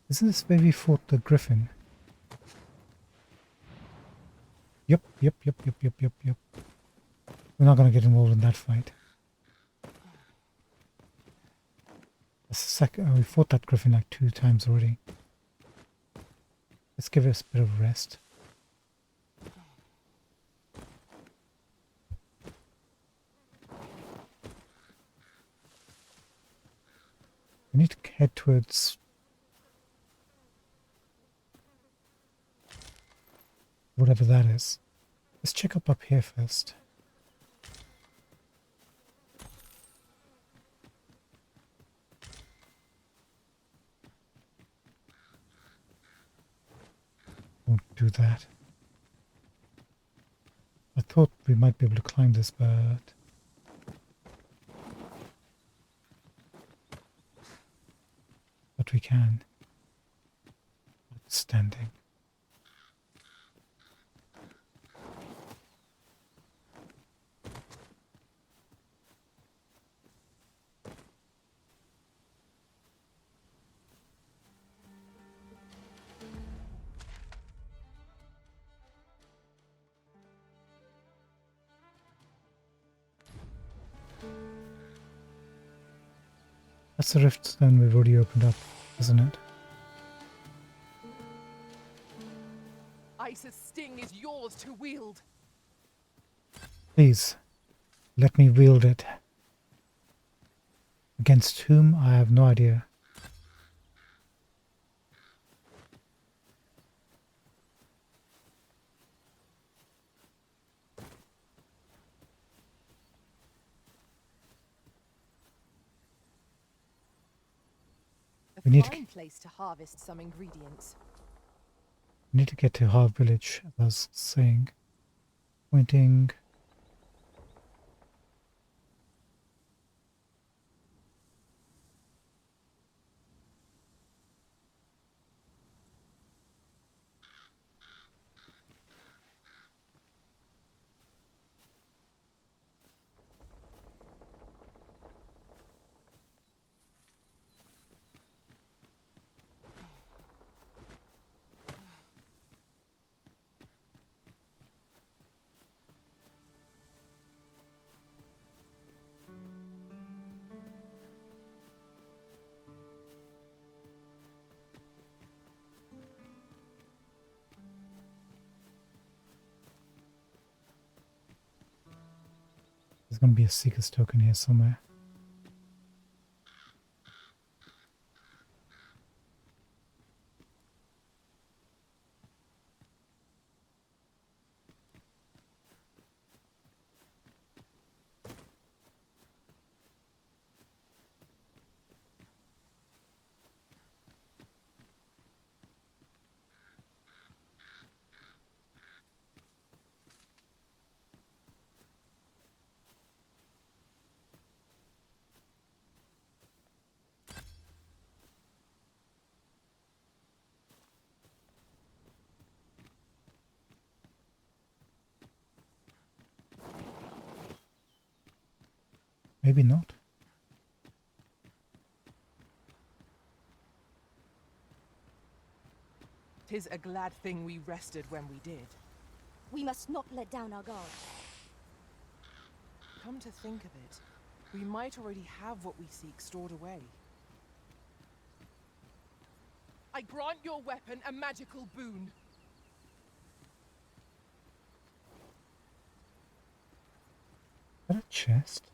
Isn't this where we fought the griffin? Yep. We're not gonna get involved in that fight. We fought that griffin like 2 times already. Let's give us a bit of rest. We need to head towards whatever that is. Let's check up here first. Won't do that. I thought we might be able to climb this, but we can. Standing. That's the rift stone we've already opened up, isn't it? Ice's sting is yours to wield. Please, let me wield it. Against whom, I have no idea. A fine place to harvest some ingredients. We need to get to Harv Village, as I was saying. Pointing. There's going to be a Seeker's token here somewhere. Maybe not. "'Tis a glad thing we rested when we did." We must not let down our guard. Come to think of it, we might already have what we seek stored away. I grant your weapon a magical boon. Is that a chest?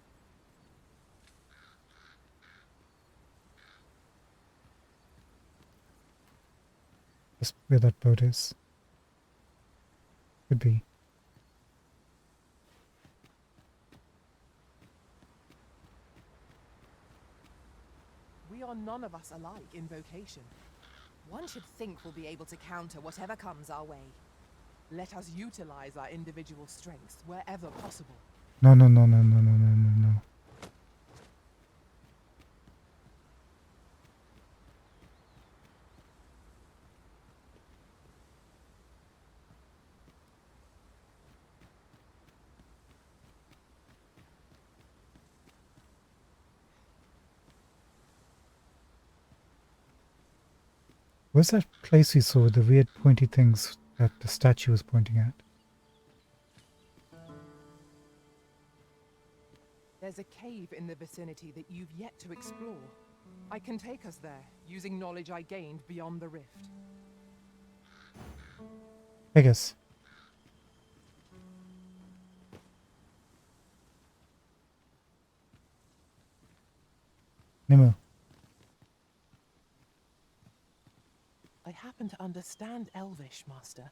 That's where that boat is. Could be. We are none of us alike in vocation. One should think we'll be able to counter whatever comes our way. Let us utilize our individual strengths wherever possible. No, no, no, no, no, no, no, no, no. Where's that place we saw with the weird pointy things that the statue was pointing at? There's a cave in the vicinity that you've yet to explore. I can take us there, using knowledge I gained beyond the rift. Vegas. Nemo. I happen to understand Elvish, Master.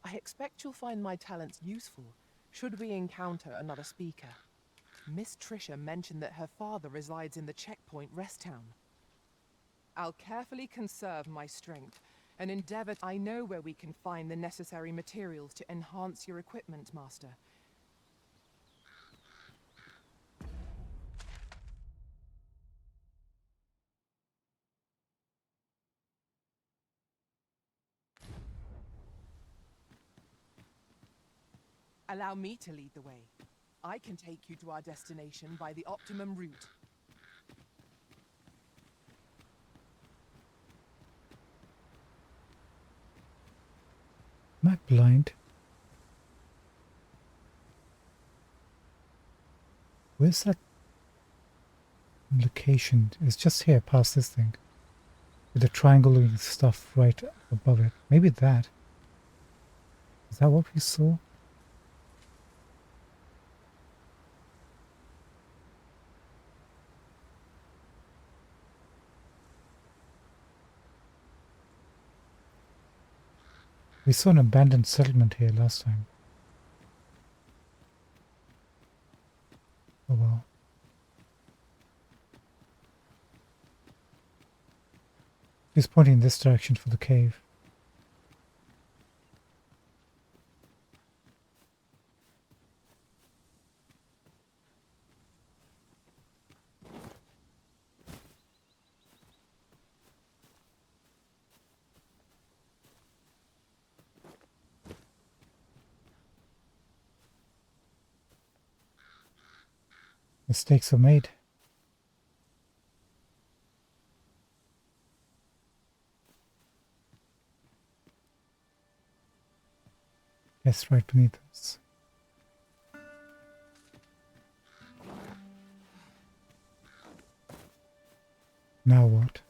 I expect you'll find my talents useful, should we encounter another speaker. Miss Trisha mentioned that her father resides in the checkpoint rest town. I'll carefully conserve my strength and endeavor. I know where we can find the necessary materials to enhance your equipment, Master. Allow me to lead the way. I can take you to our destination by the optimum route. Am I blind? Where's that location? It's just here, past this thing. With the triangle stuff right above it. Maybe that. Is that what we saw? We saw an abandoned settlement here last time. Oh well. He's pointing in this direction for the cave. Mistakes are made. Yes, right beneath us. Now what?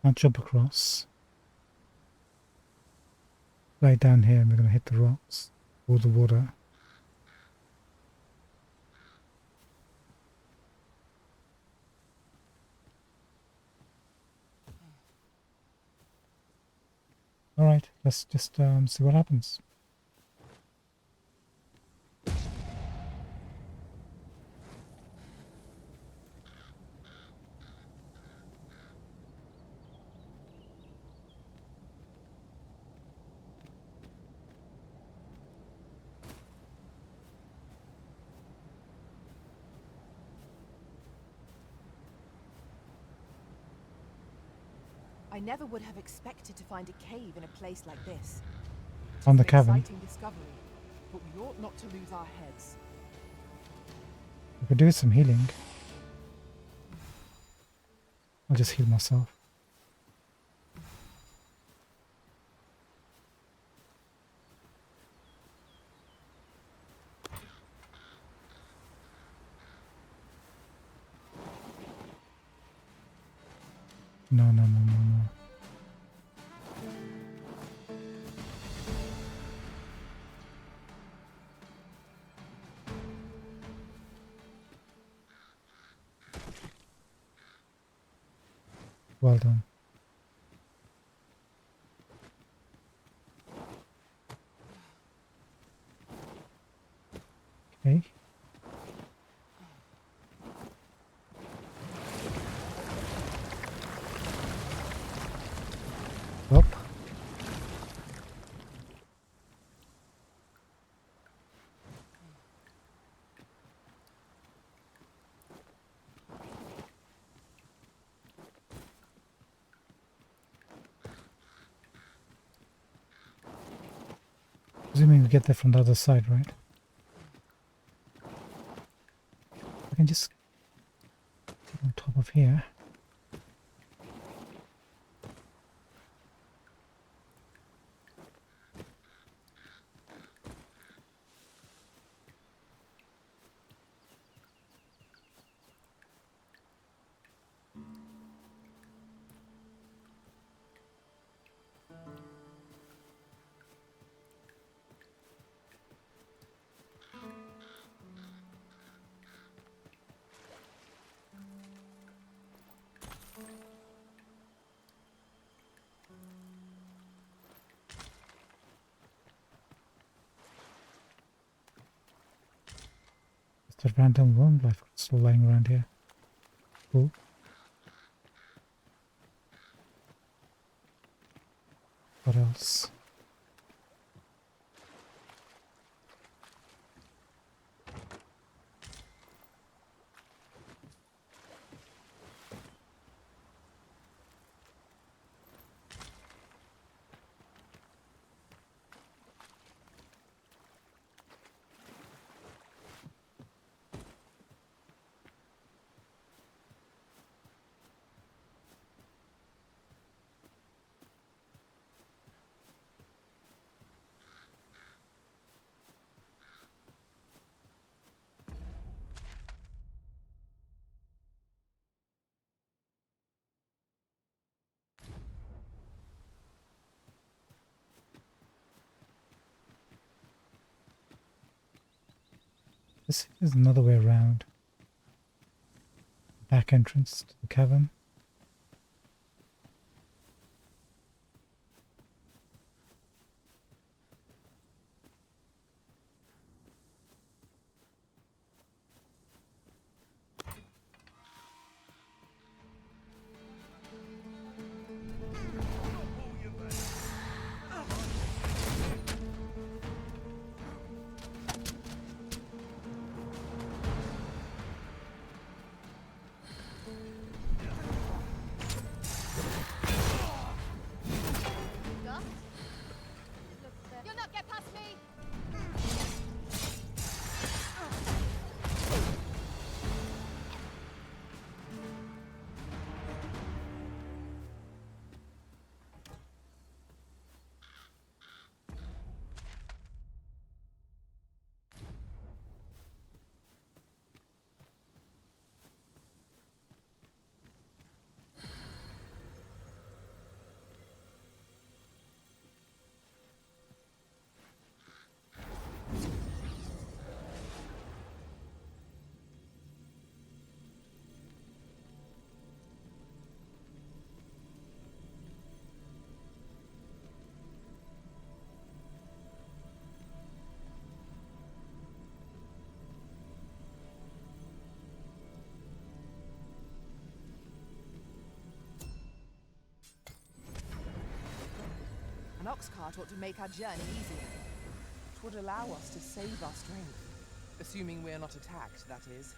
I'll jump across. Right down here and we're going to hit the rocks or the water. Alright, let's just see what happens. I never would have expected to find a cave in a place like this. On the It's an cavern. exciting discovery, but we ought not to lose our heads. We could do some healing. I'll just heal myself. No, no, no, no, no. Well done. Okay. Well. Presuming we get there from the other side, right? can just get on top of here. Just a random worm life crystal lying around here. Cool. What else? This is another way around. Back entrance to the cavern. You'll not get past me! An ox cart ought to make our journey easier. It would allow us to save our strength. Assuming we're not attacked, that is.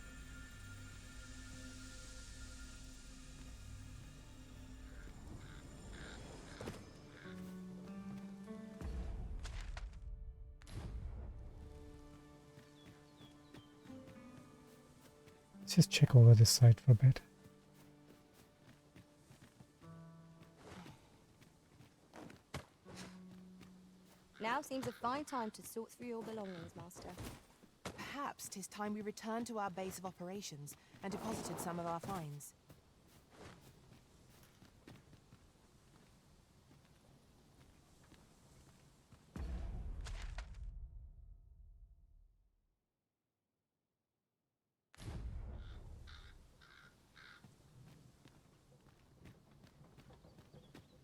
Let's just check over this side for a bit. Now seems a fine time to sort through your belongings, Master. Perhaps 'tis time we returned to our base of operations and deposited some of our finds.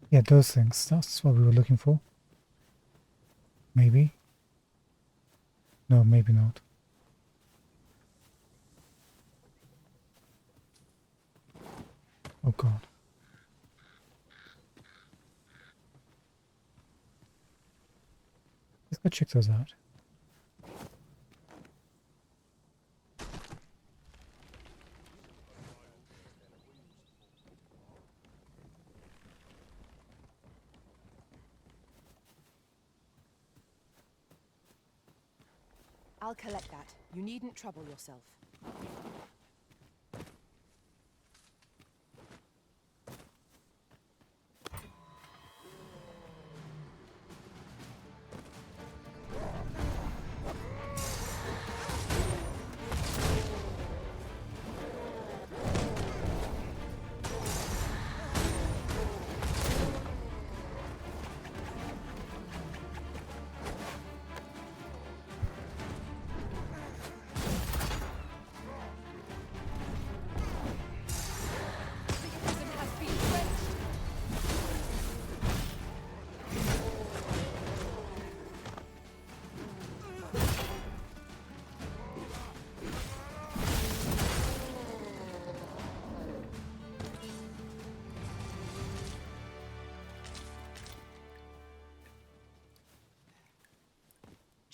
Yeah, those things. That's what we were looking for. Maybe. No, maybe not. Oh god. Let's go check those out. I'll collect that. You needn't trouble yourself.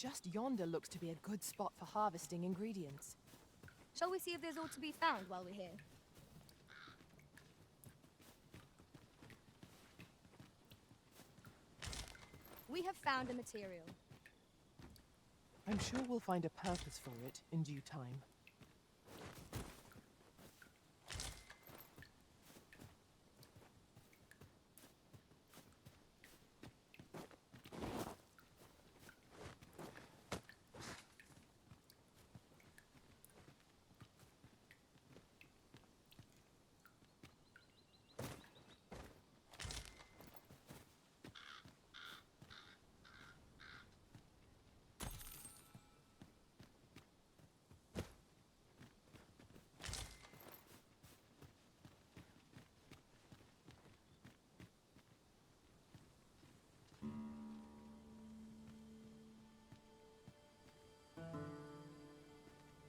Just yonder looks to be a good spot for harvesting ingredients. Shall we see if there's aught to be found while we're here? We have found a material. I'm sure we'll find a purpose for it in due time.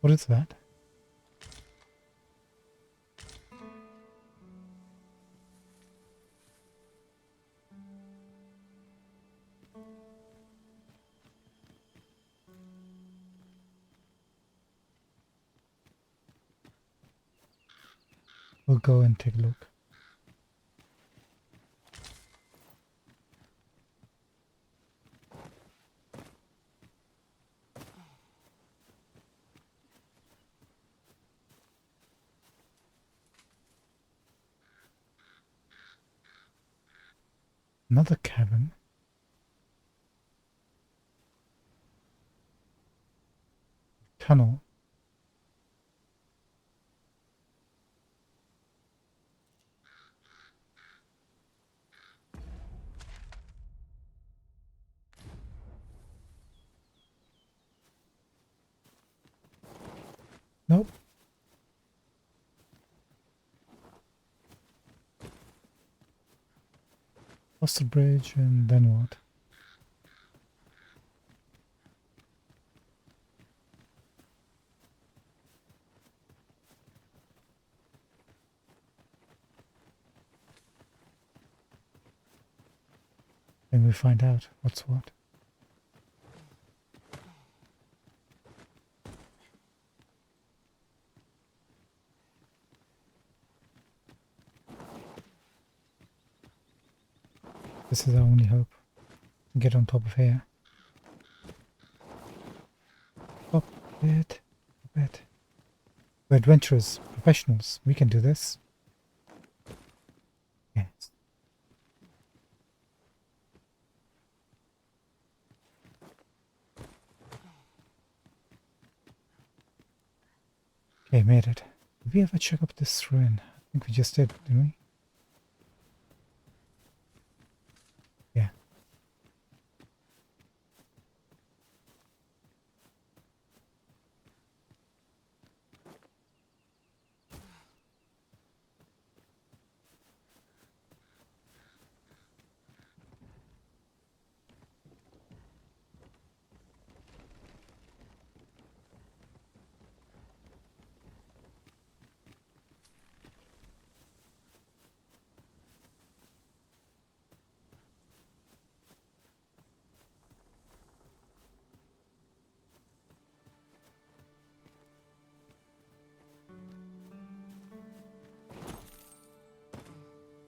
What is that? We'll go and take a look. Another cabin. Tunnel. Nope. Cross the bridge and then what? Then we find out what's what. This is our only hope. Get on top of here. Up a bit. A bit. We're adventurers, professionals. We can do this. Yes. Okay, made it. Did we ever check up this ruin? I think we just did, didn't we? Yeah.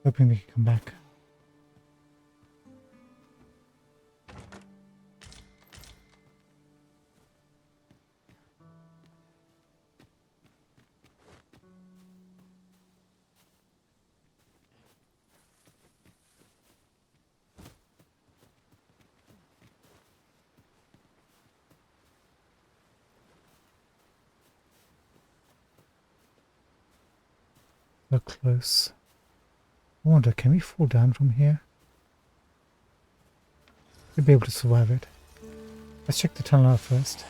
Hoping we can come back. So close. I wonder, can we fall down from here? We'll be able to survive it. Let's check the tunnel out first.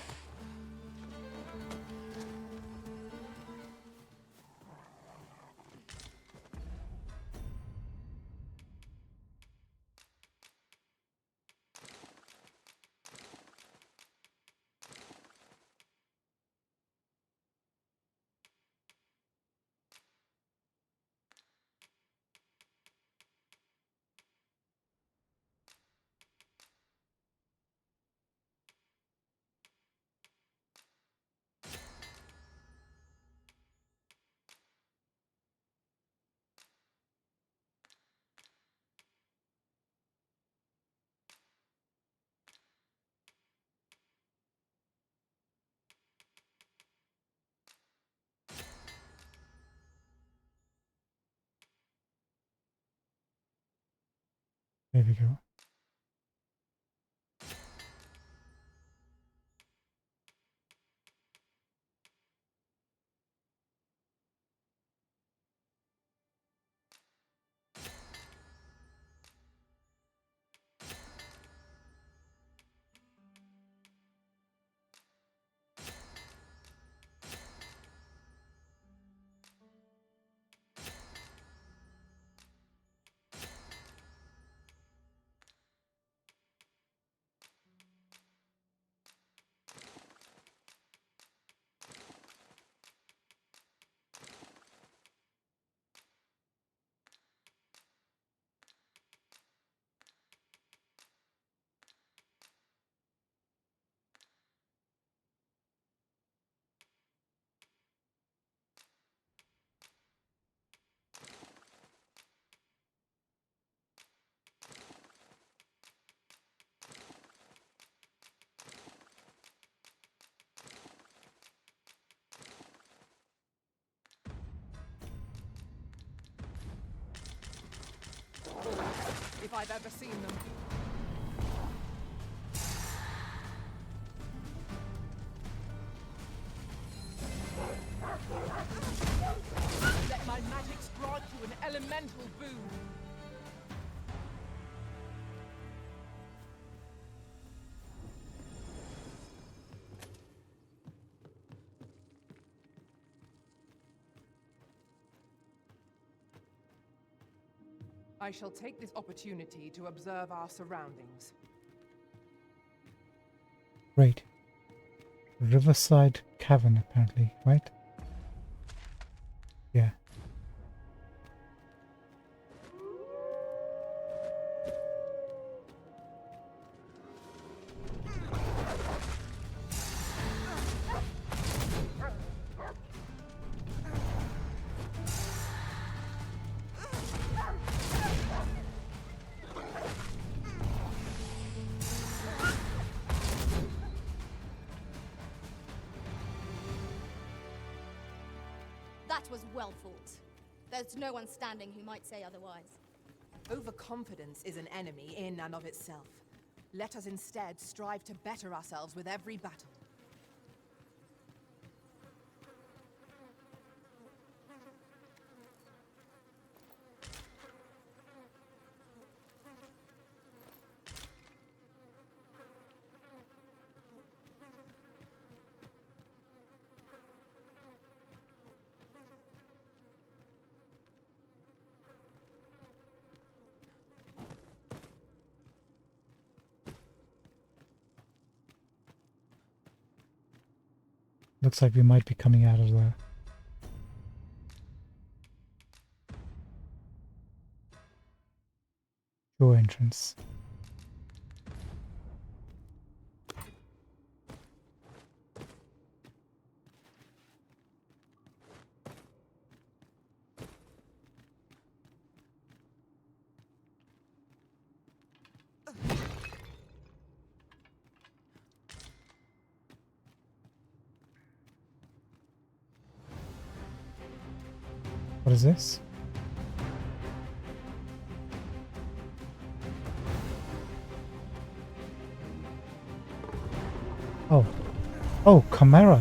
There we go. If I've ever seen them. Let my magic strike you an elemental boon. I shall take this opportunity to observe our surroundings. Great. Riverside Cavern, apparently, right? Yeah. That was well fought. There's no one standing who might say otherwise. Overconfidence is an enemy in and of itself. Let us instead strive to better ourselves with every battle. Looks like we might be coming out of the shore entrance. What is this? Oh. Oh, Chimera.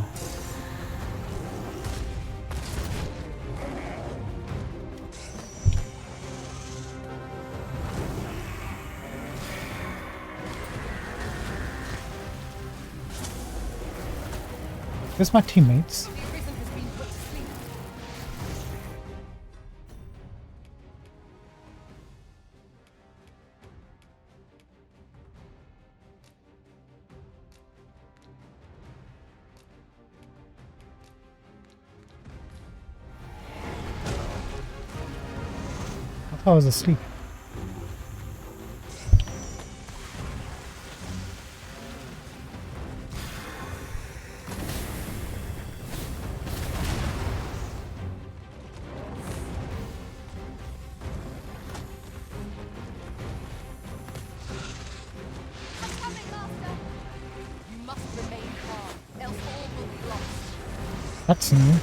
Where's my teammates? I thought I was asleep. That's new.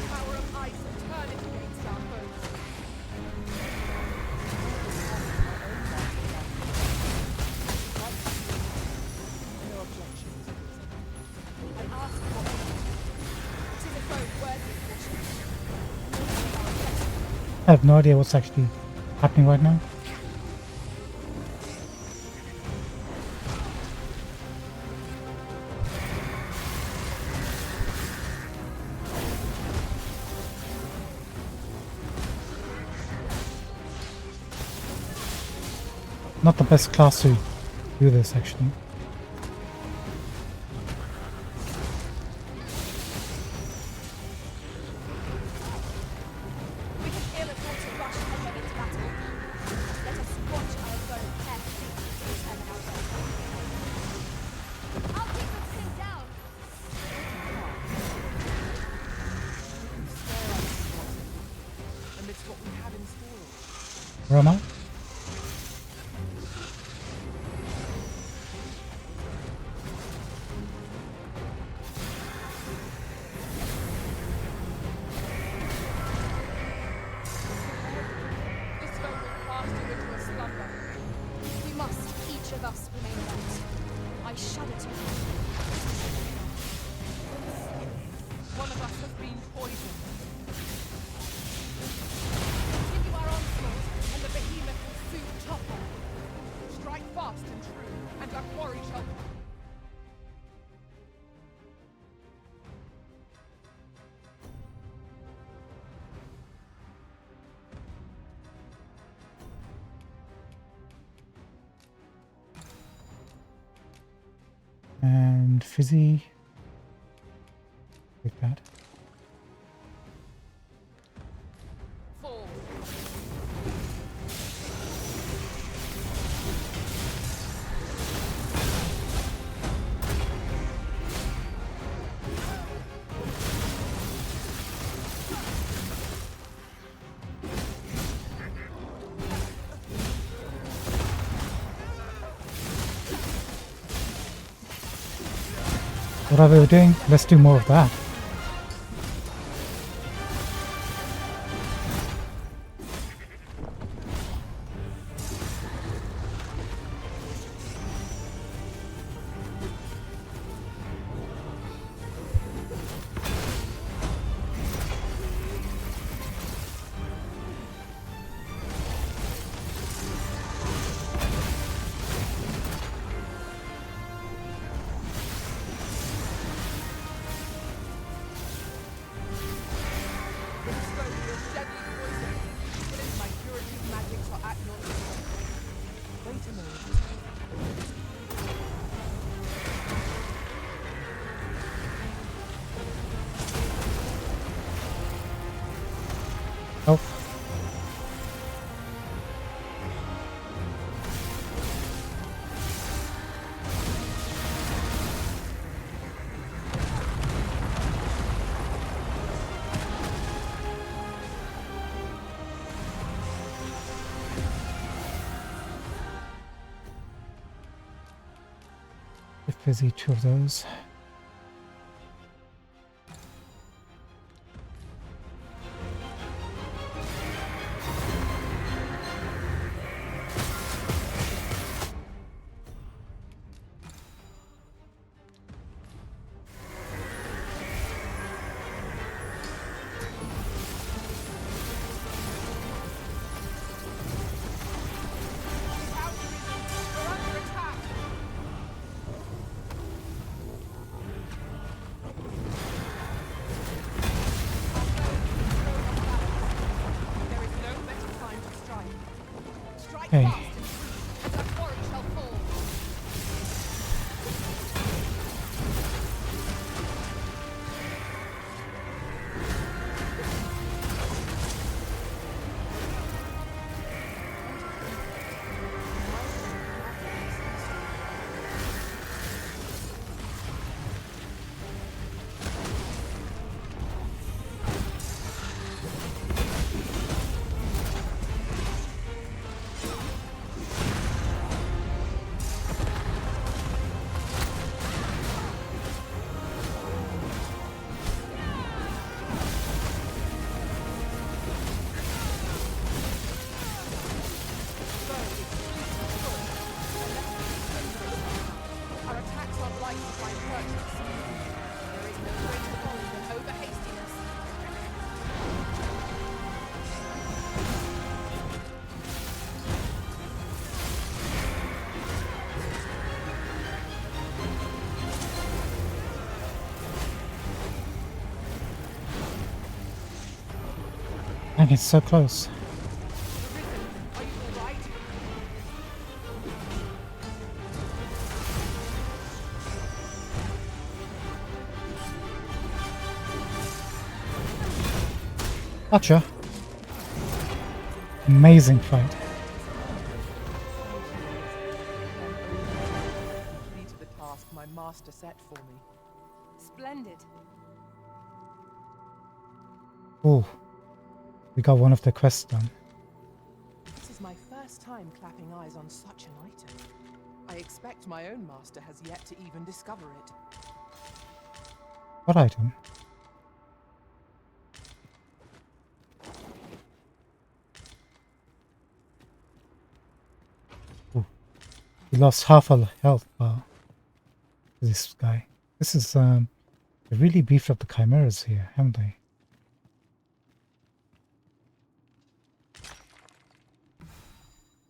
I have no idea what's actually happening right now. Not the best class to do this, actually. We can ill afford to rush headlong into battle. Let us watch our foe carefully to determine our fate. I'll keep them pinned down. Amidst what we have in store. Where am I? This foe will cast you into a slumber. We must, each of us, remain alert. I shudder to think. One of us has been poisoned. Continue our onslaught, and the behemoth will soon topple. Strike fast and true, and our quarry shall... And Fizzy. Like that. Fall. Whatever we're doing, let's do more of that. This foe is deadly poison. Even my curative magics are at your disposal. Wait a moment. Oh. If there's each of those. We're under attack! There is no better time to strike. Strike Hey. fast and true, and our quarry shall fall. Dang, it's so close. Gotcha. Amazing fight. Completed the task my master set for me. Splendid. Oh, we got one of the quests done. This is my first time clapping eyes on such an item. I expect my own master has yet to even discover it. What item? Ooh. He lost half a health bar. This guy. This is they really beefed up the chimeras here, haven't they?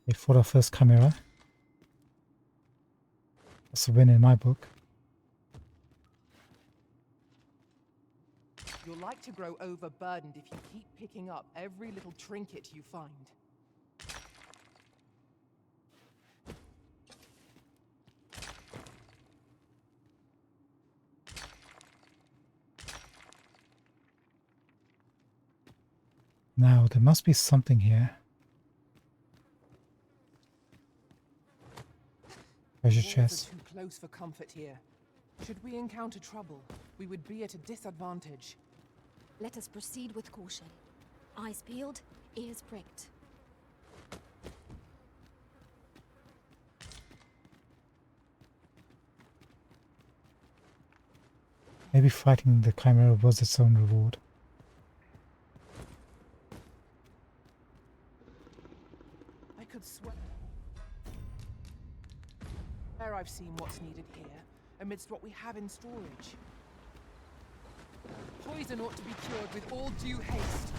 They fought our first chimera. That's a win in my book. You'll like to grow overburdened if you keep picking up every little trinket you find. Now, there must be something here. Treasure Walls chest. are too close for comfort here. Should we encounter trouble, we would be at a disadvantage. Let us proceed with caution. Eyes peeled, ears pricked. Maybe fighting the chimera was its own reward. I could swear I've seen what's needed here, amidst what we have in storage. Poison ought to be cured with all due haste.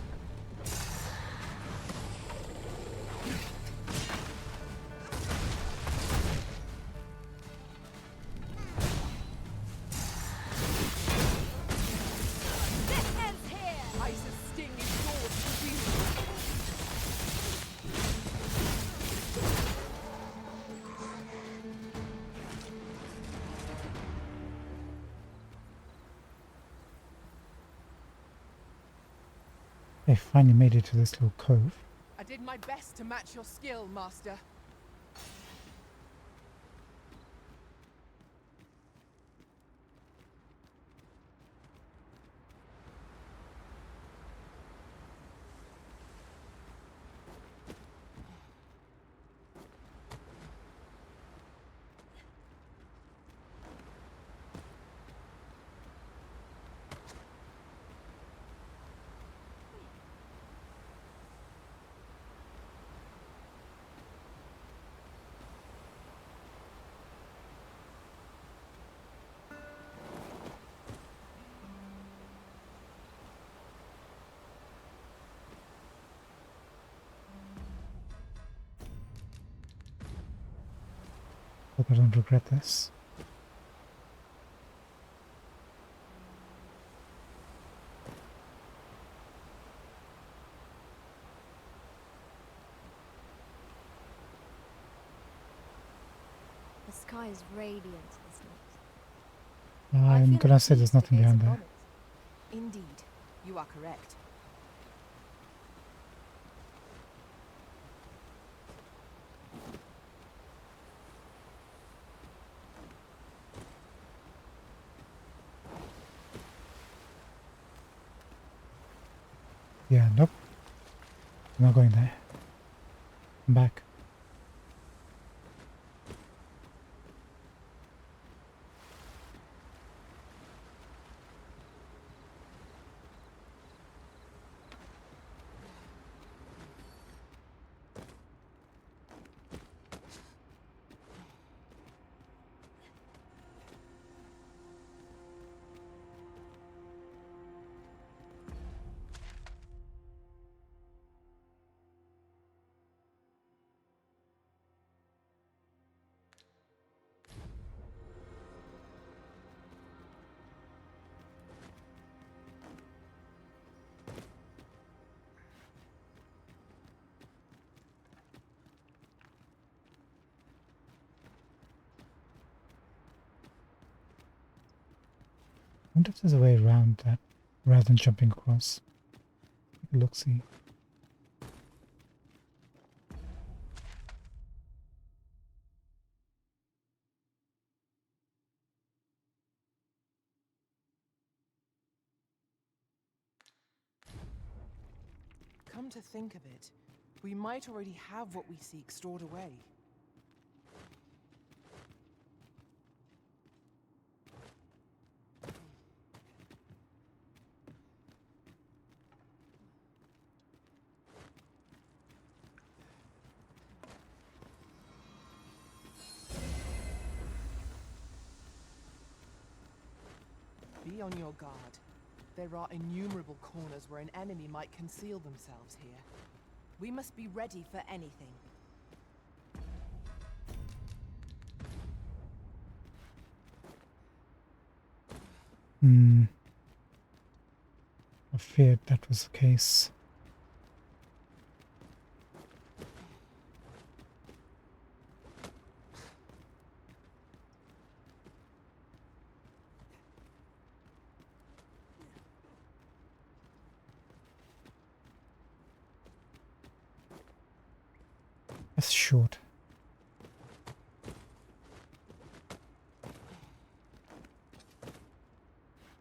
This ends here! Ice's sting is yours to wield. They finally made it to this little cove. I did my best to match your skill, Master. Hope I don't regret this. The sky is radiant this night. I'm gonna say there's nothing behind there. Indeed, you are correct. Yeah, nope. I'm not going there. I'm back. wonder if there's a way around that rather than jumping across. Take a look-see. Come to think of it, we might already have what we seek stored away. Be on your guard. There are innumerable corners where an enemy might conceal themselves here. We must be ready for anything. I feared that was the case. That's short.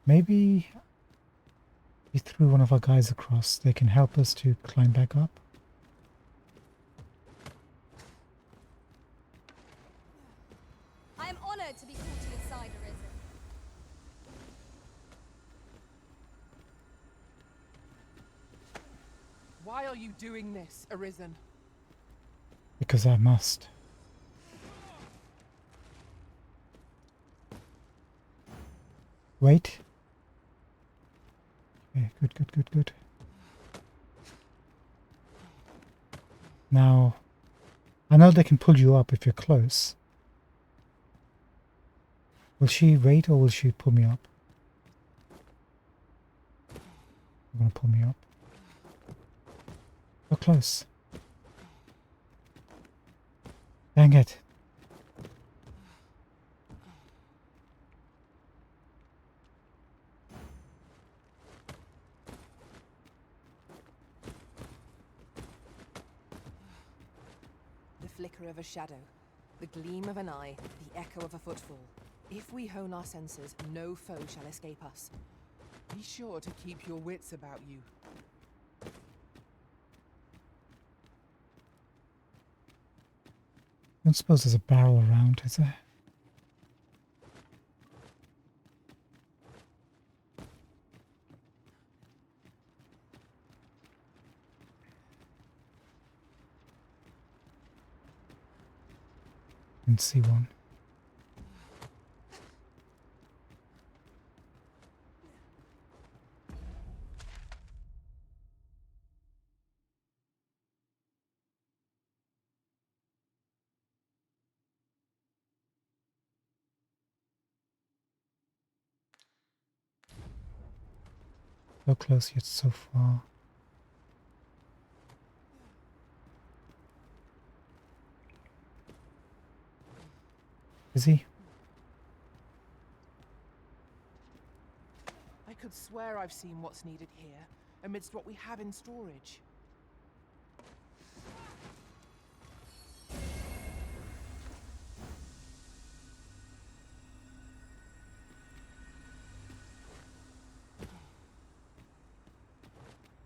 Maybe we threw one of our guys across. They can help us to climb back up. I am honored to be called to your side, Arisen. Why are you doing this, Arisen? Because I must. Wait. Okay, good. Now, I know they can pull you up if you're close. Will she wait or will she pull me up? You're gonna pull me up. You're close. Dang it. The flicker of a shadow, the gleam of an eye, the echo of a footfall. If we hone our senses, no foe shall escape us. Be sure to keep your wits about you. I don't suppose there's a barrel around, is there? Didn't see one. So close yet so far. Is he? I could swear I've seen what's needed here, amidst what we have in storage.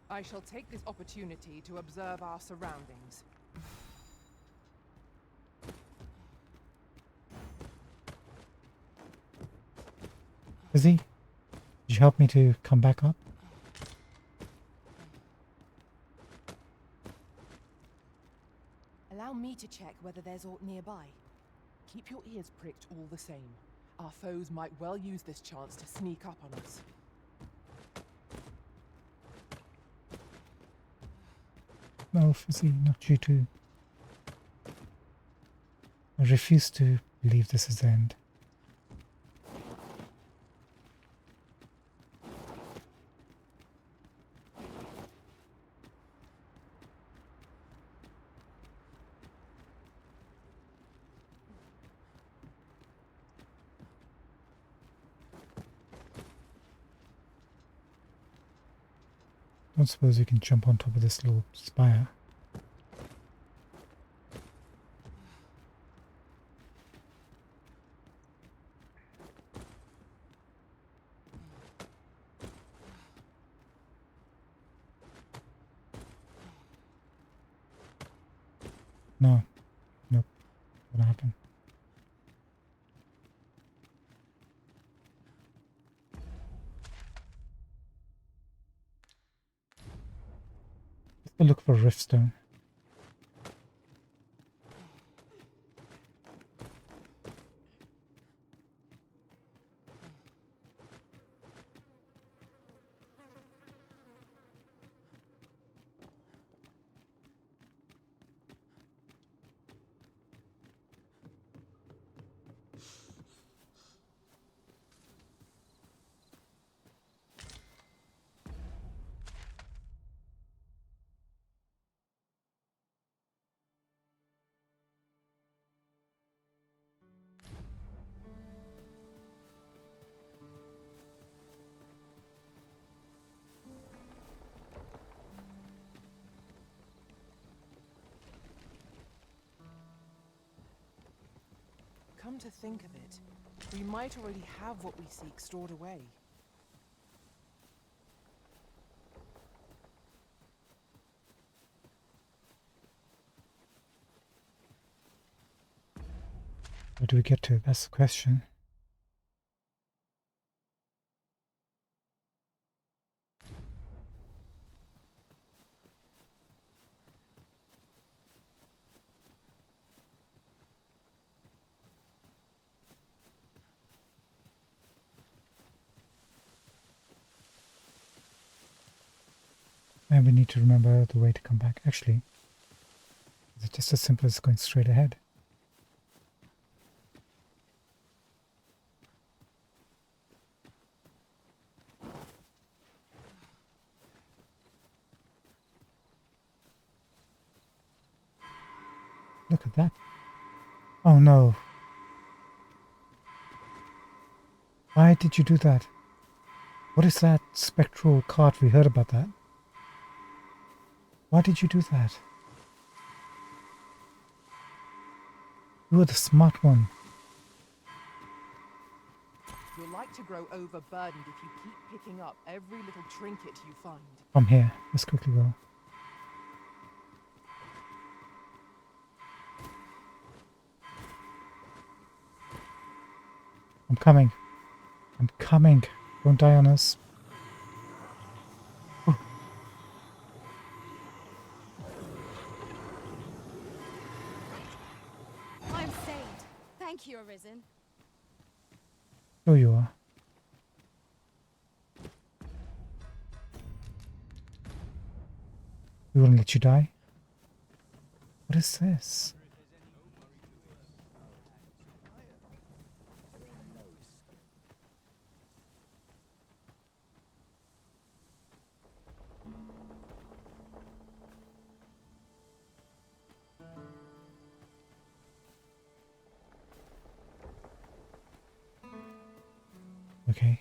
I shall take this opportunity to observe our surroundings. Is he? Did you help me to come back up? Allow me to check whether there's aught nearby. Keep your ears pricked all the same. Our foes might well use this chance to sneak up on us. No, Fizzy, not you too. I refuse to believe this is the end. don't suppose you can jump on top of this little spire. No. Nope. What happened? Let's go look for Riftstone. Come to think of it, we might already have what we seek stored away. Where do we get to? That's the question. And we need to remember the way to come back. Actually, is it just as simple as going straight ahead? Look at that. Oh no. Why did you do that? What is that spectral cart? We heard about that. Why did you do that? You were the smart one. You'll like to grow overburdened if you keep picking up every little trinket you find. From here. Let's quickly go. I'm coming. I'm coming. Don't die on us. Oh. I'm saved. Thank you, Arisen. So you are. We won't let you die. What is this? Okay.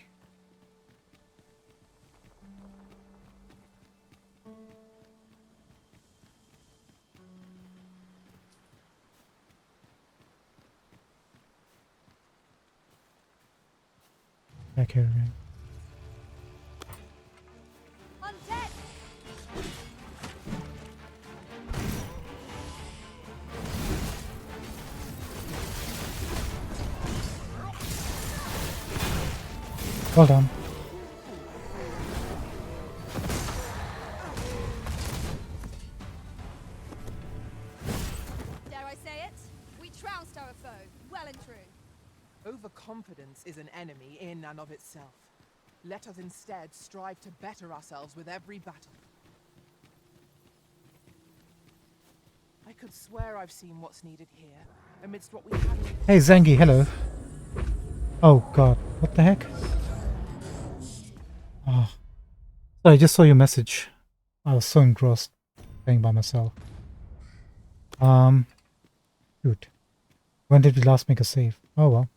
Back here again. On deck! Well done. Dare I say it? We trounced our foe, well and true. Overconfidence is an enemy in and of itself. Let us instead strive to better ourselves with every battle. I could swear I've seen what's needed here, amidst what we have. Hey Zangi, hello. Oh god, what the heck? Oh. So I just saw your message. I was so engrossed playing by myself. Shoot. When did we last make a save? Oh well.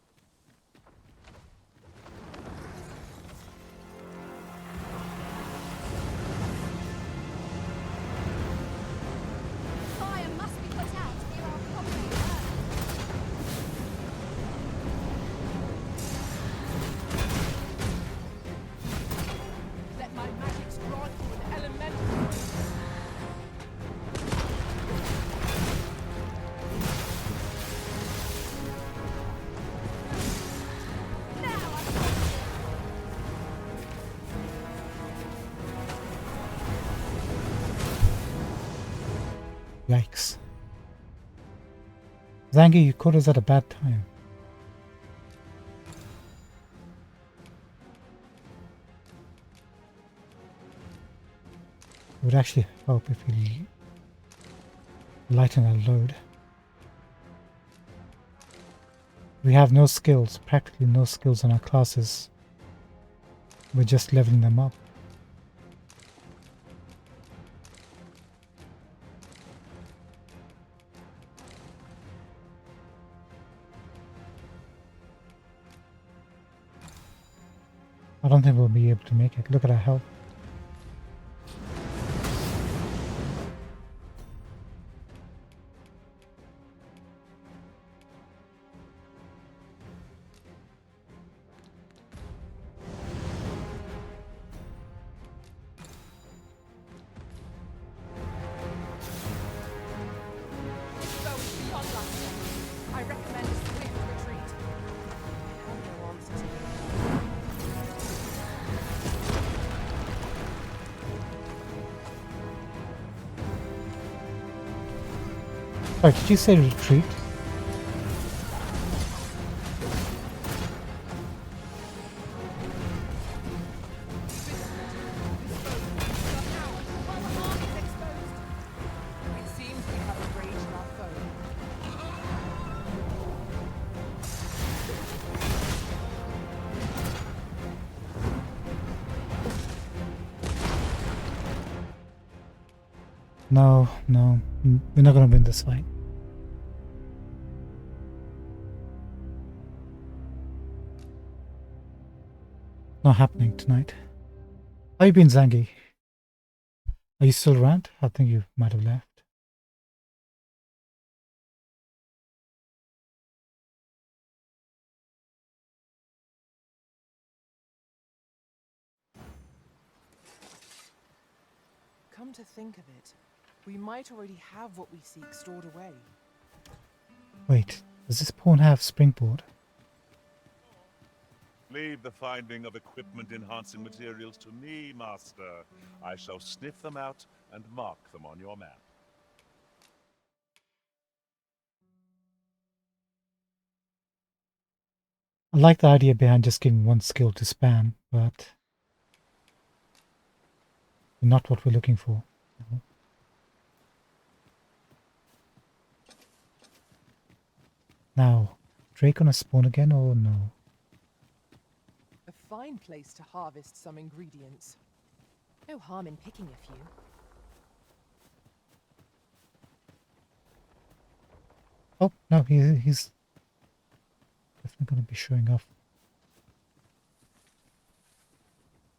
Yikes. Zangi, you caught us at a bad time. It would actually help if we lighten our load. We have no skills, practically no skills on our classes. We're just leveling them up. I don't think we'll be able to make it. Look at our health. I recommend a swift retreat. I have no answer to that. Sorry, did you say retreat? It seems we have a rage in our foe. No, no. We're not going to win this fight. Not happening tonight. How you been, Zangi? Are you still around? I think you might have left. Come to think of it, we might already have what we seek stored away. Wait, does this pawn have springboard? Leave the finding of equipment-enhancing materials to me, Master. I shall sniff them out and mark them on your map. I like the idea behind just giving one skill to spam, but not what we're looking for. Now, Drake gonna spawn again or no? A fine place to harvest some ingredients. No harm in picking a few. Oh, no, he's definitely gonna be showing off.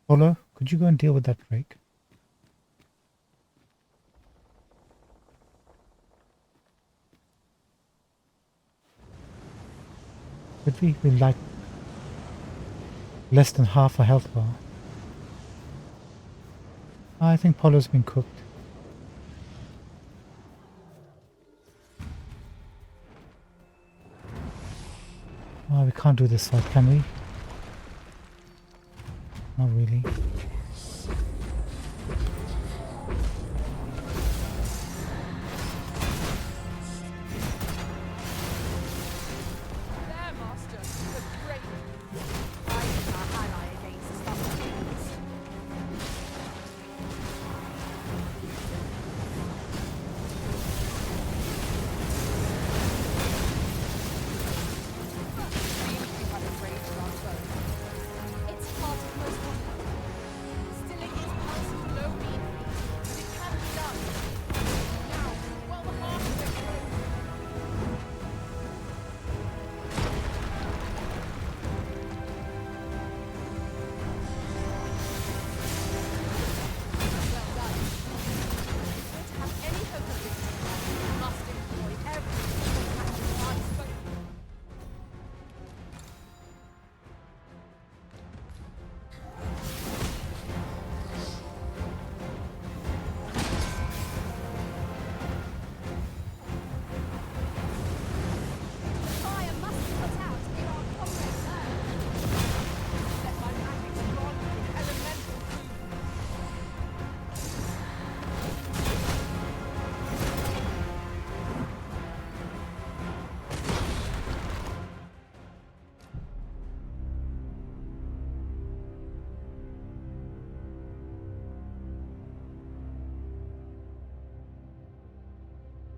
Polo, could you go and deal with that Drake? Could we? We're like less than half a health bar. I think Polo's been cooked. Oh, we can't do this fight, can we? Not really. There, Master, the great. I am our ally against some things. Seems we have a rage in our foe. It's part of most combat.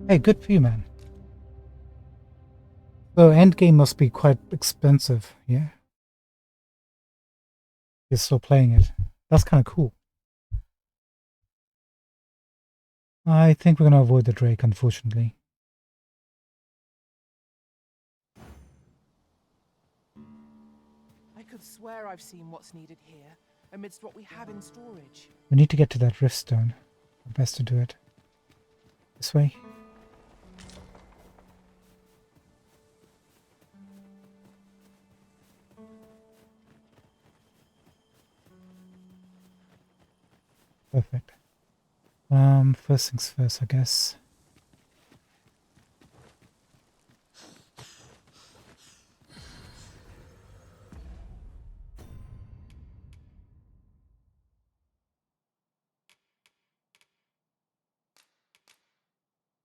Hey, good for you, man. So endgame must be quite expensive, yeah? You're still playing it. That's kind of cool. I think we're going to avoid the Drake, unfortunately. I could swear I've seen what's needed here, amidst what we have in storage. We need to get to that rift stone. Best to do it this way. Perfect. First things first, I guess.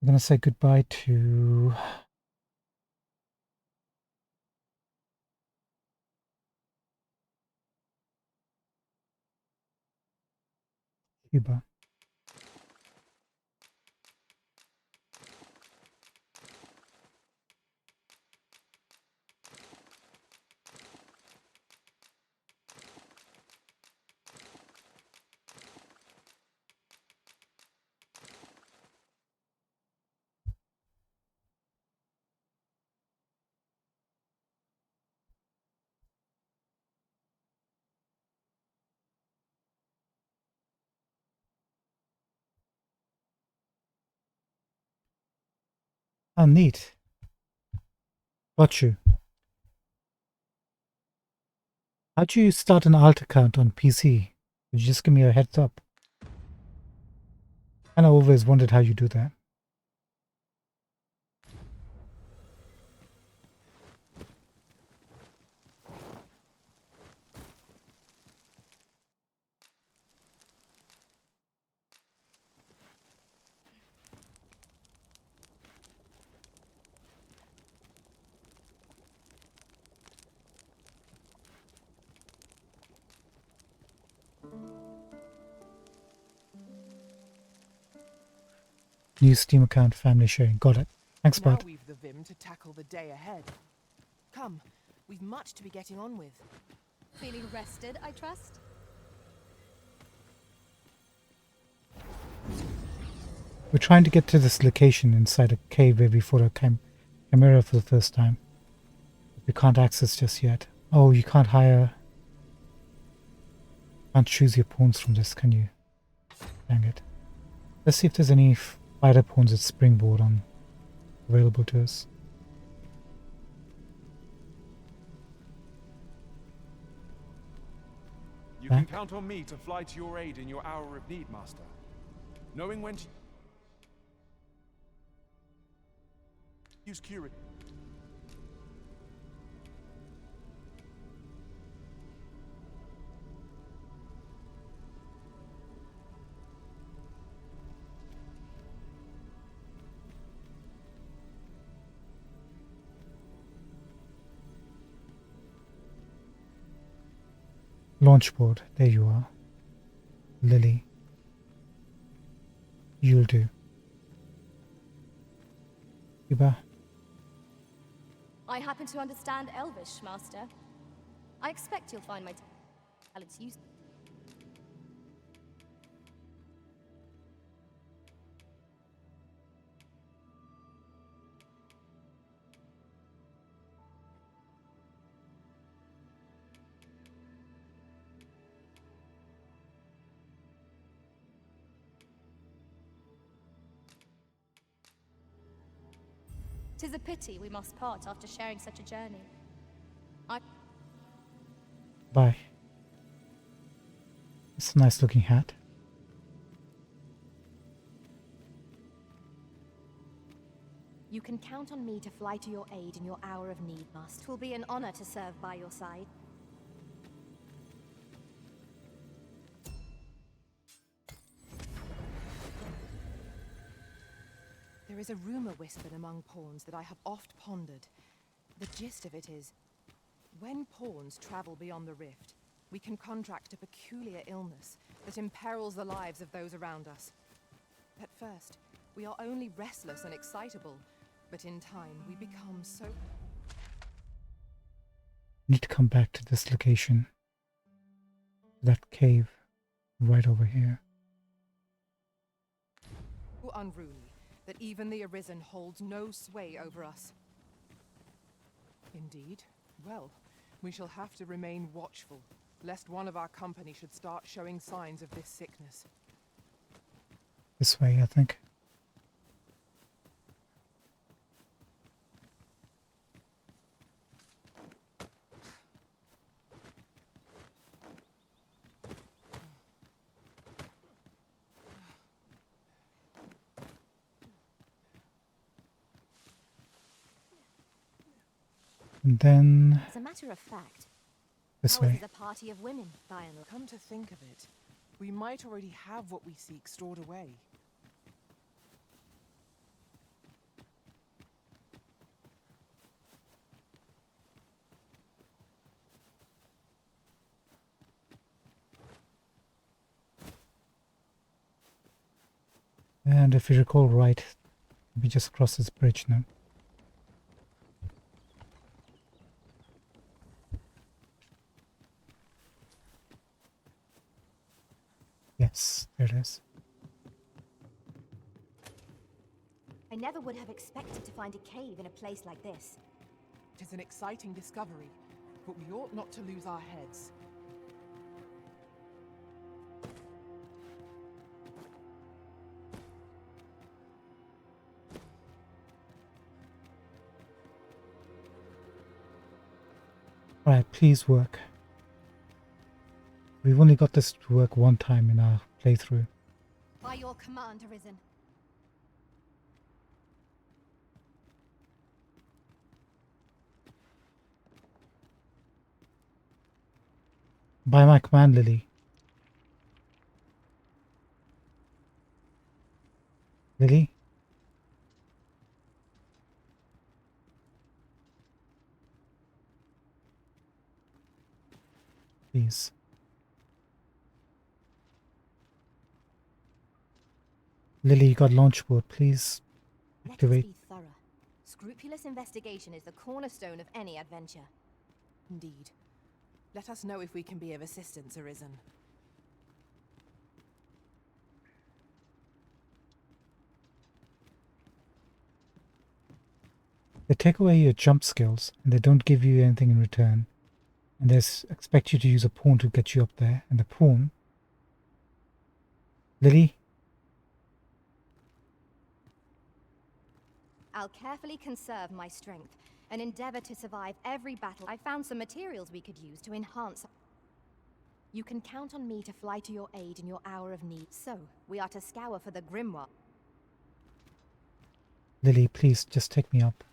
I'm gonna say goodbye to Cuba. Oh, neat. Got you. How'd you start an alt account on PC? Could you just give me a heads up? And I always wondered how you do that. New Steam account, family sharing. Got it. Thanks, Now bud. we've the vim to tackle the day ahead. Come, we've much to be getting on with. Feeling rested, I trust? We're trying to get to this location inside a cave where we fought a chimera for the first time. We can't access just yet. Oh, you can't hire... Can't choose your pawns from this, can you? Dang it. Let's see if there's any fighter pawns at Springboard on available to us. You can count on me to fly to your aid in your hour of need, Master. Knowing when to use Curie. Launch board. There you are. Lily. You'll do. Cuba. I happen to understand Elvish, Master. I expect you'll find my talents useful. Tis a pity we must part after sharing such a journey. Bye. It's a nice looking hat. You can count on me to fly to your aid in your hour of need, Master. It will be an honor to serve by your side. There is a rumor whispered among pawns that I have oft pondered. The gist of it is, when pawns travel beyond the rift, we can contract a peculiar illness that imperils the lives of those around us. At first, We are only restless and excitable, but in time we become so... Need to come back to this location. That cave right over here. So unruly that even the Arisen holds no sway over us. Indeed. Well, we shall have to remain watchful, lest one of our company should start showing signs of this sickness. This way, I think. And then As a matter of fact, this ours way. is a party of women, by and large. Come to think of it, we might already have what we seek stored away. And if you recall right, we just crossed this bridge now. Yes, there it is. I never would have expected to find a cave in a place like this. It is an exciting discovery, but we ought not to lose our heads. Alright, please work. We've only got this to work one time in our playthrough. By your command, Arisen. By my command, Lily. Lily? Please. Lily, you got launch board, please activate. Let us be thorough. Scrupulous investigation is the cornerstone of any adventure. Indeed. Let us know if we can be of assistance, Arisen. They take away your jump skills and they don't give you anything in return. And they expect you to use a pawn to get you up there. And the pawn... Lily? I'll carefully conserve my strength and endeavor to survive every battle. I found some materials we could use to enhance... You can count on me to fly to your aid in your hour of need. So, we are to scour for the grimoire. Lily, please, just take me up.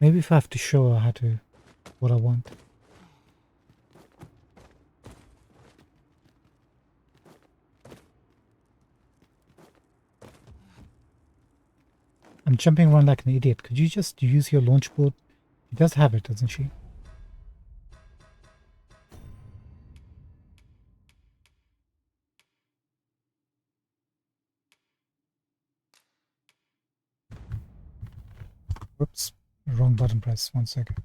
Maybe if I have to show her how to... what I want. I'm jumping around like an idiot. Could you just use your launch board? She does have it, doesn't she? Whoops. Wrong button press. 1 second.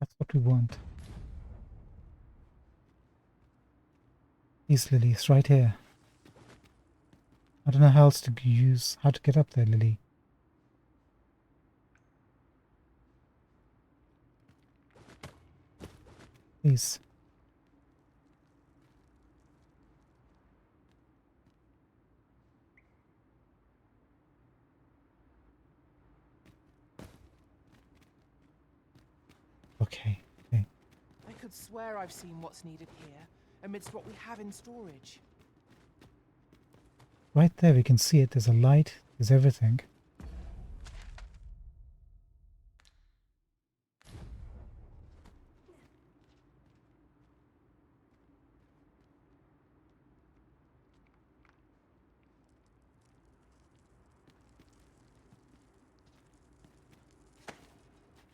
That's what we want. Please, Lily, it's right here. I don't know how else to use... how to get up there, Lily. Please. Okay. I could swear I've seen what's needed here, amidst what we have in storage. Right there, we can see it. There's a light. There's everything.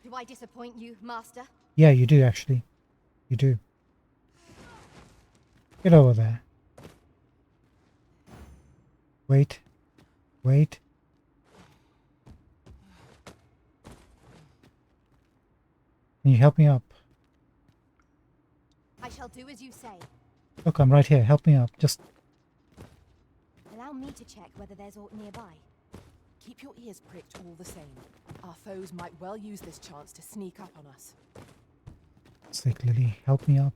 Do I disappoint you, Master? Yeah, you do actually. You do. Get over there. Wait. Wait. Can you help me up? I shall do as you say. Look, I'm right here. Help me up. Just... Allow me to check whether there's aught nearby. Keep your ears pricked all the same. Our foes might well use this chance to sneak up on us. Sick Lily, help me up.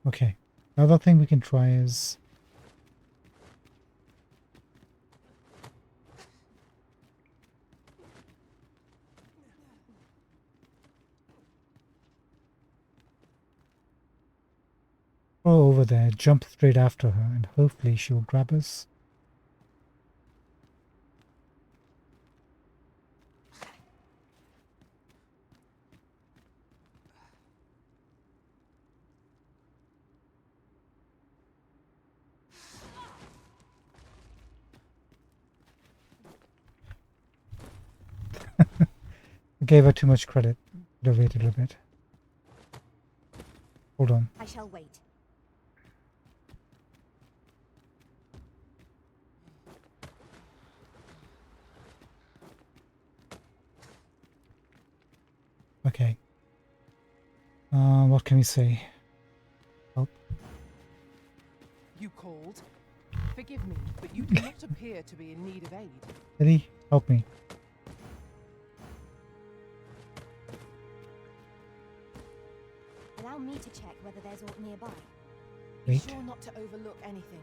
Okay. The other thing we can try is... go over there, jump straight after her, and hopefully she'll grab us. I gave her too much credit. Could have waited a bit. Hold on. I shall wait. Okay. What can we say? Help. You called? Forgive me, but you do not appear to be in need of aid. Lily, help me. Allow me to check whether there's aught nearby. Be Wait. sure not to overlook anything.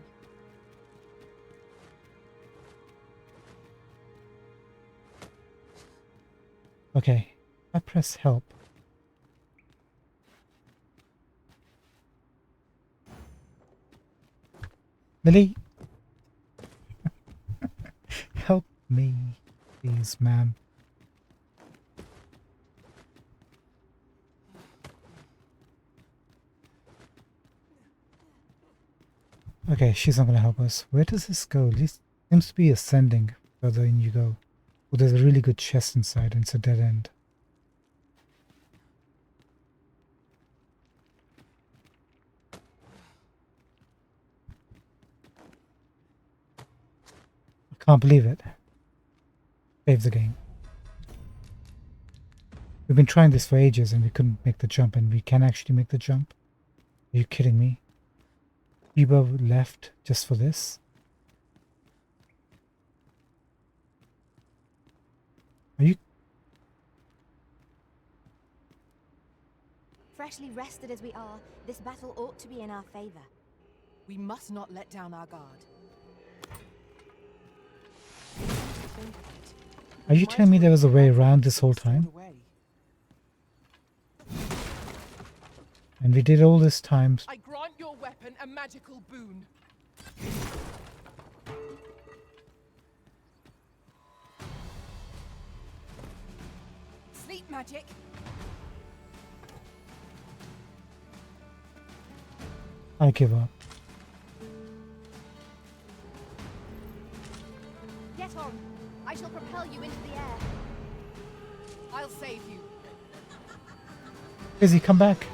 Okay. I press help. Lily! Help me, please, ma'am. Okay, she's not going to help us. Where does this go? At least seems to be ascending further in you go. Oh, there's a really good chest inside and it's a dead end. I can't believe it. Save the game. We've been trying this for ages and we couldn't make the jump, and we can actually make the jump. Are you kidding me? People left just for this? Are you... Freshly rested as we are, this battle ought to be in our favor. We must not let down our guard. Are you telling me there was a way around this whole time? And we did all this time. I grant your weapon a magical boon. Sleep magic. I give up. Get on. I shall propel you into the air. I'll save you. Izzy, come back.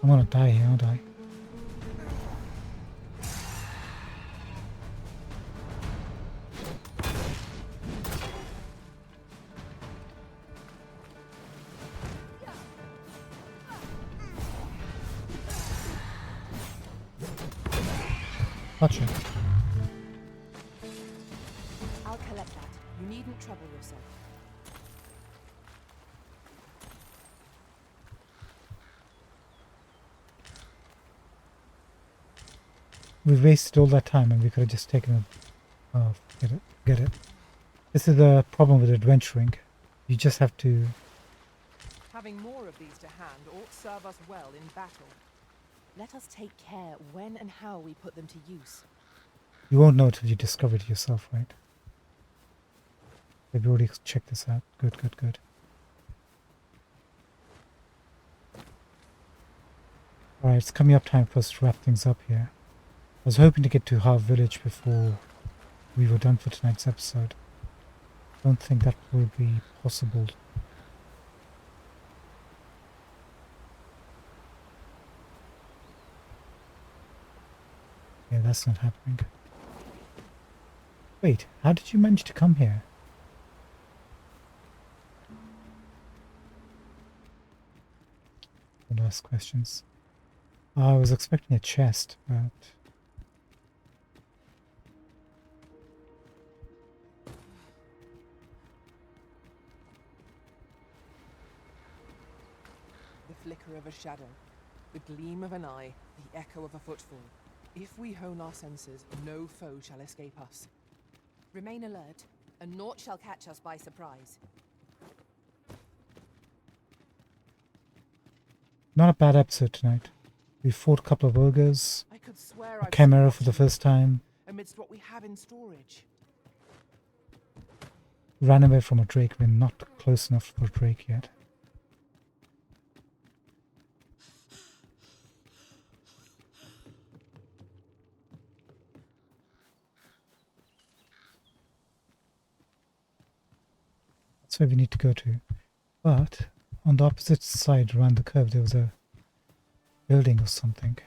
I'm gonna die here, aren't I? Gotcha. I'll collect that. You needn't trouble yourself. We've wasted all that time and we could have just taken it. Oh, get it. This is the problem with adventuring. You just have to... Having more of these to hand ought serve us well in battle. Let us take care when and how we put them to use. You won't know till you discover it yourself, right? They've already checked this out. Good, good, good. Alright, it's coming up time for us to wrap things up here. I was hoping to get to Harv Village before we were done for tonight's episode. Don't think that will be possible. Yeah, that's not happening. Wait, how did you manage to come here? Don't ask questions. I was expecting a chest, but... The flicker of a shadow, the gleam of an eye, the echo of a footfall. If we hone our senses, no foe shall escape us. Remain alert, and naught shall catch us by surprise. Not a bad episode tonight. We fought a couple of ogres, I could swear a I've chimera seen for the watching first time, amidst what we have in storage. ran away from a drake. We're not close enough for a drake yet. That's where we need to go to. But on the opposite side, around the curve, there was a building or something.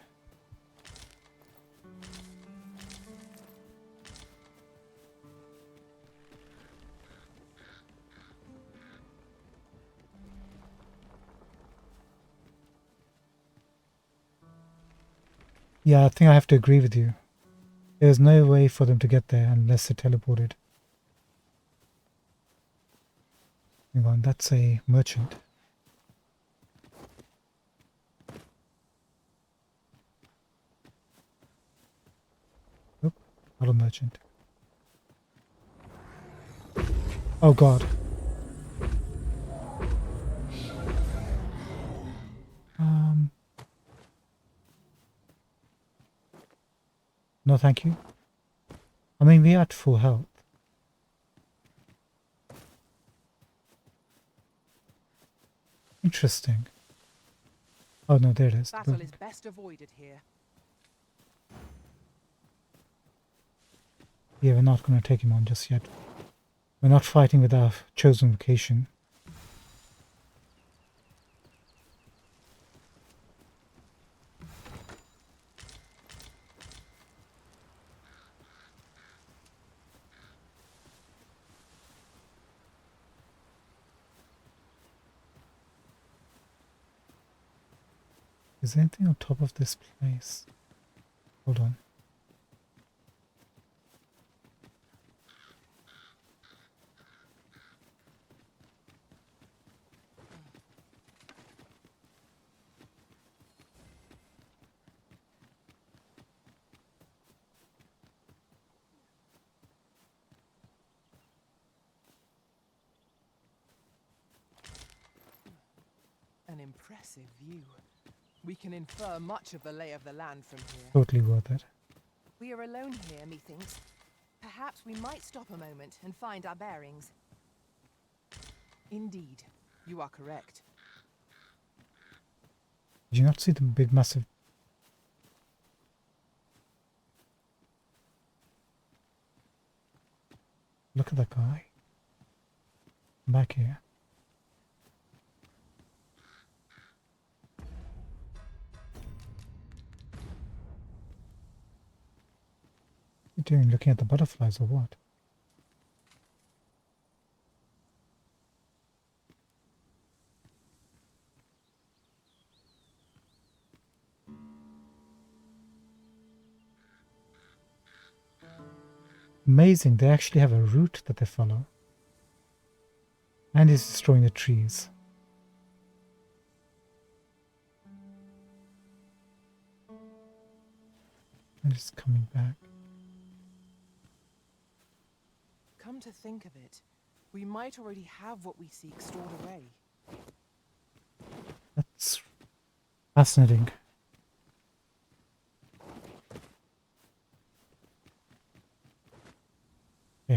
Yeah, I think I have to agree with you. There's no way for them to get there unless they're teleported. Hang on, that's a merchant. Nope, not a merchant. Oh god. No thank you. I mean, we are at full health. Interesting. Oh no, there it is. Battle is best avoided here. Yeah, we're not going to take him on just yet. We're not fighting with our chosen vocation. Is there anything on top of this place? Hold on. An impressive view. We can infer much of the lay of the land from here. Totally worth it. We are alone here, methinks. Perhaps we might stop a moment and find our bearings. Indeed, you are correct. Did you not see the big massive... Look at that guy. Back here. What are you doing? Looking at the butterflies or what? Amazing, they actually have a route that they follow. And it's destroying the trees. And it's coming back. Come to think of it, we might already have what we seek stored away. That's fascinating.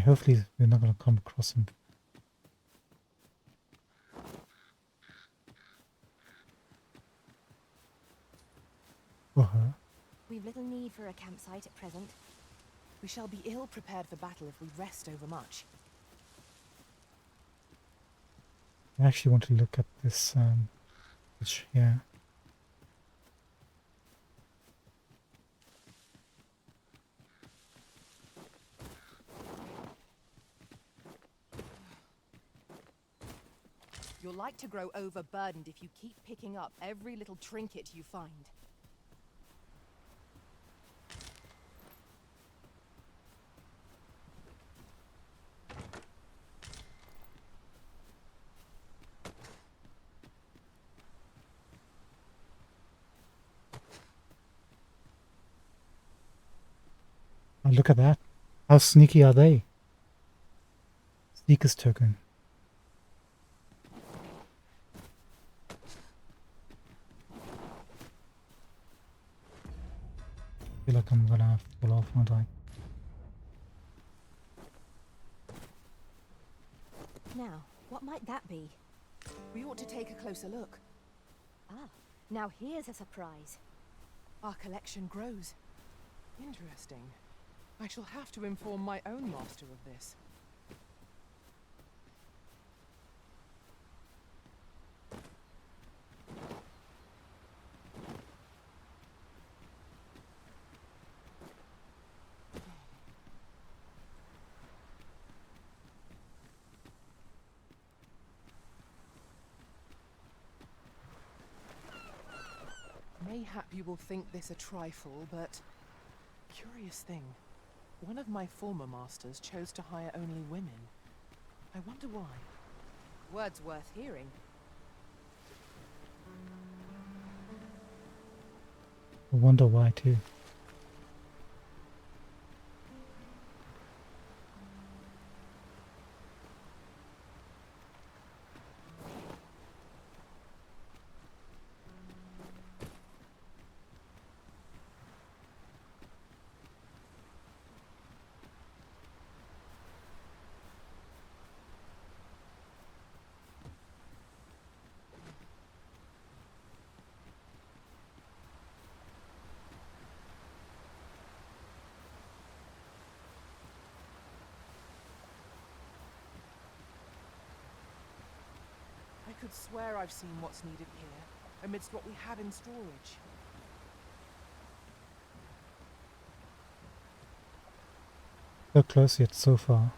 hopefully we're not going to come across him. Or her. We've little need for a campsite at present. We shall be ill prepared for battle if we rest overmuch. I actually want to look at this here. You're like to grow overburdened if you keep picking up every little trinket you find. Oh, look at that. How sneaky are they? Sneaker's token. I feel like I'm gonna fall off, aren't I? Now, what might that be? We ought to take a closer look. Ah, now here's a surprise. Our collection grows. Interesting. I shall have to inform my own master of this. Mayhap you will think this a trifle, but... Curious thing. One of my former masters chose to hire only women. I wonder why. Words worth hearing. I wonder why too. I could swear I've seen what's needed here, amidst what we have in storage. So close yet so far.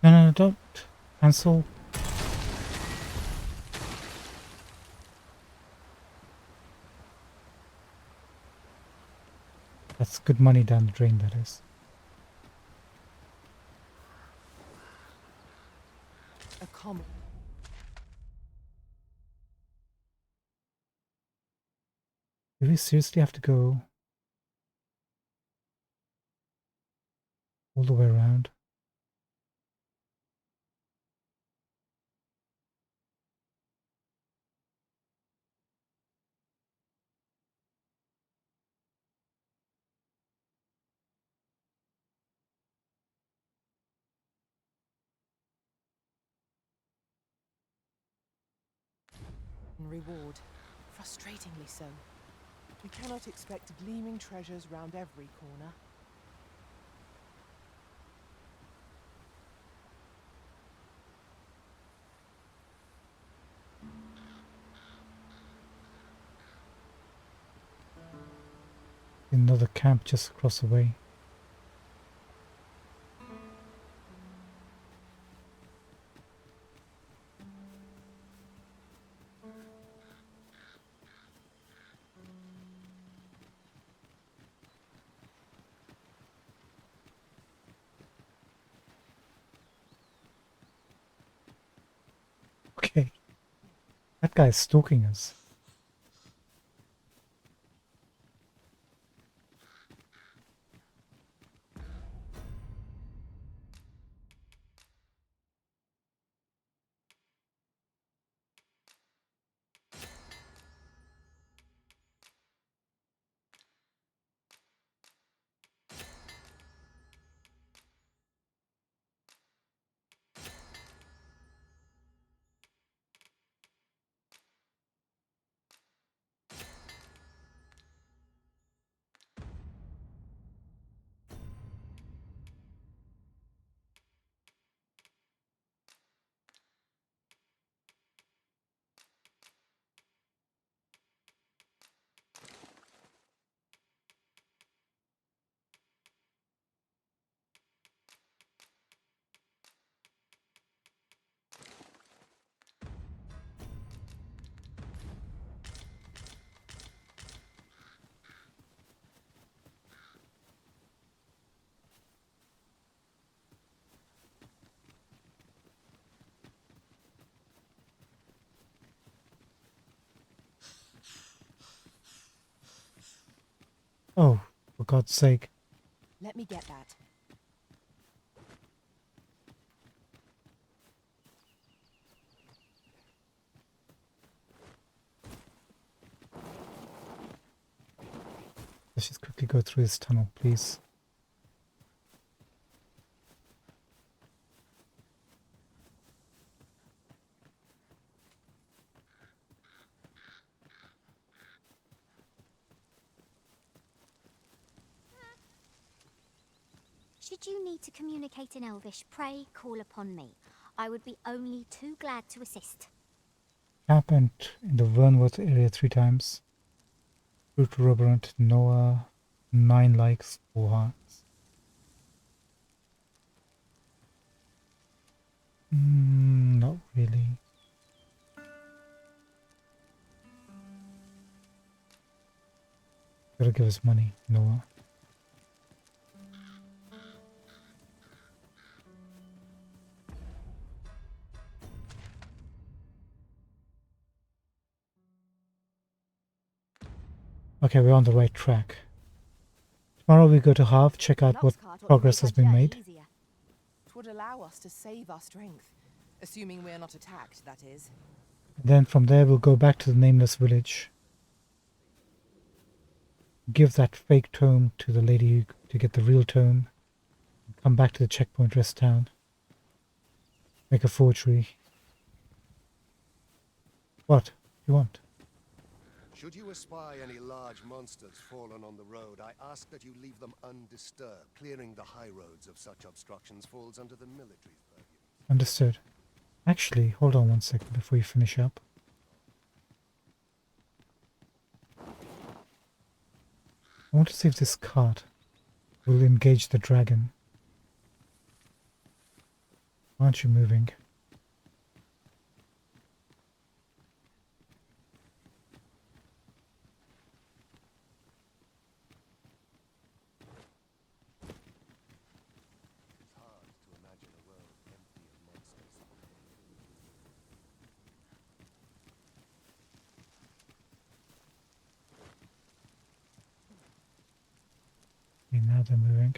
No, no, no, don't cancel. That's good money down the drain, that is. A common. Do we seriously have to go all the way around? Reward. Frustratingly so. We cannot expect gleaming treasures round every corner. Another camp just across the way. Okay. That That guy is stalking us. Oh, for God's sake. Let me get that. Let's just quickly go through this tunnel, please. Should you need to communicate in Elvish, pray call upon me. I would be only too glad to assist. Happened in the Vernworth area 3 times. Root Roberant, Noah, 9 likes, 4 hearts. Not really. Gotta give us money, Noah. Okay, we're on the right track. Tomorrow we go to Half, check out what progress has been made. It would allow us to save our strength, assuming we're not attacked, that is. Then from there we'll go back to the Nameless Village. Give that fake tome to the lady to get the real tome. Come back to the checkpoint rest town. Make a forgery. What do you want? Should you espy any large monsters fallen on the road, I ask that you leave them undisturbed. Clearing the high roads of such obstructions falls under the military's purview. Understood. Actually, hold on 1 second before you finish up. I want to see if this cart will engage the dragon. Why aren't you moving? Okay, now they're moving.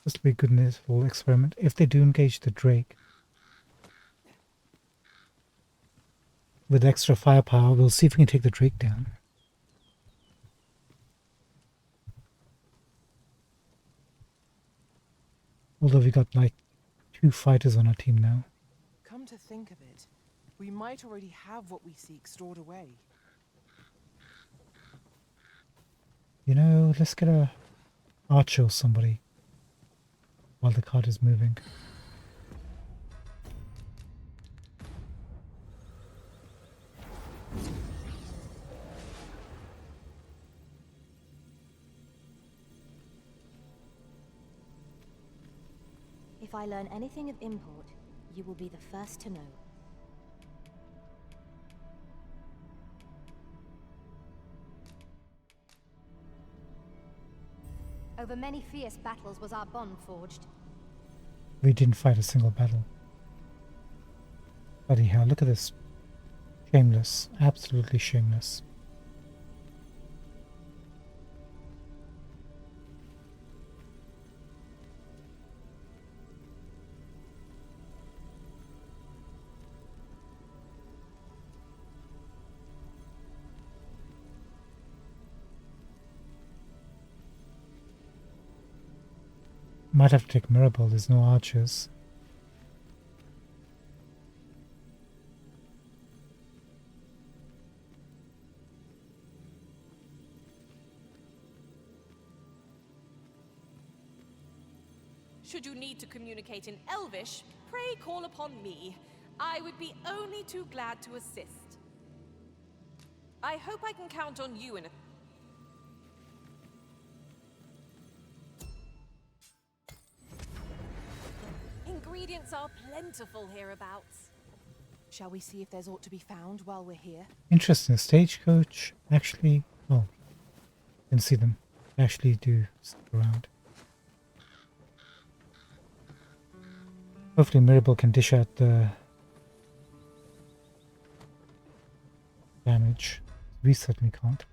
This will be a good little experiment. If they do engage the Drake, with extra firepower, we'll see if we can take the Drake down. Although we got like 2 fighters on our team now. Come to think of it, we might already have what we seek stored away. You know, let's get a archer or somebody while the cart is moving. If I learn anything of import, you will be the first to know. Over many fierce battles was our bond forged. We didn't fight a single battle. Bloody hell, look at this Shameless. Absolutely shameless. Might have to take Mirabelle, there's no archers. Should you need to communicate in Elvish, pray call upon me. I would be only too glad to assist. I hope I can count on you in a... Ingredients are plentiful hereabouts. Shall we see if there's aught to be found while we're here? Interesting. Stagecoach actually. Oh, didn't see them. They actually do stick around. Hopefully, Mirabelle can dish out the damage. We certainly can't.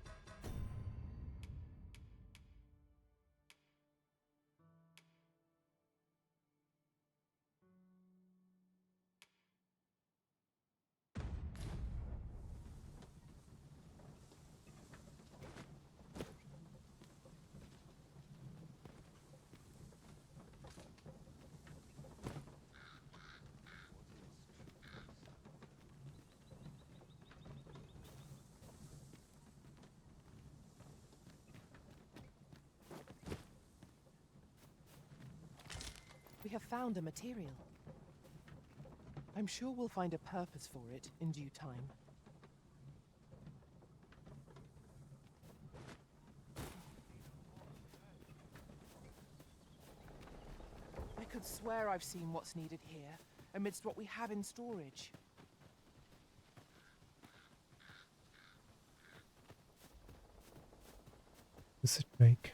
We have found a material. I'm sure we'll find a purpose for it in due time. I could swear I've seen what's needed here, amidst what we have in storage. Is it break?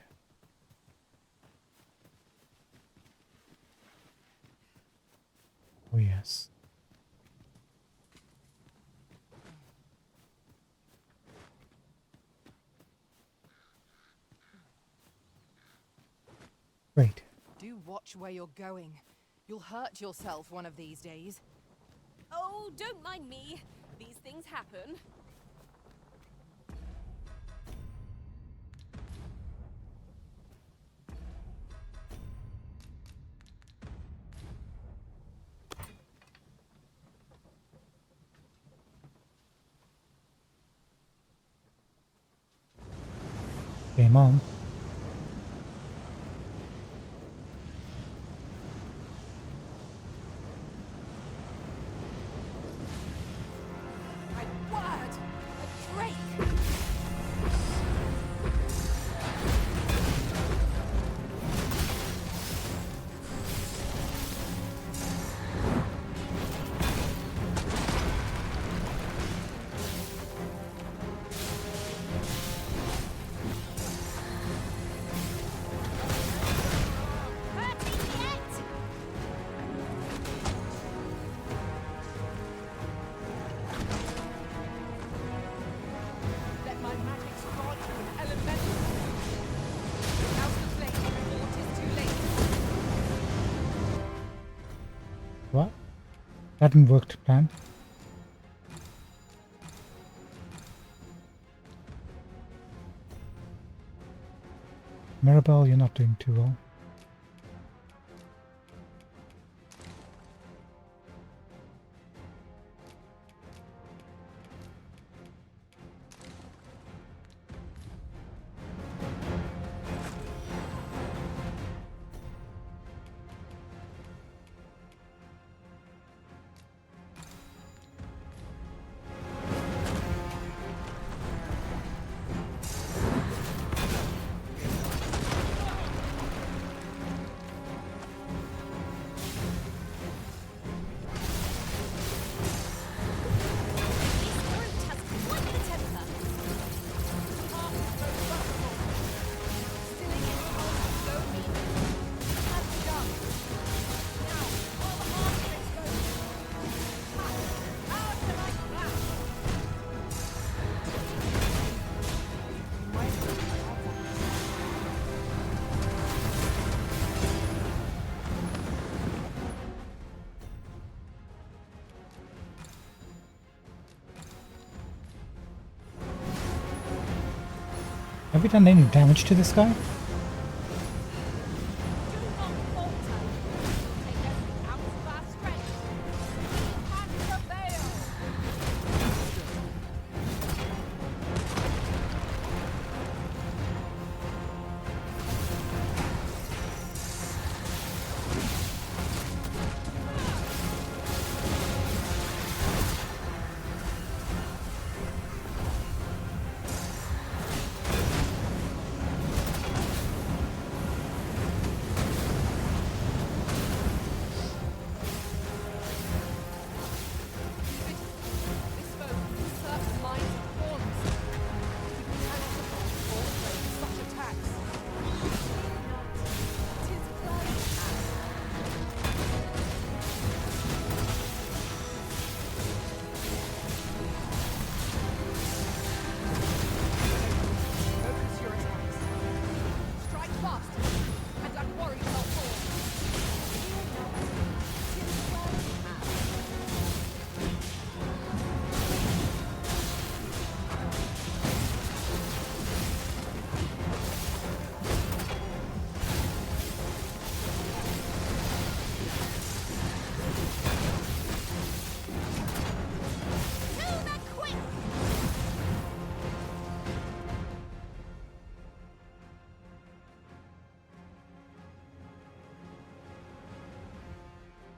Oh yes. Wait. Do watch where you're going. You'll hurt yourself one of these days. Oh, don't mind me. These things happen. Game on. My word! A drake! Let my magic strike you with elemental. Now's the flame before it is too late. What? That didn't work to plan. Mirabelle, you're not doing too well. Have we done any damage to this guy?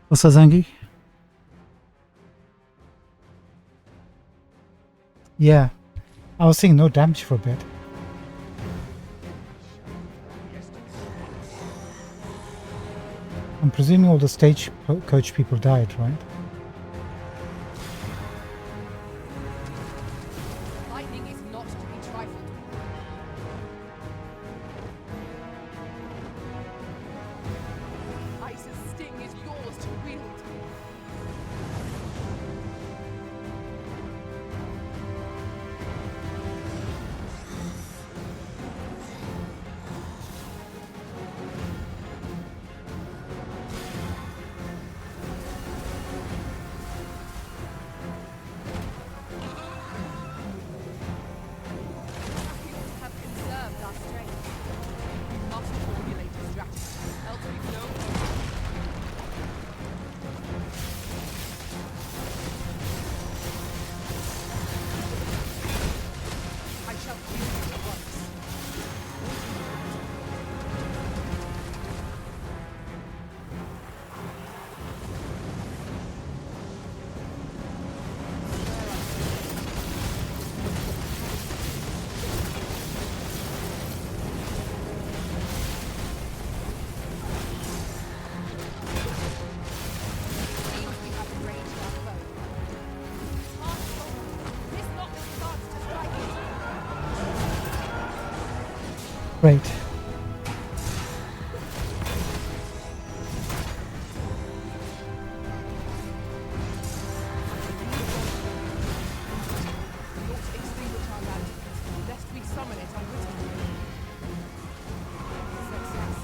What's that, Zangi? Yeah, I was seeing no damage for a bit. I'm presuming all the stage coach people died, right? Lightning is not to be trifled with. Ice's sting is yours to wield. Right. Lest we summon it unwittingly. Success.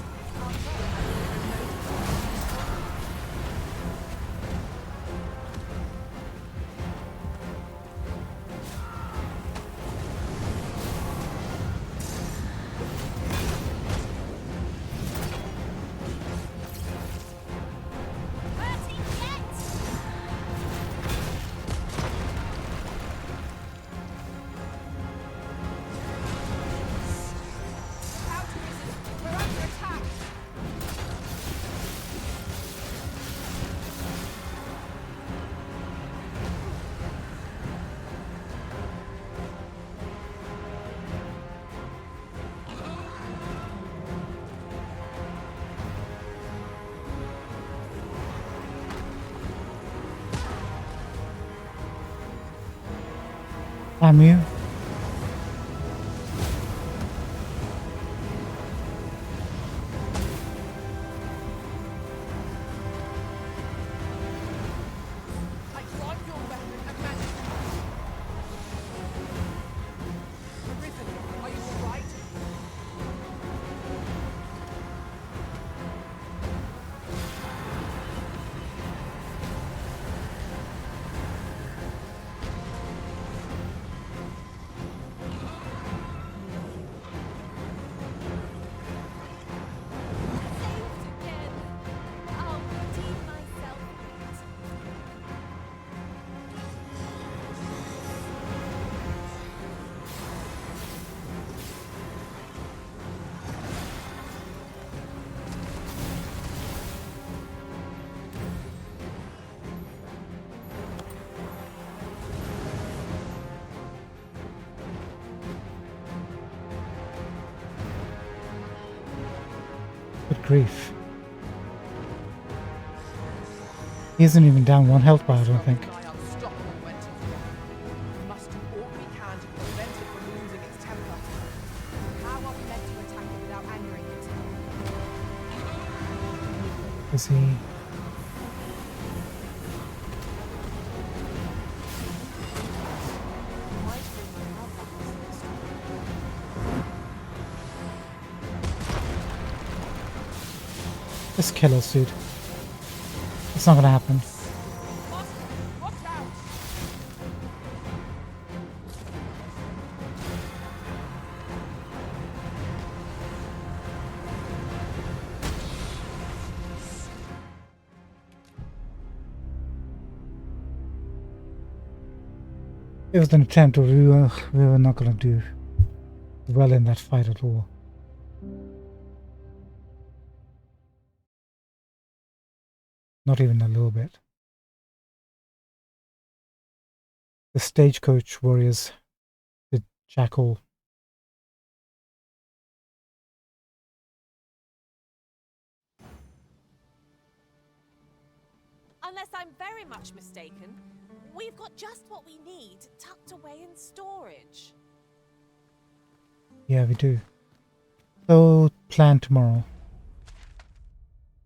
Damn you. I grant your weapon and magic. Arisen, are you all right? grief. He isn't even down 1 health bar, I don't think. We must do all we can to prevent it from losing its temper. How are we meant to attack it without angering it? Is he... Just kill us, dude. It's not gonna happen. It was an attempt, or we were not gonna do well in that fight at all. Not even a little bit. The stagecoach warriors, the jackal. Unless I'm very much mistaken, we've got just what we need tucked away in storage. Yeah, we do. So, plan tomorrow.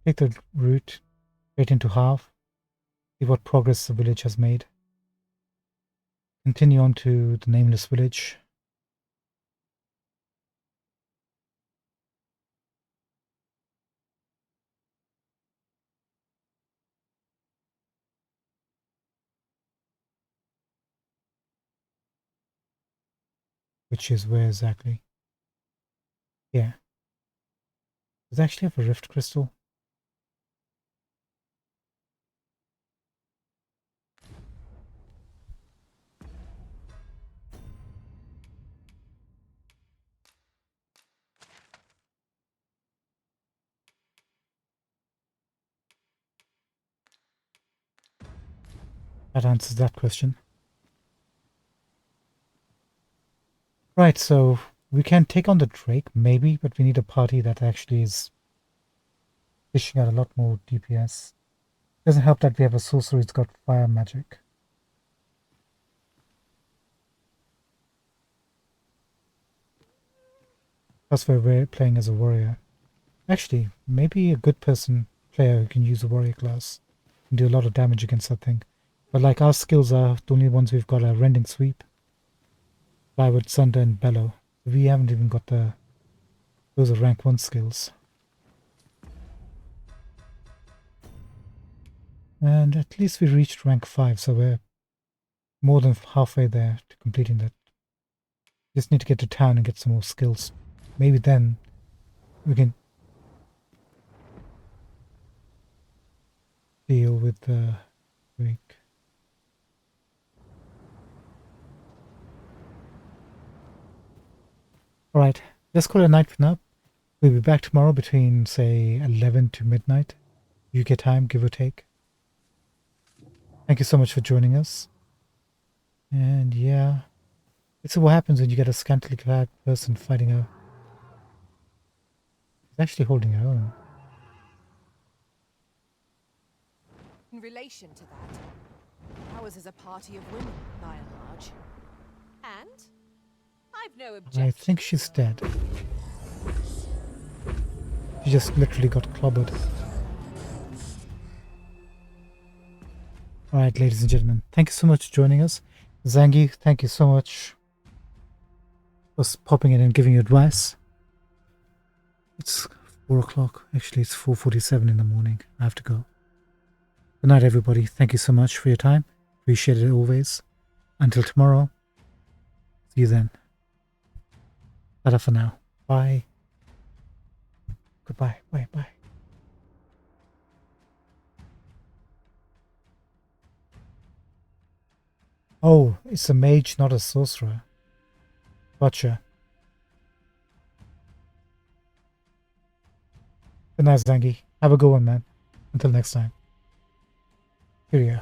Take the route, split into half, see what progress the village has made. Continue on to the nameless village. Which is where exactly? Yeah. Does it actually have a rift crystal? That answers that question. Right, so we can take on the Drake, maybe, but we need a party that actually is dishing out a lot more DPS. Doesn't help that we have a sorcerer who's got fire magic. Plus we're playing as a warrior. Actually, maybe a good player who can use a warrior class and do a lot of damage against that thing. But like our skills are the only ones we've got are Rending Sweep, Plywood, Sunder and Bellow. We haven't even got those are rank 1 skills. And at least we reached rank 5, so we're more than halfway there to completing that. Just need to get to town and get some more skills. Maybe then we can deal with the Drake. Alright, let's call it a night for now. We'll be back tomorrow between, say, 11 to midnight. UK time, give or take. Thank you so much for joining us. And yeah, it's what happens when you get a scantily clad person fighting a... He's actually holding her own. In relation to that, ours is a party of women, by and large. And I've no objection. I think she's dead. She just literally got clobbered. Alright, ladies and gentlemen, thank you so much for joining us. Zangi, thank you so much for popping in and giving you advice. It's 4 o'clock. Actually, it's 4:47 in the morning. I have to go. Good night, everybody. Thank you so much for your time. Appreciate it always. Until tomorrow. See you then. Ta-da for now. Bye. Goodbye. Bye. Bye. Oh, it's a mage, not a sorcerer. Gotcha. Good night, Zangi. Have a good one, man. Until next time. Cheerio.